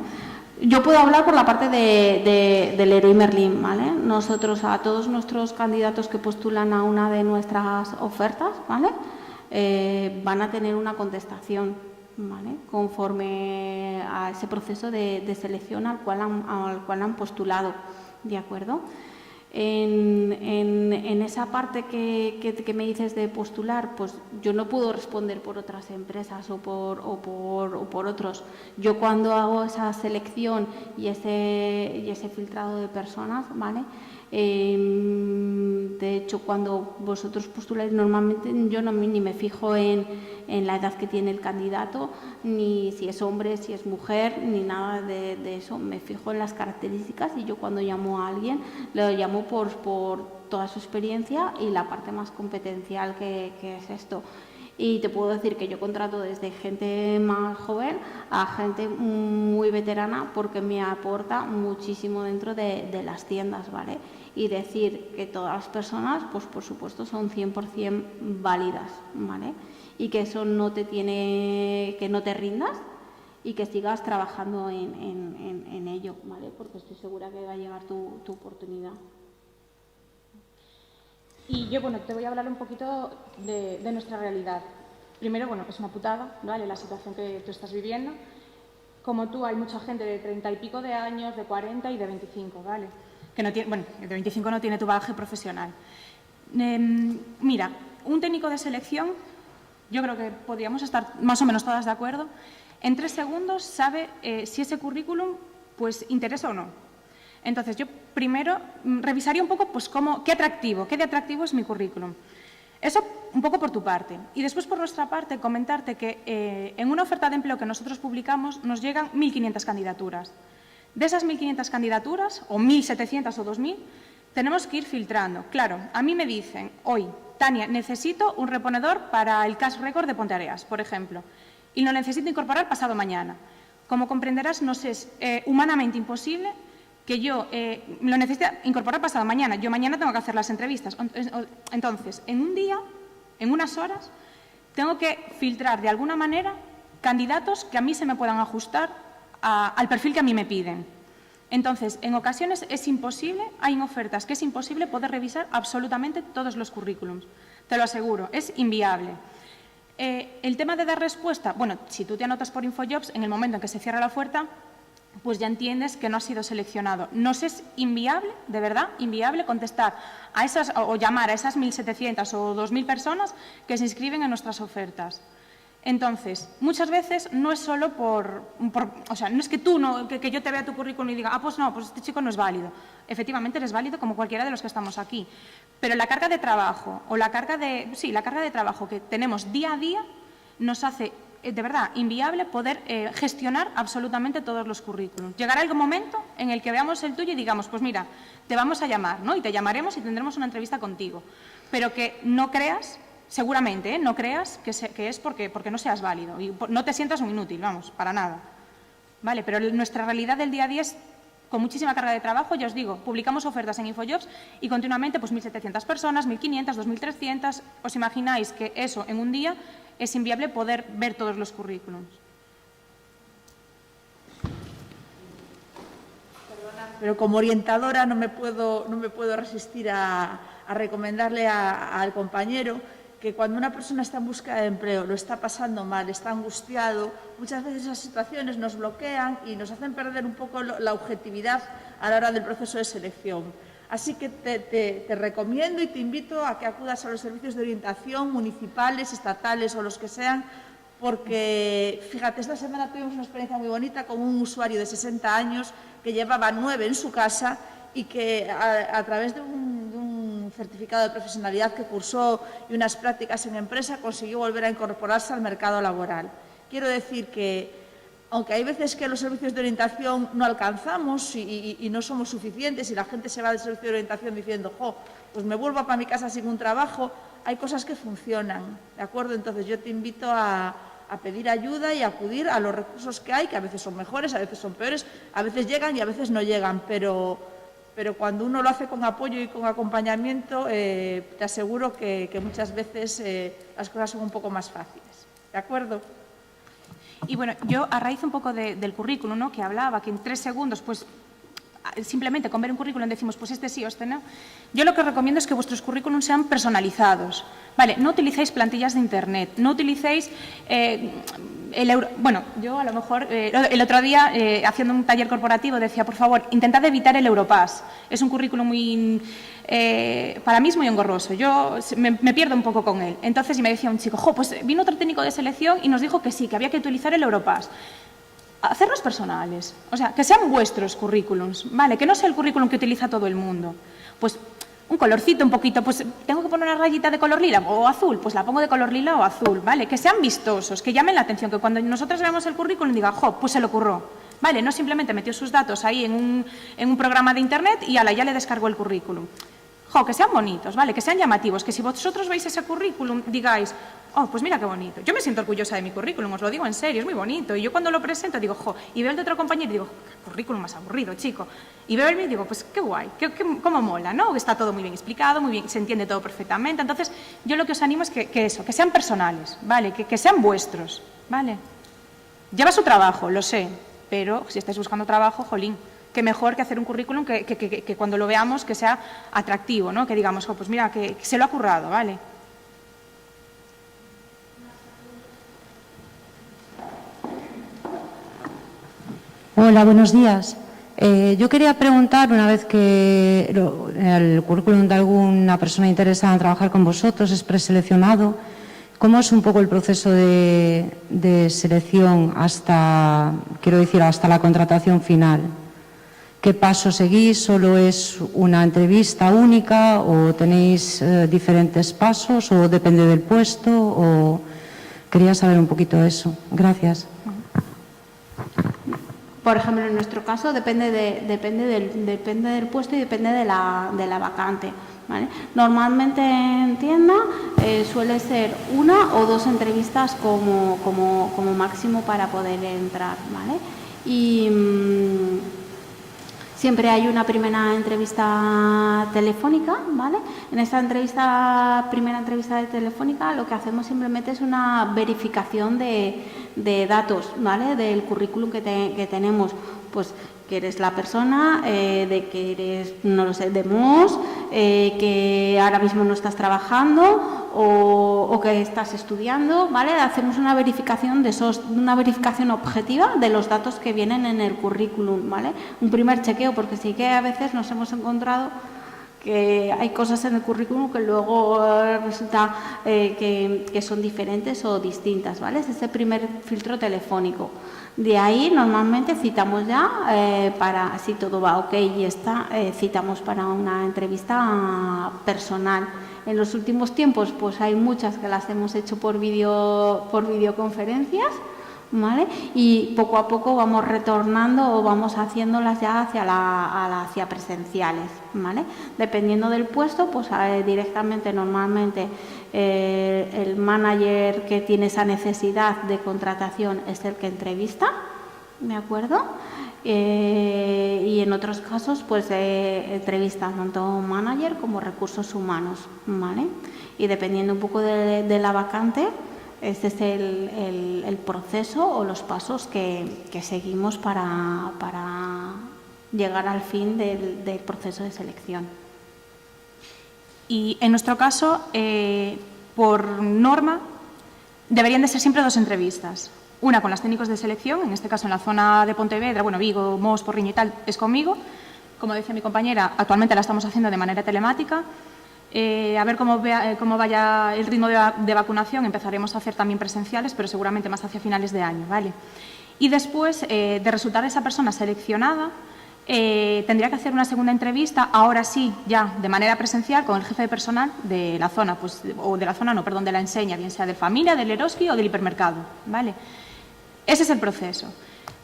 Yo puedo hablar por la parte del Leroy Merlin, ¿vale? Nosotros, a todos nuestros candidatos que postulan a una de nuestras ofertas, ¿vale? Van a tener una contestación, ¿vale? Conforme a ese proceso de selección al cual han postulado, ¿de acuerdo? En esa parte que me dices de postular, pues yo no puedo responder por otras empresas o por otros. Yo cuando hago esa selección y ese filtrado de personas, ¿vale? De hecho, cuando vosotros postuláis, normalmente yo ni me fijo en la edad que tiene el candidato, ni si es hombre, si es mujer, ni nada de eso. Me fijo en las características y yo cuando llamo a alguien, lo llamo por toda su experiencia y la parte más competencial que es esto. Y te puedo decir que yo contrato desde gente más joven a gente muy veterana porque me aporta muchísimo dentro de las tiendas, ¿vale? Y decir que todas las personas, pues por supuesto, son 100% válidas, ¿vale? Y que eso que no te rindas y que sigas trabajando en ello, ¿vale? Porque estoy segura que va a llegar tu oportunidad. Y yo, bueno, te voy a hablar un poquito de nuestra realidad. Primero, bueno, es una putada, ¿vale? La situación que tú estás viviendo. Como tú, hay mucha gente de 30 y pico de años, de 40 y de 25, ¿vale? Que no tiene, bueno, el de 25 no tiene tu bagaje profesional. Mira, un técnico de selección, yo creo que podríamos estar más o menos todas de acuerdo, en 3 segundos sabe si ese currículum pues interesa o no. Entonces, yo primero revisaría un poco pues qué de atractivo es mi currículum. Eso un poco por tu parte. Y después por nuestra parte comentarte que en una oferta de empleo que nosotros publicamos nos llegan 1.500 candidaturas. De esas 1.500 candidaturas, o 1.700 o 2.000, tenemos que ir filtrando. Claro, a mí me dicen hoy, Tania, necesito un reponedor para el Cash Record de Ponteareas, por ejemplo, y lo necesito incorporar pasado mañana. Como comprenderás, nos es humanamente imposible que yo lo necesite incorporar pasado mañana. Yo mañana tengo que hacer las entrevistas. Entonces, en un día, en unas horas, tengo que filtrar de alguna manera candidatos que a mí se me puedan ajustar al perfil que a mí me piden. Entonces, en ocasiones es imposible, hay en ofertas que es imposible poder revisar absolutamente todos los currículums. Te lo aseguro, es inviable. El tema de dar respuesta, bueno, si tú te anotas por InfoJobs, en el momento en que se cierra la oferta, pues ya entiendes que no has sido seleccionado. Nos es inviable, de verdad, inviable contestar a esas o llamar a esas 1.700 o 2.000 personas que se inscriben en nuestras ofertas. Entonces, muchas veces no es solo o sea, no es que que yo te vea tu currículum y diga, pues no, pues este chico no es válido. Efectivamente eres válido como cualquiera de los que estamos aquí. Pero la carga de trabajo la carga de trabajo que tenemos día a día nos hace de verdad inviable poder gestionar absolutamente todos los currículums. Llegará algún momento en el que veamos el tuyo y digamos, pues mira, te vamos a llamar, ¿no? Y te llamaremos y tendremos una entrevista contigo. Pero que no creas, seguramente, no creas que es porque no seas válido y no te sientas un inútil, vamos, para nada. Vale, pero nuestra realidad del día a día es con muchísima carga de trabajo. Ya os digo, publicamos ofertas en InfoJobs y continuamente pues 1.700 personas, 1.500, 2.300. ¿Os imagináis que eso en un día es inviable poder ver todos los currículums? Pero como orientadora no me puedo resistir a recomendarle al compañero que cuando una persona está en búsqueda de empleo, lo está pasando mal, está angustiado, muchas veces esas situaciones nos bloquean y nos hacen perder un poco la objetividad a la hora del proceso de selección. Así que te recomiendo y te invito a que acudas a los servicios de orientación municipales, estatales o los que sean, porque, fíjate, esta semana tuvimos una experiencia muy bonita con un usuario de 60 años que llevaba 9 en su casa y que a través de un certificado de profesionalidad que cursó y unas prácticas en empresa consiguió volver a incorporarse al mercado laboral. Quiero decir que, aunque hay veces que los servicios de orientación no alcanzamos y no somos suficientes y la gente se va del servicio de orientación diciendo, pues me vuelvo para mi casa sin un trabajo, hay cosas que funcionan, ¿de acuerdo? Entonces yo te invito a pedir ayuda y acudir a los recursos que hay, que a veces son mejores, a veces son peores, a veces llegan y a veces no llegan, pero cuando uno lo hace con apoyo y con acompañamiento, te aseguro que muchas veces las cosas son un poco más fáciles. ¿De acuerdo? Y bueno, yo a raíz un poco del currículum, ¿no?, que hablaba, que en 3 segundos, pues simplemente con ver un currículum decimos, pues este sí o este no. Yo lo que os recomiendo es que vuestros currículums sean personalizados. Vale, no utilicéis plantillas de Internet, no utilicéis bueno, yo a lo mejor el otro día haciendo un taller corporativo decía, por favor, intentad evitar el Europass. Es un currículum muy, para mí es muy engorroso, yo me pierdo un poco con él. Entonces, y me decía un chico, pues vino otro técnico de selección y nos dijo que sí, que había que utilizar el Europass. Hacerlos personales, o sea, que sean vuestros currículums, ¿vale? Que no sea el currículum que utiliza todo el mundo. Pues un colorcito un poquito, pues tengo que poner una rayita de color lila o azul, pues la pongo de color lila o azul, ¿vale? Que sean vistosos, que llamen la atención, que cuando nosotros veamos el currículum diga, pues se le ocurrió, ¿vale? No simplemente metió sus datos ahí en un programa de Internet y ya le descargó el currículum. Que sean bonitos, ¿vale? Que sean llamativos, que si vosotros veis ese currículum digáis, pues mira qué bonito. Yo me siento orgullosa de mi currículum, os lo digo en serio, es muy bonito. Y yo cuando lo presento digo, y veo el de otro compañero y digo, qué currículum más aburrido, chico. Y veo el mío y digo, pues qué guay, cómo mola, ¿no? Está todo muy bien explicado, muy bien, se entiende todo perfectamente. Entonces, yo lo que os animo es que sean personales, ¿vale? Que sean vuestros, ¿vale? Lleva su trabajo, lo sé, pero si estáis buscando trabajo, jolín, que mejor que hacer un currículum que cuando lo veamos que sea atractivo, ¿no? Que digamos, pues mira, que se lo ha currado, ¿vale? Hola, buenos días. Yo quería preguntar, una vez que el currículum de alguna persona interesada en trabajar con vosotros es preseleccionado, ¿cómo es un poco el proceso de selección hasta la contratación final? ¿Qué paso seguís? ¿Solo es una entrevista única o tenéis diferentes pasos o depende del puesto? O quería saber un poquito eso. Gracias. Por ejemplo, en nuestro caso depende del puesto y depende de la vacante, ¿vale? Normalmente en tienda suele ser 1 o 2 entrevistas como máximo para poder entrar, ¿vale? Y siempre hay una primera entrevista telefónica, ¿vale? En esta primera entrevista telefónica lo que hacemos simplemente es una verificación de datos, ¿vale? Del currículum que tenemos, pues que eres la persona, de que eres, no lo sé, de MOS, que ahora mismo no estás trabajando o que estás estudiando, ¿vale? Hacemos una verificación una verificación objetiva de los datos que vienen en el currículum, ¿vale? Un primer chequeo, porque sí que a veces nos hemos encontrado que hay cosas en el currículum que luego resulta que son diferentes o distintas, ¿vale? Es ese primer filtro telefónico. De ahí normalmente citamos ya si todo va ok y citamos para una entrevista personal. En los últimos tiempos pues hay muchas que las hemos hecho por videoconferencias, ¿vale? Y poco a poco vamos retornando o vamos haciéndolas ya hacia presenciales, ¿vale? Dependiendo del puesto, pues directamente normalmente el manager que tiene esa necesidad de contratación es el que entrevista, ¿de acuerdo? Y en otros casos pues entrevistan tanto manager como recursos humanos, ¿vale? Y dependiendo un poco de la vacante, este es el proceso o los pasos que seguimos para llegar al fin del proceso de selección. Y en nuestro caso, por norma, deberían de ser siempre 2 entrevistas. Una con los técnicos de selección, en este caso en la zona de Pontevedra, Vigo, Mos, Porriño y tal, es conmigo. Como decía mi compañera, actualmente la estamos haciendo de manera telemática. A ver cómo vaya el ritmo de vacunación, empezaremos a hacer también presenciales, pero seguramente más hacia finales de año, ¿vale? Y después de resultar esa persona seleccionada, tendría que hacer una segunda entrevista, ahora sí, ya de manera presencial, con el jefe de personal de la zona, de la enseña, bien sea de familia, del Eroski o del hipermercado, ¿vale? Ese es el proceso.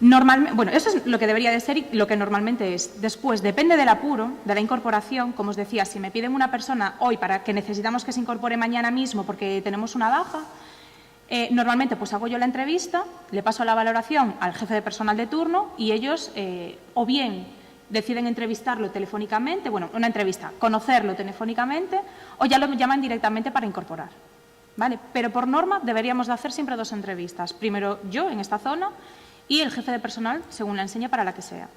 Eso es lo que debería de ser y lo que normalmente es. Después, depende del apuro, de la incorporación. Como os decía, si me piden una persona hoy para que necesitamos que se incorpore mañana mismo porque tenemos una baja, Normalmente pues hago yo la entrevista, le paso la valoración al jefe de personal de turno y ellos o bien deciden entrevistarlo telefónicamente, bueno, una entrevista, conocerlo telefónicamente o ya lo llaman directamente para incorporar, ¿vale? Pero por norma deberíamos de hacer siempre 2 entrevistas. Primero yo en esta zona y el jefe de personal según la enseña para la que sea.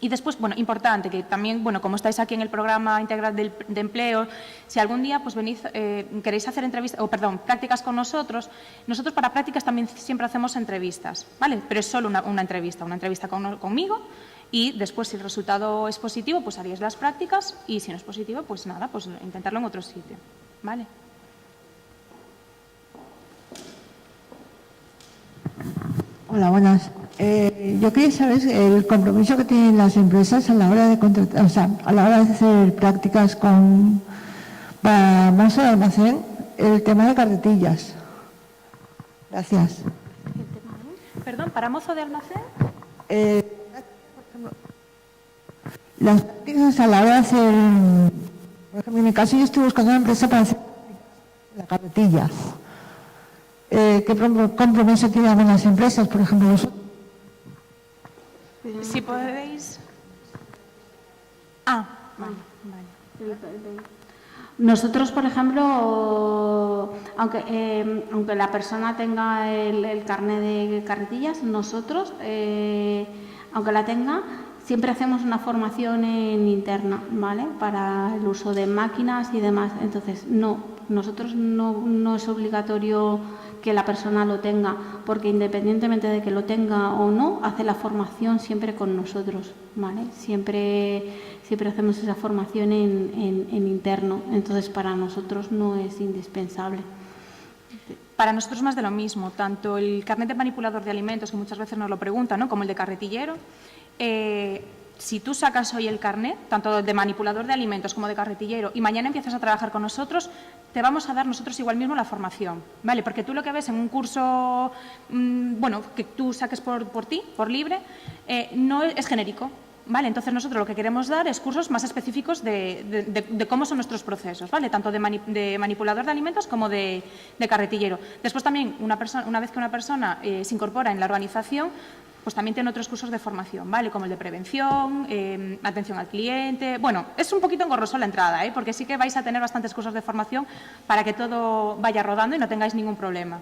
Y después, bueno, importante, que también, bueno, como estáis aquí en el programa integral de empleo, si algún día pues venís, queréis hacer entrevistas, prácticas con nosotros para prácticas también siempre hacemos entrevistas, ¿vale? Pero es solo una entrevista conmigo y después si el resultado es positivo, pues haríais las prácticas y si no es positivo, pues nada, pues intentarlo en otro sitio, ¿vale? Hola, buenas. Yo quería saber el compromiso que tienen las empresas a la hora de contratar, o sea, a la hora de hacer prácticas para mozo de almacén, el tema de carretillas. Gracias. Perdón, ¿para mozo de almacén? Las prácticas a la hora de hacer, por ejemplo, en mi caso yo estoy buscando una empresa para hacer la carretilla. ¿Qué compromiso tienen algunas empresas, por ejemplo, vosotros? Si podéis... Vale. Nosotros, por ejemplo, aunque la persona tenga el carnet de carretillas, nosotros, aunque la tenga, siempre hacemos una formación interna, ¿vale? Para el uso de máquinas y demás. Entonces, nosotros no es obligatorio que la persona lo tenga, porque independientemente de que lo tenga o no, hace la formación siempre con nosotros, ¿vale? Siempre hacemos esa formación en interno, entonces para nosotros no es indispensable. Para nosotros más de lo mismo, tanto el carnet de manipulador de alimentos, que muchas veces nos lo preguntan, ¿no? Como el de carretillero, si tú sacas hoy el carnet, tanto de manipulador de alimentos como de carretillero, y mañana empiezas a trabajar con nosotros, te vamos a dar nosotros igual mismo la formación, ¿vale? Porque tú lo que ves en un curso, que tú saques por ti, por libre, no es genérico, ¿vale? Entonces nosotros lo que queremos dar es cursos más específicos de cómo son nuestros procesos, ¿vale? Tanto de manipulador de alimentos como de carretillero. Después también, una vez que una persona se incorpora en la organización, pues también tiene otros cursos de formación, ¿vale? Como el de prevención, atención al cliente... Bueno, es un poquito engorroso la entrada, porque sí que vais a tener bastantes cursos de formación para que todo vaya rodando y no tengáis ningún problema.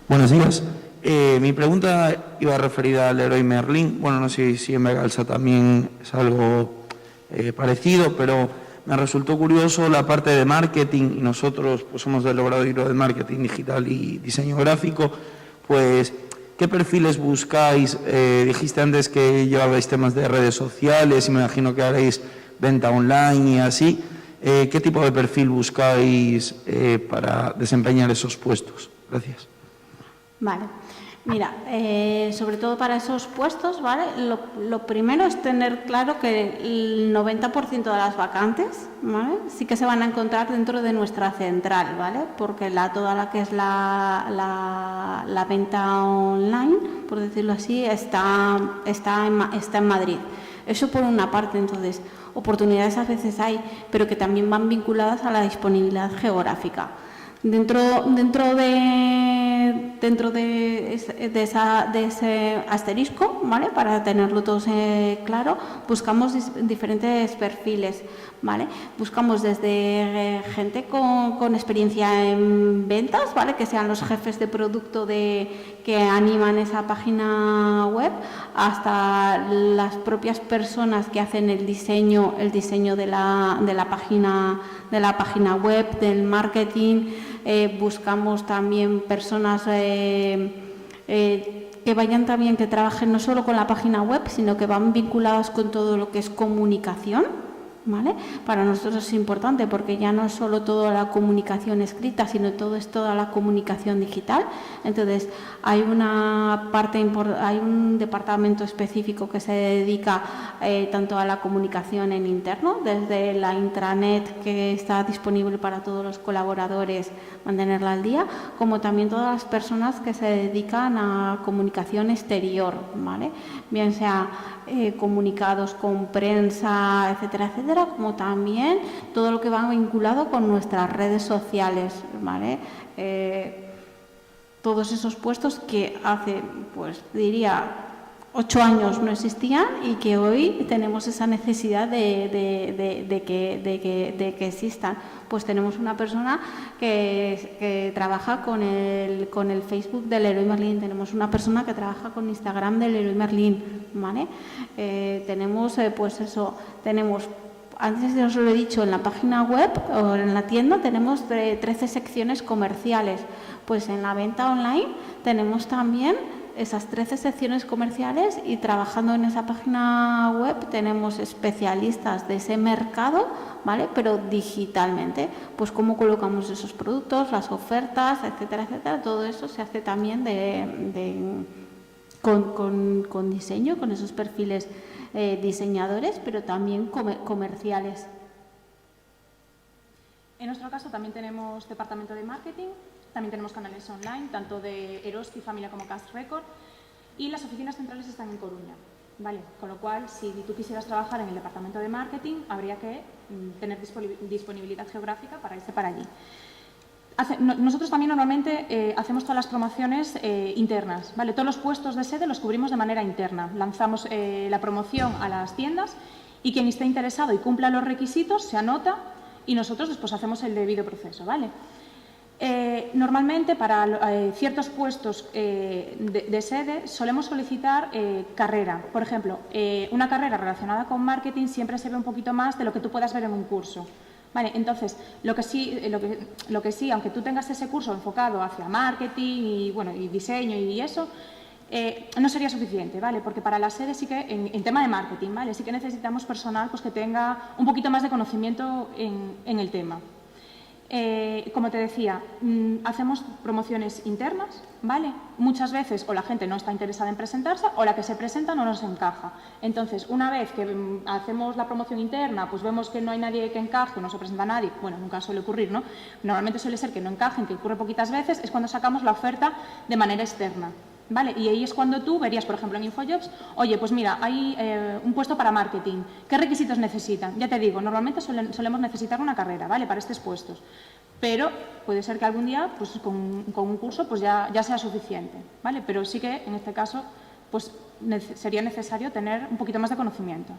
Buenos días. Mi pregunta iba referida al Leroy Merlin. Bueno, no sé si en Begalsa también es algo parecido, pero me resultó curioso la parte de marketing y nosotros pues somos del laboratorio de marketing digital y diseño gráfico. Pues, ¿qué perfiles buscáis? Dijiste antes que llevabais temas de redes sociales y me imagino que haréis venta online y así. ¿Qué tipo de perfil buscáis para desempeñar esos puestos? Gracias. Vale, mira, sobre todo para esos puestos, ¿vale? Lo primero es tener claro que el 90% de las vacantes, ¿vale? Sí que se van a encontrar dentro de nuestra central, ¿vale? Porque toda la que es la venta online, por decirlo así, está en Madrid. Eso por una parte, entonces, oportunidades a veces hay, pero que también van vinculadas a la disponibilidad geográfica. Dentro de ese asterisco, ¿vale? Para tenerlo todo claro, buscamos diferentes perfiles, ¿vale? Buscamos desde gente con experiencia en ventas, ¿vale? Que sean los jefes de producto que animan esa página web, hasta las propias personas que hacen el diseño de la página web, del marketing. Buscamos también personas que vayan también, que trabajen no solo con la página web, sino que van vinculadas con todo lo que es comunicación, ¿vale? Para nosotros es importante porque ya no es solo toda la comunicación escrita, sino toda la comunicación digital. Entonces, hay un departamento específico que se dedica tanto a la comunicación en interno, desde la intranet que está disponible para todos los colaboradores, mantenerla al día, como también todas las personas que se dedican a comunicación exterior, ¿vale? Bien sea comunicados con prensa, etcétera, etcétera, como también todo lo que va vinculado con nuestras redes sociales, ¿vale? Todos esos puestos que hace, pues diría, 8 años no existían y que hoy tenemos esa necesidad de que existan. Pues tenemos una persona que trabaja con el Facebook del Leroy Merlin, tenemos una persona que trabaja con Instagram del Leroy Merlin, ¿vale? Tenemos, pues eso, antes os lo he dicho, en la página web o en la tienda tenemos 13 secciones comerciales. Pues en la venta online tenemos también esas 13 secciones comerciales y trabajando en esa página web tenemos especialistas de ese mercado, ¿vale? Pero digitalmente, pues cómo colocamos esos productos, las ofertas, etcétera, etcétera. Todo eso se hace también con diseño, con esos perfiles diseñadores, pero también comerciales. En nuestro caso también tenemos departamento de marketing, también tenemos canales online, tanto de Eroski, Familia como Cast Record, y las oficinas centrales están en Coruña, ¿vale? Con lo cual, si tú quisieras trabajar en el departamento de marketing, habría que tener disponibilidad geográfica para irse para allí. Nosotros también normalmente hacemos todas las promociones internas, ¿vale? Todos los puestos de sede los cubrimos de manera interna. Lanzamos la promoción a las tiendas y quien esté interesado y cumpla los requisitos se anota y nosotros después hacemos el debido proceso, ¿vale? Normalmente para ciertos puestos de sede solemos solicitar carrera. Por ejemplo, una carrera relacionada con marketing siempre se ve un poquito más de lo que tú puedas ver en un curso. Vale, entonces, lo que sí, aunque tú tengas ese curso enfocado hacia marketing y, bueno, y diseño y eso, no sería suficiente, ¿vale? Porque para la sede sí que, en tema de marketing, ¿vale? Sí que necesitamos personal pues, que tenga un poquito más de conocimiento en el tema. Como te decía, hacemos promociones internas, ¿vale? Muchas veces o la gente no está interesada en presentarse o la que se presenta no nos encaja. Entonces, una vez que hacemos la promoción interna, pues vemos que no hay nadie que encaje, no se presenta nadie, bueno, nunca suele ocurrir, ¿no? Normalmente suele ser que no encajen, que ocurre poquitas veces, es cuando sacamos la oferta de manera externa. ¿Vale? Y ahí es cuando tú verías, por ejemplo, en InfoJobs, oye, pues mira, hay un puesto para marketing, ¿qué requisitos necesitan? Ya te digo, normalmente solemos necesitar una carrera, ¿vale? Para estos puestos, pero puede ser que algún día, pues con un curso, pues ya sea suficiente, ¿vale? Pero sí que, en este caso, pues sería necesario tener un poquito más de conocimiento.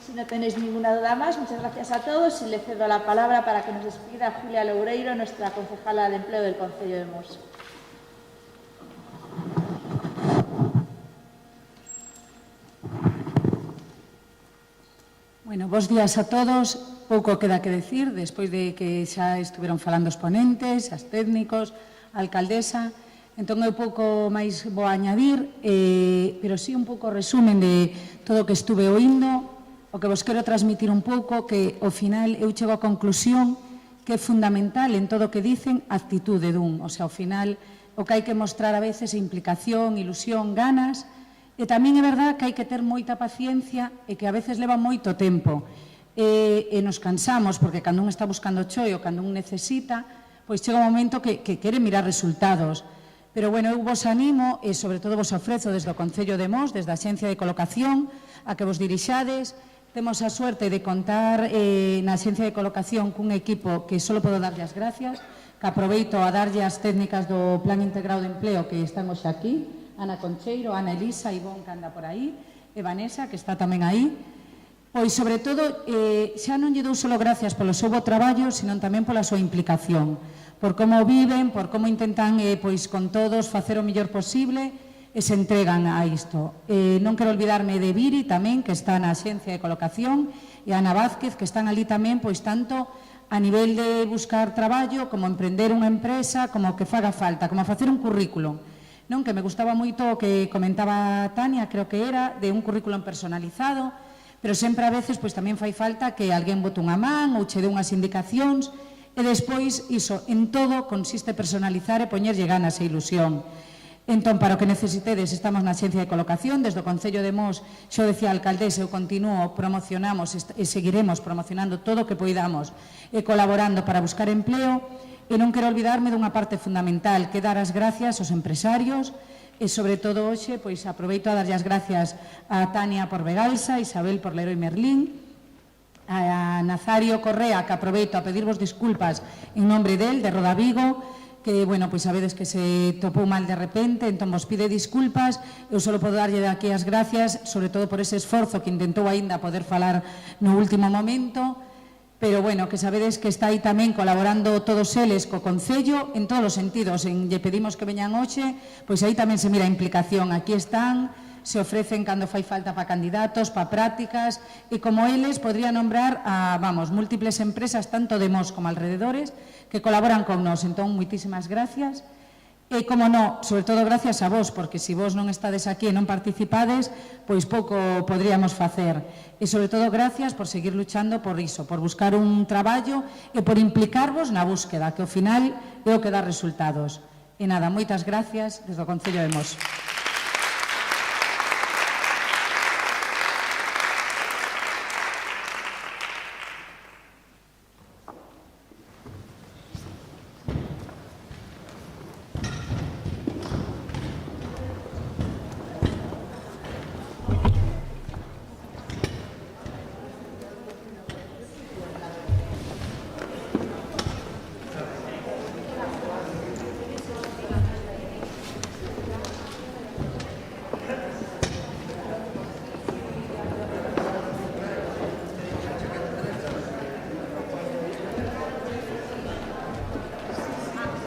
Si no tenéis ninguna duda más, muchas gracias a todos y le cedo la palabra para que nos despida Julia Loureiro, nuestra concejala de Empleo del Concello de Mos. Bueno, bos días a todos. Pouco queda que decir, despois de que xa estuveron falando os ponentes, as técnicos, a alcaldesa. Entón, eu pouco máis vou añadir, pero sí un pouco resumen de todo o que estuve oindo. O que vos quero transmitir un pouco que, ao final, eu chego á conclusión que é fundamental en todo o que dicen a actitude dun. O sea, ao final, o que hai que mostrar a veces é implicación, ilusión, ganas, e tamén é verdad que hai que ter moita paciencia e que a veces leva moito tempo. E nos cansamos, porque cando un está buscando choio, cando un necesita, pois chega un momento que quere mirar resultados. Pero, bueno, eu vos animo e, sobre todo, vos ofrezo desde o Concello de Mos, desde a Axencia de Colocación, a que vos dirixades. Temos a suerte de contar na Axencia de Colocación cun equipo que só podo darlle as gracias, que aproveito a darlle as técnicas do Plan Integrado de Empleo que están hoxe aquí, Ana Concheiro, Ana Elisa, Ivón, que anda por aí, e Vanessa, que está tamén aí. Pois, sobre todo, xa non lle dou só gracias polo seu bo traballo, senón tamén pola súa implicación, por como viven, por como intentan, pois, con todos, facer o mellor posible, e se entregan a isto. Non quero olvidarme de Viri tamén, que está na Axencia de Colocación, e Ana Vázquez, que están ali tamén, pois tanto a nivel de buscar traballo, como emprender unha empresa, como que faga falta, como facer un currículum. Non, que me gustaba moito o que comentaba Tania, creo que era, de un currículum personalizado, pero sempre a veces pois tamén fai falta que alguén bote unha man ou che dé unhas indicacións, e despois, iso, en todo consiste personalizar e poñerlle ganas e ilusión. Entón, para o que necesitedes, estamos na Axencia de Colocación, desde o Concello de Mos, xo decía a alcaldesa, eu continuo, promocionamos e seguiremos promocionando todo o que poidamos e colaborando para buscar empleo, e non quero olvidarme dunha parte fundamental, que dar as gracias aos empresarios, e sobre todo hoxe, pois aproveito a darlle as gracias a Tania por Vegalsa, a Isabel por Leroy Merlín, a Nazario Correa, que aproveito a pedirvos disculpas en nombre del, de Roda Vigo, que, bueno, pois sabedes que se topou mal de repente, entón vos pide disculpas. Eu só podo darlle de aquí as gracias, sobre todo por ese esforzo que intentou aínda poder falar no último momento, pero, bueno, que sabedes que está aí tamén colaborando todos eles co Concello en todos os sentidos. Lle pedimos que veñan hoxe, pois aí tamén se mira a implicación. Aquí están, se ofrecen cando fai falta para candidatos, para prácticas, e como eles podría nombrar a, vamos, múltiples empresas, tanto de Mos como alrededores, que colaboran con nós. Entón, moitísimas gracias. E, como non, sobre todo gracias a vos, porque se vos non estades aquí e non participades, pois pouco podríamos facer. E, sobre todo, gracias por seguir luchando por iso, por buscar un traballo e por implicarvos na búsqueda, que ao final é o que dá resultados. E nada, moitas gracias desde o Concello de Mos.